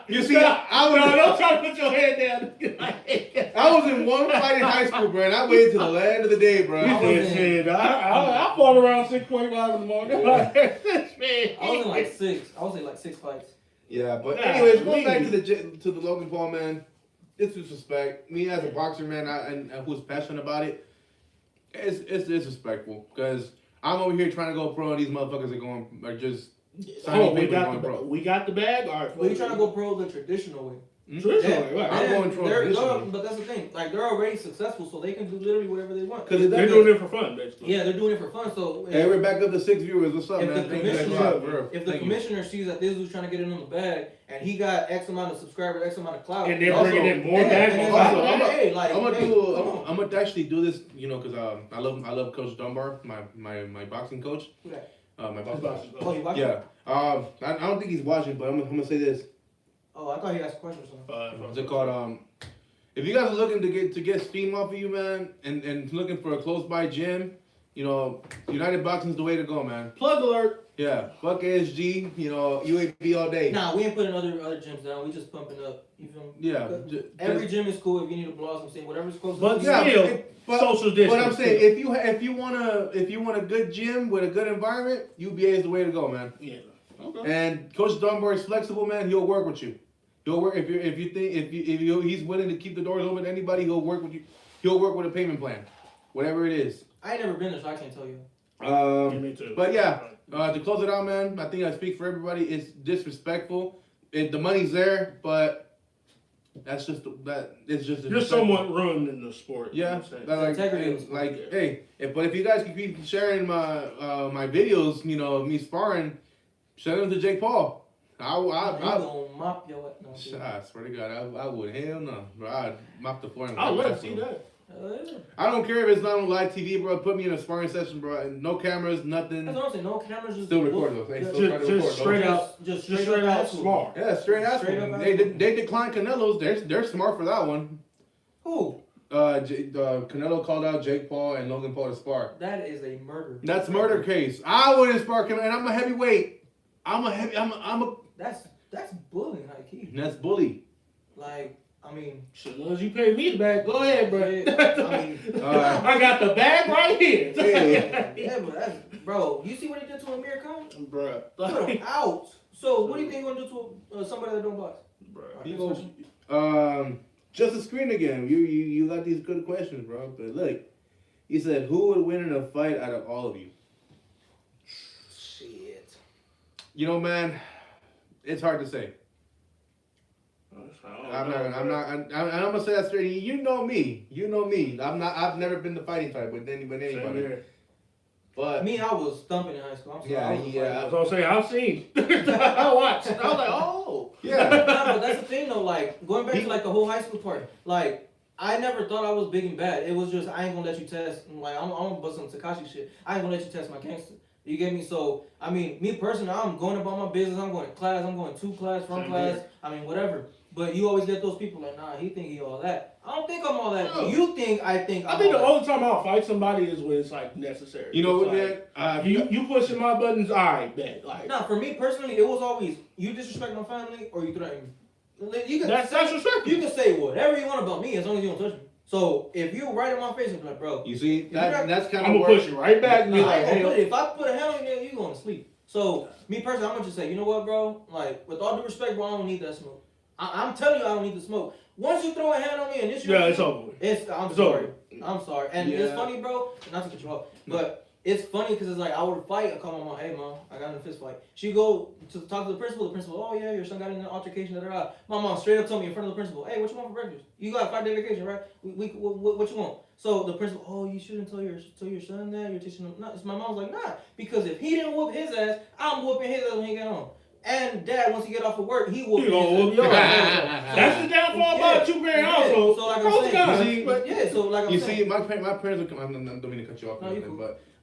You see, I was No, don't try to put your head down. I was in one fight in high school, bro, and I waited till the end of the day, bro. I was in- Shit, I fought around 6:45 in the morning. I was in like 6. I was in like 6 fights. Yeah, but Yeah, anyways, going me. back to the Logan Paul, man. It's disrespect. Me as a boxer, man, and who's passionate about it, it's disrespectful because I'm over here trying to go pro, and these motherfuckers are just signing papers going pro. we got the bag. All right, But you trying to go pro the traditional way. traditional, right? I'm going pro traditional. But that's the thing. Like, they're already successful, so they can do literally whatever they want. Because They're doing it for fun, basically. Yeah, they're doing it for fun. So Hey, we're back up to 6 viewers. What's up, If man? the Thank you guys a commissioner- lot, bro. if the Thank you. commissioner sees that this dude's trying to get in on the bag, and he got X amount of subscribers, X amount of clout, And they're also- bringing in more yeah, bags and on it's top like, of that. hey, like, I'm gonna hey, do. come on. I'm gonna actually do this, you know, because I love Coach Dunbar, my boxing coach. Who that? My That's boxing coach. Oh, you watching? Yeah. I don't think he's watching, but I'm gonna say this. Oh, I thought he asked a question or something. What's it called? if you guys are looking to get steam off of you, man, and looking for a close by gym, you know, United Boxing's the way to go, man. Plug alert. Yeah, fuck ASG, you know, UAB all day. Nah, we ain't putting other gyms down. We just pumping up. You feel me? Yeah. Every gym is cool if you need to blow out some steam, whatever's close. But to yeah, you. social distance. But I'm saying if you want a good gym with a good environment, UBA is the way to go, man. Yeah. Okay. And Coach Dunbar is flexible, man. He'll work with you. He'll work if he's willing to keep the doors open to anybody. He'll work with you. He'll work with a payment plan, whatever it is. I ain't never been there, so I can't tell you. Me too. But yeah, to close it out, man. I think I speak for everybody. It's disrespectful. The money's there, but it's just You're somewhat ruining the sport. Yeah, Integrity. hey, but if you guys can keep sharing my my videos, you know, me sparring, send them to Jake Paul. I gonna mop your ass. No, I swear to God, I would. Hell no, bro. I'd mop the floor. I'd love to see that. I don't care if it's not on live TV, bro. Put me in a sparring session, bro. And no cameras, nothing. That's what I'm saying. No cameras. Just Still record though. Just straight out smart. Yeah, straight out. They declined Canelo's. They're smart for that one. Who? Canelo called out Jake Paul and Logan Paul to spar. That is a murder. That's murder case. I wouldn't spar Canelo, and I'm a heavyweight. I'm a. That's bullying, high key. That's bully. Like, I mean, as long as you pay me the bag, go ahead, bro. I mean, I got the bag right here. yeah, but that's, bro. You see what he did to Amir Khan? Bro, Put him out. So what do you think he's gonna do to somebody that don't box? Bro, Just a screen again. You got these good questions, bro. But look, he said, who would win in a fight out of all of you? Shit. You know, man, it's hard to say. I'm gonna say that straight. You know me. I've never been the fighting type with anybody. But me, I was thumping in high school. I'm sorry. Yeah. I was gonna say I've seen. I watched. I was like, oh. Yeah. Nah, but that's the thing though. Like going back to like the whole high school part. Like I never thought I was big and bad. It was just I ain't gonna let you test. Like I'm gonna bust some Takashi shit. I ain't gonna let you test my gangster. You get me? So I mean, me personally, I'm going about my business. I'm going to class. I'm going to class, from class. I mean, whatever. But you always get those people like, nah, he think he all that. I don't think I'm all that. No. You think I think I'm I think all the only time I'll fight somebody is when it's like necessary. You know what, like, man? You pushing my buttons, all right, bet. Like, nah, for me personally, it was always you disrespect my family or you threaten me. You can that's respect. You can say whatever you want about me as long as you don't touch me. So if you right in my face and be like, bro, you see that's kind of I'm gonna push you right back. And be like, if I put a hand on you, you going to sleep. So me personally, I'm gonna just say, you know what, bro? Like with all due respect, bro, I don't need that smoke. I'm telling you, I don't need the smoke. Once you throw a hand on me and it's your it's over. I'm sorry. And it's funny, bro. Not to cut you off, but it's funny because it's like I would fight. I call my mom, hey mom, I got in a fist fight. She go to talk to the principal. The principal, oh yeah, your son got in an altercation. My mom straight up told me in front of the principal, hey, what you want for breakfast? You got a 5-day vacation, right? What you want? So the principal, oh, you shouldn't tell your son that. You're teaching him. No, my mom's like, nah, because if he didn't whoop his ass, I'm whooping his ass when he get home. And dad, once he get off of work, he whooping his ass. That's the downfall about two-parent household. So like I'm saying, my parents would come. I don't mean to cut you off,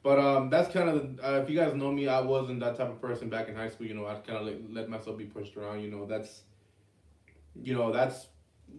but that's kind of if you guys know me, I wasn't that type of person back in high school. You know, I kind of let myself be pushed around. You know, that's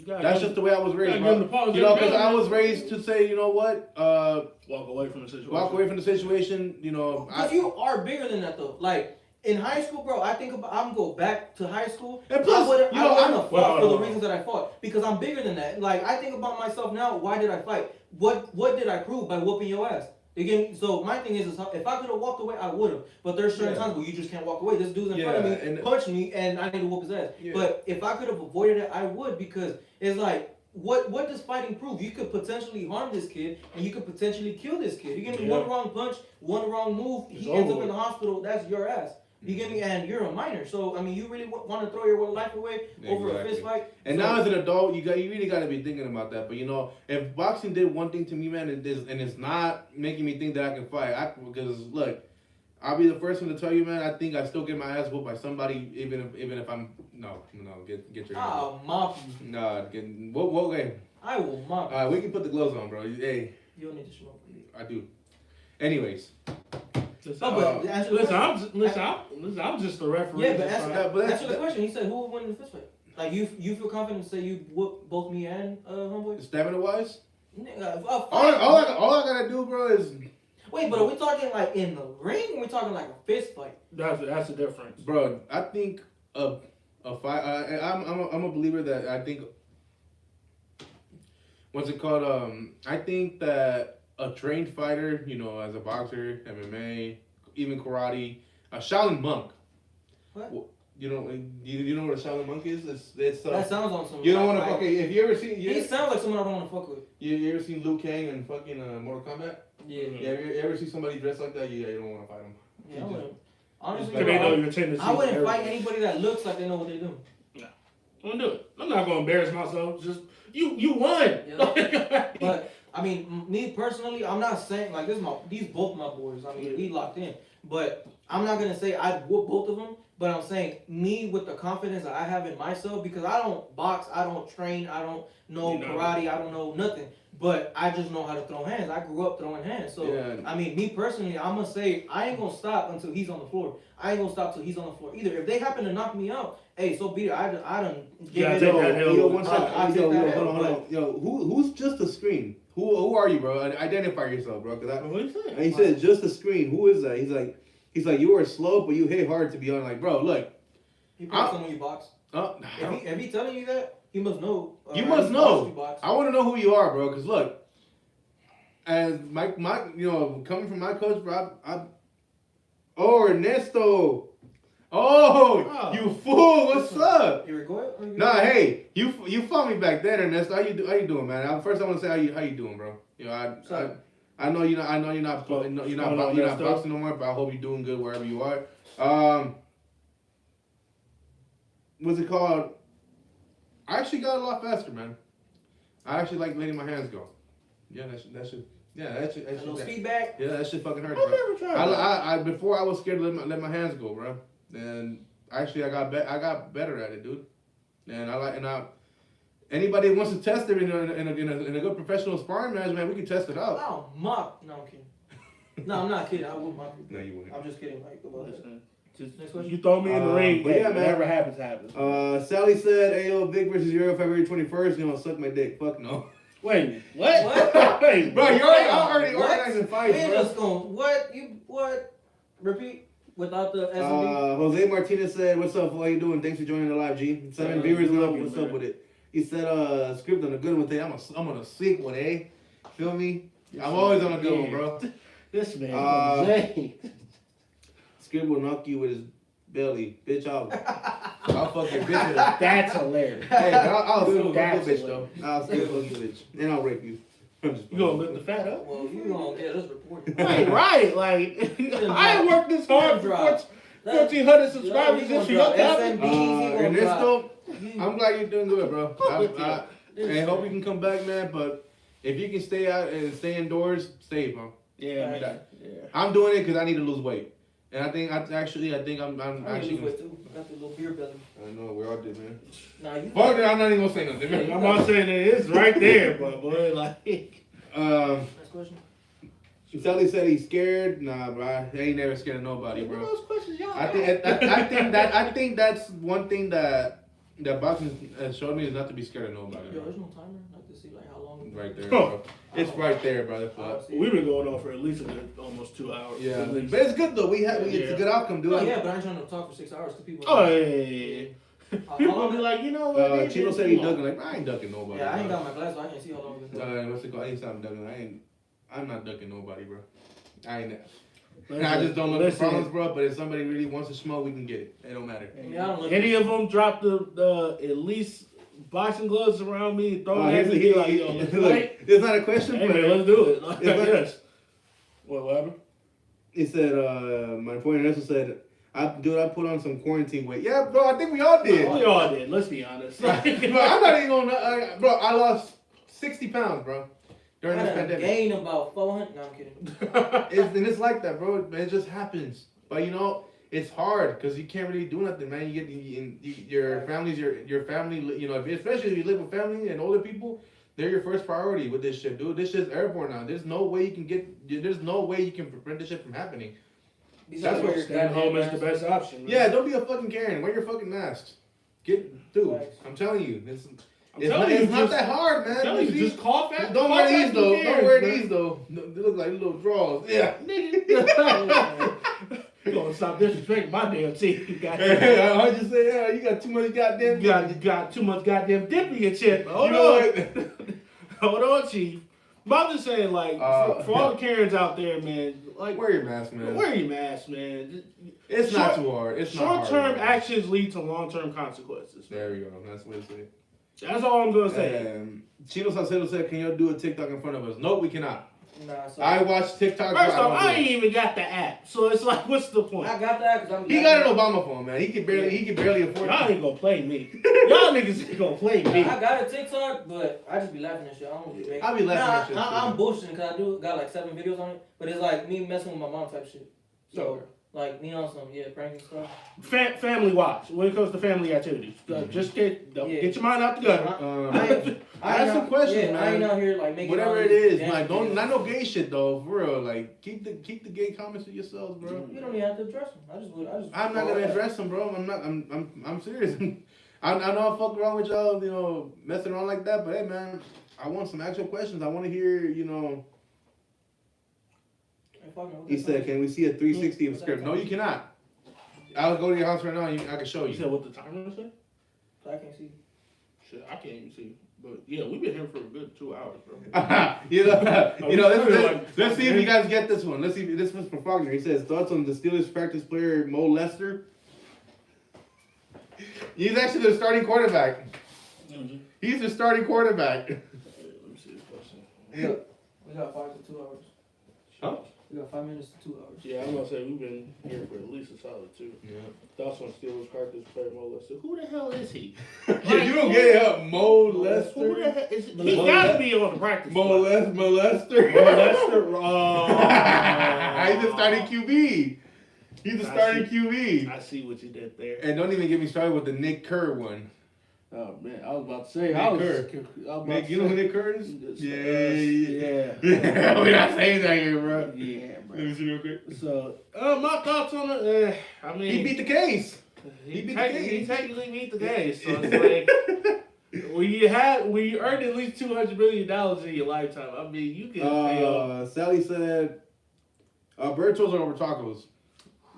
just the way I was raised. You know, because I was raised to say, you know what, walk away from the situation. Walk away from the situation. You know, because you are bigger than that though. Like in high school, bro, I think about I'm go back to high school. And plus, I wouldn't have fought for the reasons that I fought because I'm bigger than that. Like I think about myself now. Why did I fight? What did I prove by whooping your ass? Again, so my thing is if I could have walked away, I would have. But there's certain times where you just can't walk away. This dude's in front of me, punched me, and I need to whoop his ass. Yeah. But if I could have avoided it, I would because it's like, what does fighting prove? You could potentially harm this kid, and you could potentially kill this kid. You give me one wrong punch, one wrong move, he ends up in the hospital. That's your ass. You get me? And you're a minor, so I mean, you really want to throw your life away over a fist fight? And now as an adult, you really got to be thinking about that. But you know, if boxing did one thing to me, man, and it's not making me think that I can fight, because look, I'll be the first one to tell you, man. I think I still get my ass whooped by somebody, even if I'm get your. I'll mop you. Nah, what game? I will mop you. All right, we can put the gloves on, bro. Hey. You don't need to smoke. I do. Anyways. Listen, I'm just the referee. Yeah, but answer the question. He said, who would win in the fist fight? Like you feel confident to say you whoop both me and homeboy? Stamina wise, Nigga, all I gotta do, bro, is wait, but are we talking like in the ring? Or are we talking like a fist fight? That's the difference. bro. I think a fight. I'm a believer that I think. What's it called? I think that a trained fighter, you know, as a boxer, MMA, even karate, a Shaolin monk. What? You know what a Shaolin monk is? It's That sounds on some. you don't want to. Okay, if you ever seen, He sounds like someone I don't want to fuck with. you ever seen Liu Kang in fucking Mortal Kombat? Yeah. Yeah, you ever see somebody dressed like that? You don't want to fight him. Yeah, I wouldn't. Honestly, Because they know your tendencies. I wouldn't and fight everything. anybody that looks like they know what they're doing. I'm gonna do it. I'm not gonna embarrass myself. Just you won. Yeah. But I mean, me personally, I'm not saying like these both my boys. I mean, we locked in. But I'm not gonna say I'd whoop both of them. But I'm saying me with the confidence that I have in myself, because I don't box, I don't train, I don't know karate, I don't know nothing. But I just know how to throw hands. I grew up throwing hands. So Yeah. I mean, me personally, I'm gonna say I ain't gonna stop until he's on the floor. I ain't gonna stop till he's on the floor either. If they happen to knock me out, hey, so be it. I done Yeah, give it take that hell. Yo, one second. I'll take Yo, that hold hell, on. Yo, who's just a screen? Who are you, bro? Identify yourself, bro. Cause What you saying? and he said just a screen. Who is that? He's like you are slow, but you hit hard to be on. Like, bro, look. He probably someone you box. If he telling you that, he must know. You must know. I want to know who you are, bro. Cause look, as my you know, coming from my coach, bro. Oh, Ernesto. Oh, you fool! What's up? You record? Nah, hey, you fought me back then, Ernesto. How you doing, man? First, I want to say how you doing, bro. You know, I know you're not boxing no more, but I hope you're doing good wherever you are. What's it called? I actually got a lot faster, man. I actually like letting my hands go. Yeah, that should. Yeah, that shit. A little speed back. Yeah, that shit fucking hurts, I bro. never tried that. I before I was scared to let my hands go, bro. And actually, I got better at it, dude. And anybody who wants to test it in a good professional sparring match, man, we can test it out. Oh, no, I'm kidding. No, I'm not kidding. I would mock you. No, you wouldn't. I'm just kidding. Like, about that. Just, Next question. you throw me in the ring, but yeah, yeah, man. whatever happens, happens. Sally said, "Ayo, Vic versus Euro, February 21st. You know, suck my dick. Fuck no." Wait, what? Wait, Bro, you're already What? organizing fights, We bro. just going, what? Repeat without the SMB. Jose Martinez said, "What's up? How you doing? Thanks for joining the live, G. 7 viewers love. What's up with it?" He said, "Script on a good one today. I'm on a sick one, eh? Feel me? I'm always on a good one, bro." This man, Script will knock you with his belly, bitch. I'll fuck your bitch with it. that's hilarious. Hey, I'll still fuck your That's bitch though. I'll still fuck your bitch, and I'll rape you. I'm just You gonna lift the fat up? Well, you gonna get us reported. Right, like I ain't worked this hard for 1,400 subscribers just for your topic. Ernesto, I'm glad you're doing good, bro. I hope you can come back, man. But if you can stay out and stay indoors, stay, bro. Yeah, man. Yeah. I'm doing it because I need to lose weight, and I think I'm I actually. lose weight too. Got the little beer belly. I know we all did, man. Nah, you. Fuck it, I'm not even gonna say nothing, man. I'm not saying that it's right there, but boy, like. Next question. Sally said he's scared. Nah, bro. I ain't never scared of nobody, What bro. those questions y'all I think that's one thing that boxing has showed me is not to be scared of nobody. Yo, Bro. there's no timer. Not to see like how long. Right there, bro. It's right there, brother. We've been going on for at least a good, almost 2 hours. Yeah, At least. but it's good though. It's a good outcome, dude. Oh yeah, but I ain't trying to talk for 6 hours to people. Oh yeah. People be like, you know what? Chino said he ducking. Like, I ain't ducking nobody. Yeah, I ain't bro. got my glass, so I can't see how long it's been. What's it called? I ain't stop ducking. I'm not ducking nobody, bro. I ain't. Listen, I just don't look for listen. problems, bro. But if somebody really wants to smoke, we can get it. It don't matter. Yeah, I don't look Any of them drop the at least boxing gloves around me and throw hands at me like, yo, let's fight. It's not a question, Hey but man, let's do it. It's not- Yes. What happened? he said, my point also said, I put on some quarantine weight. Yeah, bro, I think we all did. We all did. Let's be honest. Bro, I'm not even gonna, bro, I lost 60 pounds, bro, during I this done pandemic. gained about 400. No, I'm kidding. And it's like that, bro. It just happens. But you know, it's hard because you can't really do nothing, man. Your family's your family. You know, especially if you live with family and older people, they're your first priority with this shit, dude. This shit's airborne now. There's no way you can prevent this shit from happening. Besides That's what your Staying home is the goddamn best option. Man. Yeah, don't be a fucking Karen. Wear your fucking mask. Dude, Facts. I'm telling you, it's telling not that hard, man. Telling you, just cough that. Don't wear these though. Don't wear these though. They look like little drawers. Yeah. Nigga. You gonna stop disrespecting my damn team. I just say, you got too much goddamn. You got too much goddamn dip in your chest. Hold You know on. what? Hold on, Chief. But I'm just saying, like, for all the Karens out there, man, like, Wear your mask, man. wear your mask, man. It's not too hard. It's not hard. Short-term actions lead to long-term consequences. There we go. That's what it said. That's all I'm gonna say. Chino Salcedo said, "Can y'all do a TikTok in front of us?" Nope, we cannot. Nah, so I watch TikTok. First off, I ain't even got the app, so it's like, what's the point? I got that because I'm. He got an Obama phone, man. He can barely afford Y'all it. ain't gonna play me. Y'all niggas ain't gonna play me. I got a TikTok, but I just be laughing at shit. I don't be making. I be laughing at shit, I'm too. bullshitting because I do got like 7 videos on it, but it's like me messing with my mom type shit. So Okay. like me on some pranking stuff. Family watch when it comes to family activities. Just get your mind out the gutter. Ask some questions, man. I ain't out here like making Whatever all it these is, damn like videos. not no gay shit though, for real. Like keep the gay comments to yourselves, bro. You don't even have to address them. I just. I'm not gonna address them, bro. I'm serious. I know I fuck around with y'all, messing around like that, but hey, man, I want some actual questions. I want to hear, He said, "Can we see a 360 of script?" No, you cannot. I'll go to your house right now. And I can show You said you. what the timer said? I can't see. Shit, I can't even see. But yeah, we've been here for a good 2 hours, bro. Let's see if you guys get this one. Let's see if this one's from Faulkner. He says, "Thoughts on the Steelers practice player Mo Lester?" He's actually the starting quarterback. He's the starting quarterback. Let me see this question. We got 5 to 2 hours. Huh? We got 5 minutes to 2 hours. Yeah, I'm gonna say we've been here for at least a solid 2. Yeah. Thoughts on Steelers practice player Mo Lester? Who the hell is he? You don't get it up, Mo Lester. Who the hell is he? He gotta be on the practice squad. Molester. Mo Lester. He's the starting QB. He's the starting QB. I see what you did there. And don't even get me started with the Nick Kerr one. Oh man, I was about to say. Nick, you know who Nick Kerr is? Yeah. We're not saying that here, bro. Yeah, bro. Let me see real quick. So, my thoughts on it. I mean, He beat the case. He beat the case. He technically beat the case. So it's like when you earned at least $200 million in your lifetime. I mean, you can pay off. Sally said, burritos or over tacos?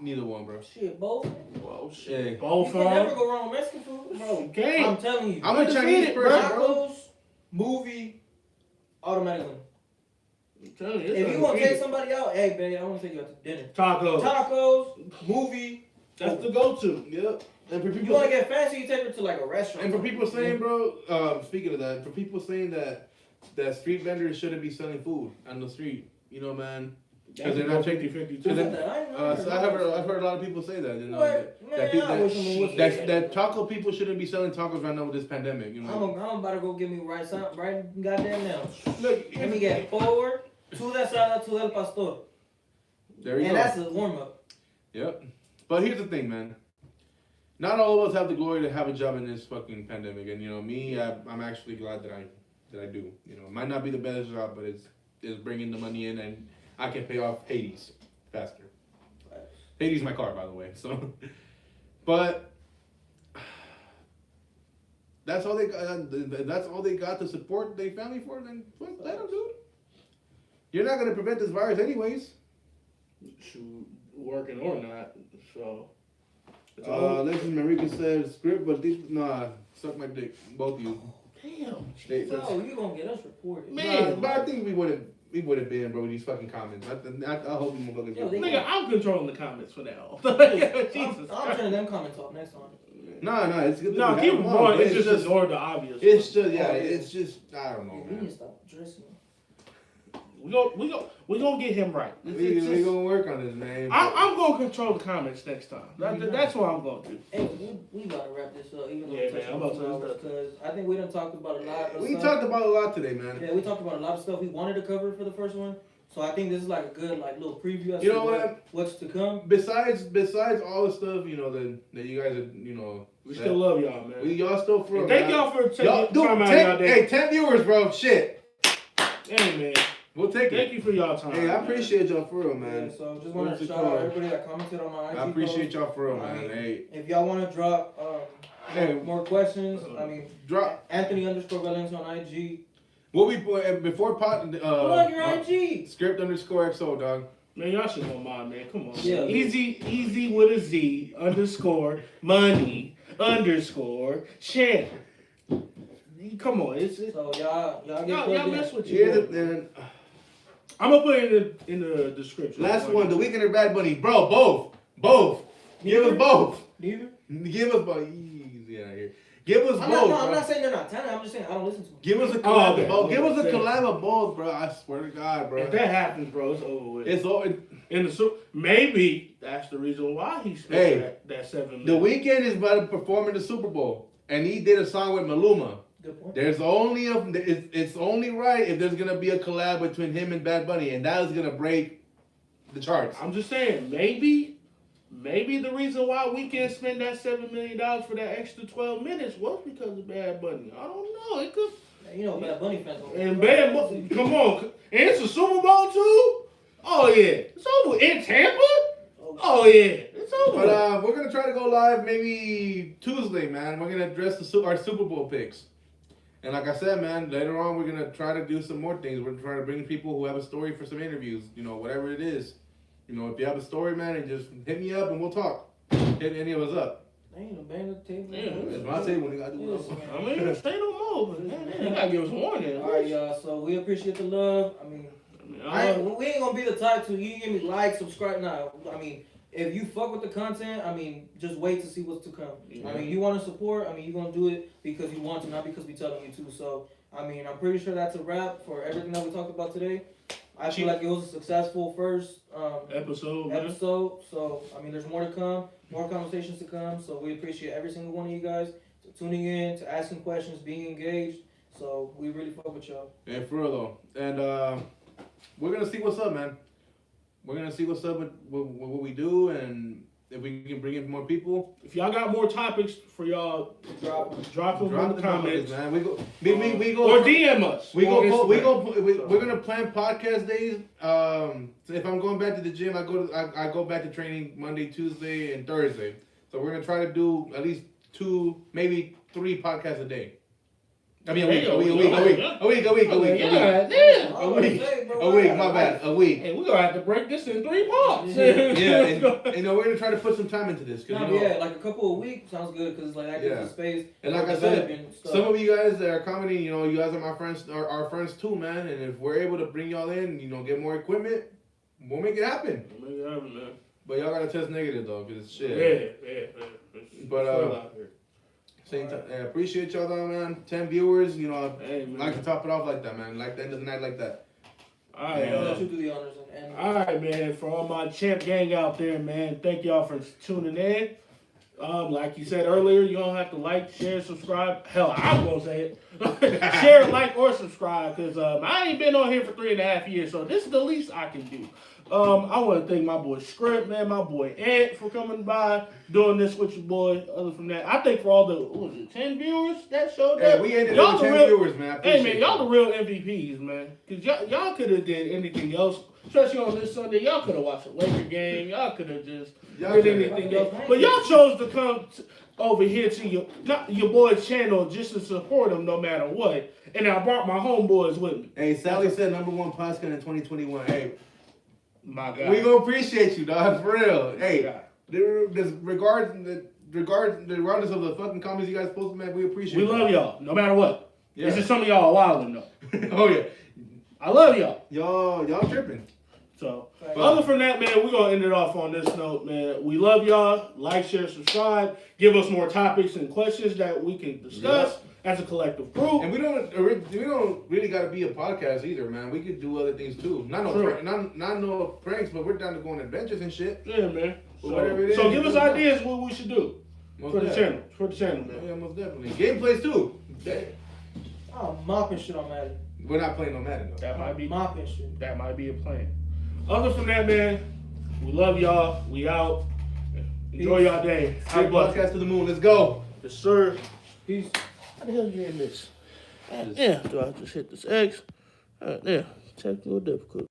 Neither one, bro. Shit, both. Well, shit. Yeah. Both You of can never them. go wrong with Mexican food, bro. Okay. I'm telling you. I'm a Chinese person, bro. Tacos, movie, automatic win. I'm telling you, If you want to take somebody out, hey, baby, I want to take you out to dinner. tacos, Tacos, movie. that's the go-to. Yep. And for You people, want to get fancy, you take her to like a restaurant. and for people saying, bro, speaking of that, for people saying that street vendors shouldn't be selling food on the street, man. Because they're not taking 50-50 Who too. said that? I ain't know. So I've heard a lot of people say that. What? That, Man, I wish someone would say that that. taco people shouldn't be selling tacos right now with this pandemic. I'm about to go get me right goddamn now. Look, Let me get forward to that sala to el pastor. there you And go. that's a warm up. Yep. But here's the thing, man. Not all of us have the glory to have a job in this fucking pandemic, and me, I'm actually glad that I do. It might not be the best job, but it's bringing the money in, and I can pay off Hades faster. Hades my car, by the way. So, but that's all they got. That's all they got to support their family for. Then let them do it. You're not gonna prevent this virus, anyways. Shoot, working or not. So. Alexis Marika said script, but suck my dick, both of you. Damn. No, you gonna get us reported. Man, But I think we would have been, bro, with these fucking comments. I hope you motherfuckers. Yo, they- Nigga, I'm controlling the comments for now. Jesus I'm turning them comments off next time. No, it's good. No, keep them going. It's just ignore the obvious. It's just it's just I don't know, We need to man. stop dressing. We gonna get him right. We gonna work on this, man. I'm gonna control the comments next time. That's what I'm gonna do. Hey, we gotta wrap this up. Even though Yeah, man, I'm about to because I think we done talked about a lot of We stuff. talked about a lot today, man. Yeah, we talked about a lot of stuff we wanted to cover for the first one. So I think this is like a good little preview. You know what? What's to come? Besides all the stuff, that you guys are, We still love y'all, man. y'all still for. Thank y'all for taking time out of y'all day. Hey, 10 viewers, bro. Shit. Hey, man. We'll take it. Thank you for y'all time. Hey, I man. appreciate y'all for real, man. Yeah, so just want What's to it shout out called? everybody that commented on my IG I appreciate post. y'all for real, I man. mean, Hey. If y'all want to drop Hey, More questions. I mean, drop. Anthony_Valens on IG. What we before pod? Come on, your IG. Script_XO, dog. Man, y'all should know mine, man. Come on. Yeah. Man. Easy with a Z _money _channel. Come on, it's So y'all get y'all plugged in. mess with Yeah, you. and I'm gonna put it in the description. last one, The Weeknd or Bad Bunny, bro. Both. Give us both. Neither? Give us both. Easy out here. Give us I'm both. not bro. saying they're not talented. I'm just saying I don't listen to them. Give us a collab okay. of both. Give us a Okay. collab of both, bro. I swear to God, bro. If that happens, bro, it's over with. It's all. In the maybe that's the reason why he spent Hey, that $7 The million. Weeknd is about to perform in the Super Bowl, and he did a song with Maluma. Good point. There's only it's only right if there's gonna be a collab between him and Bad Bunny, and that is gonna break the charts. I'm just saying, maybe the reason why we can't spend that $7 million for that extra 12 minutes was because of Bad Bunny. I don't know. It could. You know, Bad Bunny fans. And Bad Bunny, come on, and it's a Super Bowl too. Oh yeah, it's over in Tampa. Oh yeah, it's over. But we're gonna try to go live maybe Tuesday, man. We're gonna address our Super Bowl picks. And like I said, man, later on we're gonna try to do some more things. We're trying to bring people who have a story for some interviews. You know, whatever it is. You know, if you have a story, man, and just hit me up and we'll talk. Hit any of us up. Ain't no bang the table. Yeah, It's my table. They gotta do Yes, it. I mean, say no more, but man, you gotta give us warning. All right, y'all. So we appreciate the love. I mean, we ain't gonna be the type to you give me like, subscribe. Nah, I mean, if you fuck with the content, I mean, just wait to see what's to come. Yeah. I mean, you want to support. I mean, you're gonna do it because you want to, not because we telling you to. So, I mean, I'm pretty sure that's a wrap for everything that we talked about today. I feel like it was a successful first episode, man. episode. So, I mean, there's more to come, more conversations to come. So, we appreciate every single one of you guys to tuning in, to asking questions, being engaged. So, we really fuck with y'all. And for real though. And we're gonna see what's up, man. We're gonna see what's up with what we do, and if we can bring in more people. If y'all got more topics for y'all, drop them in the comments, man. We go or DM us. We're gonna plan podcast days. If I'm going back to the gym, I go back to training Monday, Tuesday, and Thursday. So we're gonna try to do at least 2, maybe 3 podcasts a day. I mean, a week. Yeah, A week, my bad. A week. Hey, we're gonna have to break this in 3 parts. Yeah, and, you know, we're gonna try to put some time into this. Cause, you know, Yeah, like a couple of weeks sounds good because like that gives us space. And like I said, some of you guys that are commenting, you know, you guys are my friends, are our friends too, man. And if we're able to bring y'all in, you know, get more equipment, we'll make it happen. We'll make it happen, man. But y'all gotta test negative though, cause it's shit. Yeah. But same time, I appreciate y'all though, man. 10 viewers, you know, Hey, man. I like to top it off like that, man. Like the end of the night like that. All right, Let you do the honors and all right, man. For all my champ gang out there, man, thank y'all for tuning in. Like you said earlier, you don't have to like, share, subscribe. Hell, I'm gonna say it. Share, like, or subscribe, because I ain't been on here for 3.5 years, so this is the least I can do. I want to thank my boy Script, man, my boy Ant for coming by, doing this with your boy. Other from that, I think for all the, what was it, 10 viewers that showed up? Hey, we ended up with 10 viewers, man. Hey, man, y'all the real MVPs, man. Because y'all could have did anything else, especially on this Sunday. Y'all could have watched a Laker game. Y'all could have just did anything else. But y'all chose to come over here to your boy's channel just to support him no matter what. And I brought my homeboys with me. Hey, Sally said #1 podcast in 2021. Hey, my God. we gonna appreciate you, dog, for real. Hey, regardless of the fucking comments you guys posted, man, we appreciate We love y'all, no matter what. Yeah. It's just some of y'all are wilding though. Oh yeah. I love y'all. Y'all tripping. So, other from that, man, we're going to end it off on this note, man. We love y'all. Like, share, subscribe. Give us more topics and questions that we can discuss as a collective group. And we don't really got to be a podcast either, man. We could do other things too. Not no pranks, but we're down to go on adventures and shit. Yeah, man. Whatever it is. So give us ideas what we should do for the channel. For the channel, man. Yeah, most definitely. Gameplays too. I'm mopping shit on Madden. We're not playing no Madden though. That might be Mopping shit. That might be a plan. Other from that, man, we love y'all. We out. Enjoy y'all day. Straight podcast to the moon. Let's go. Yes, sir. Peace. How the hell you in this? Yeah, do I just hit this X? Yeah, technical difficulty.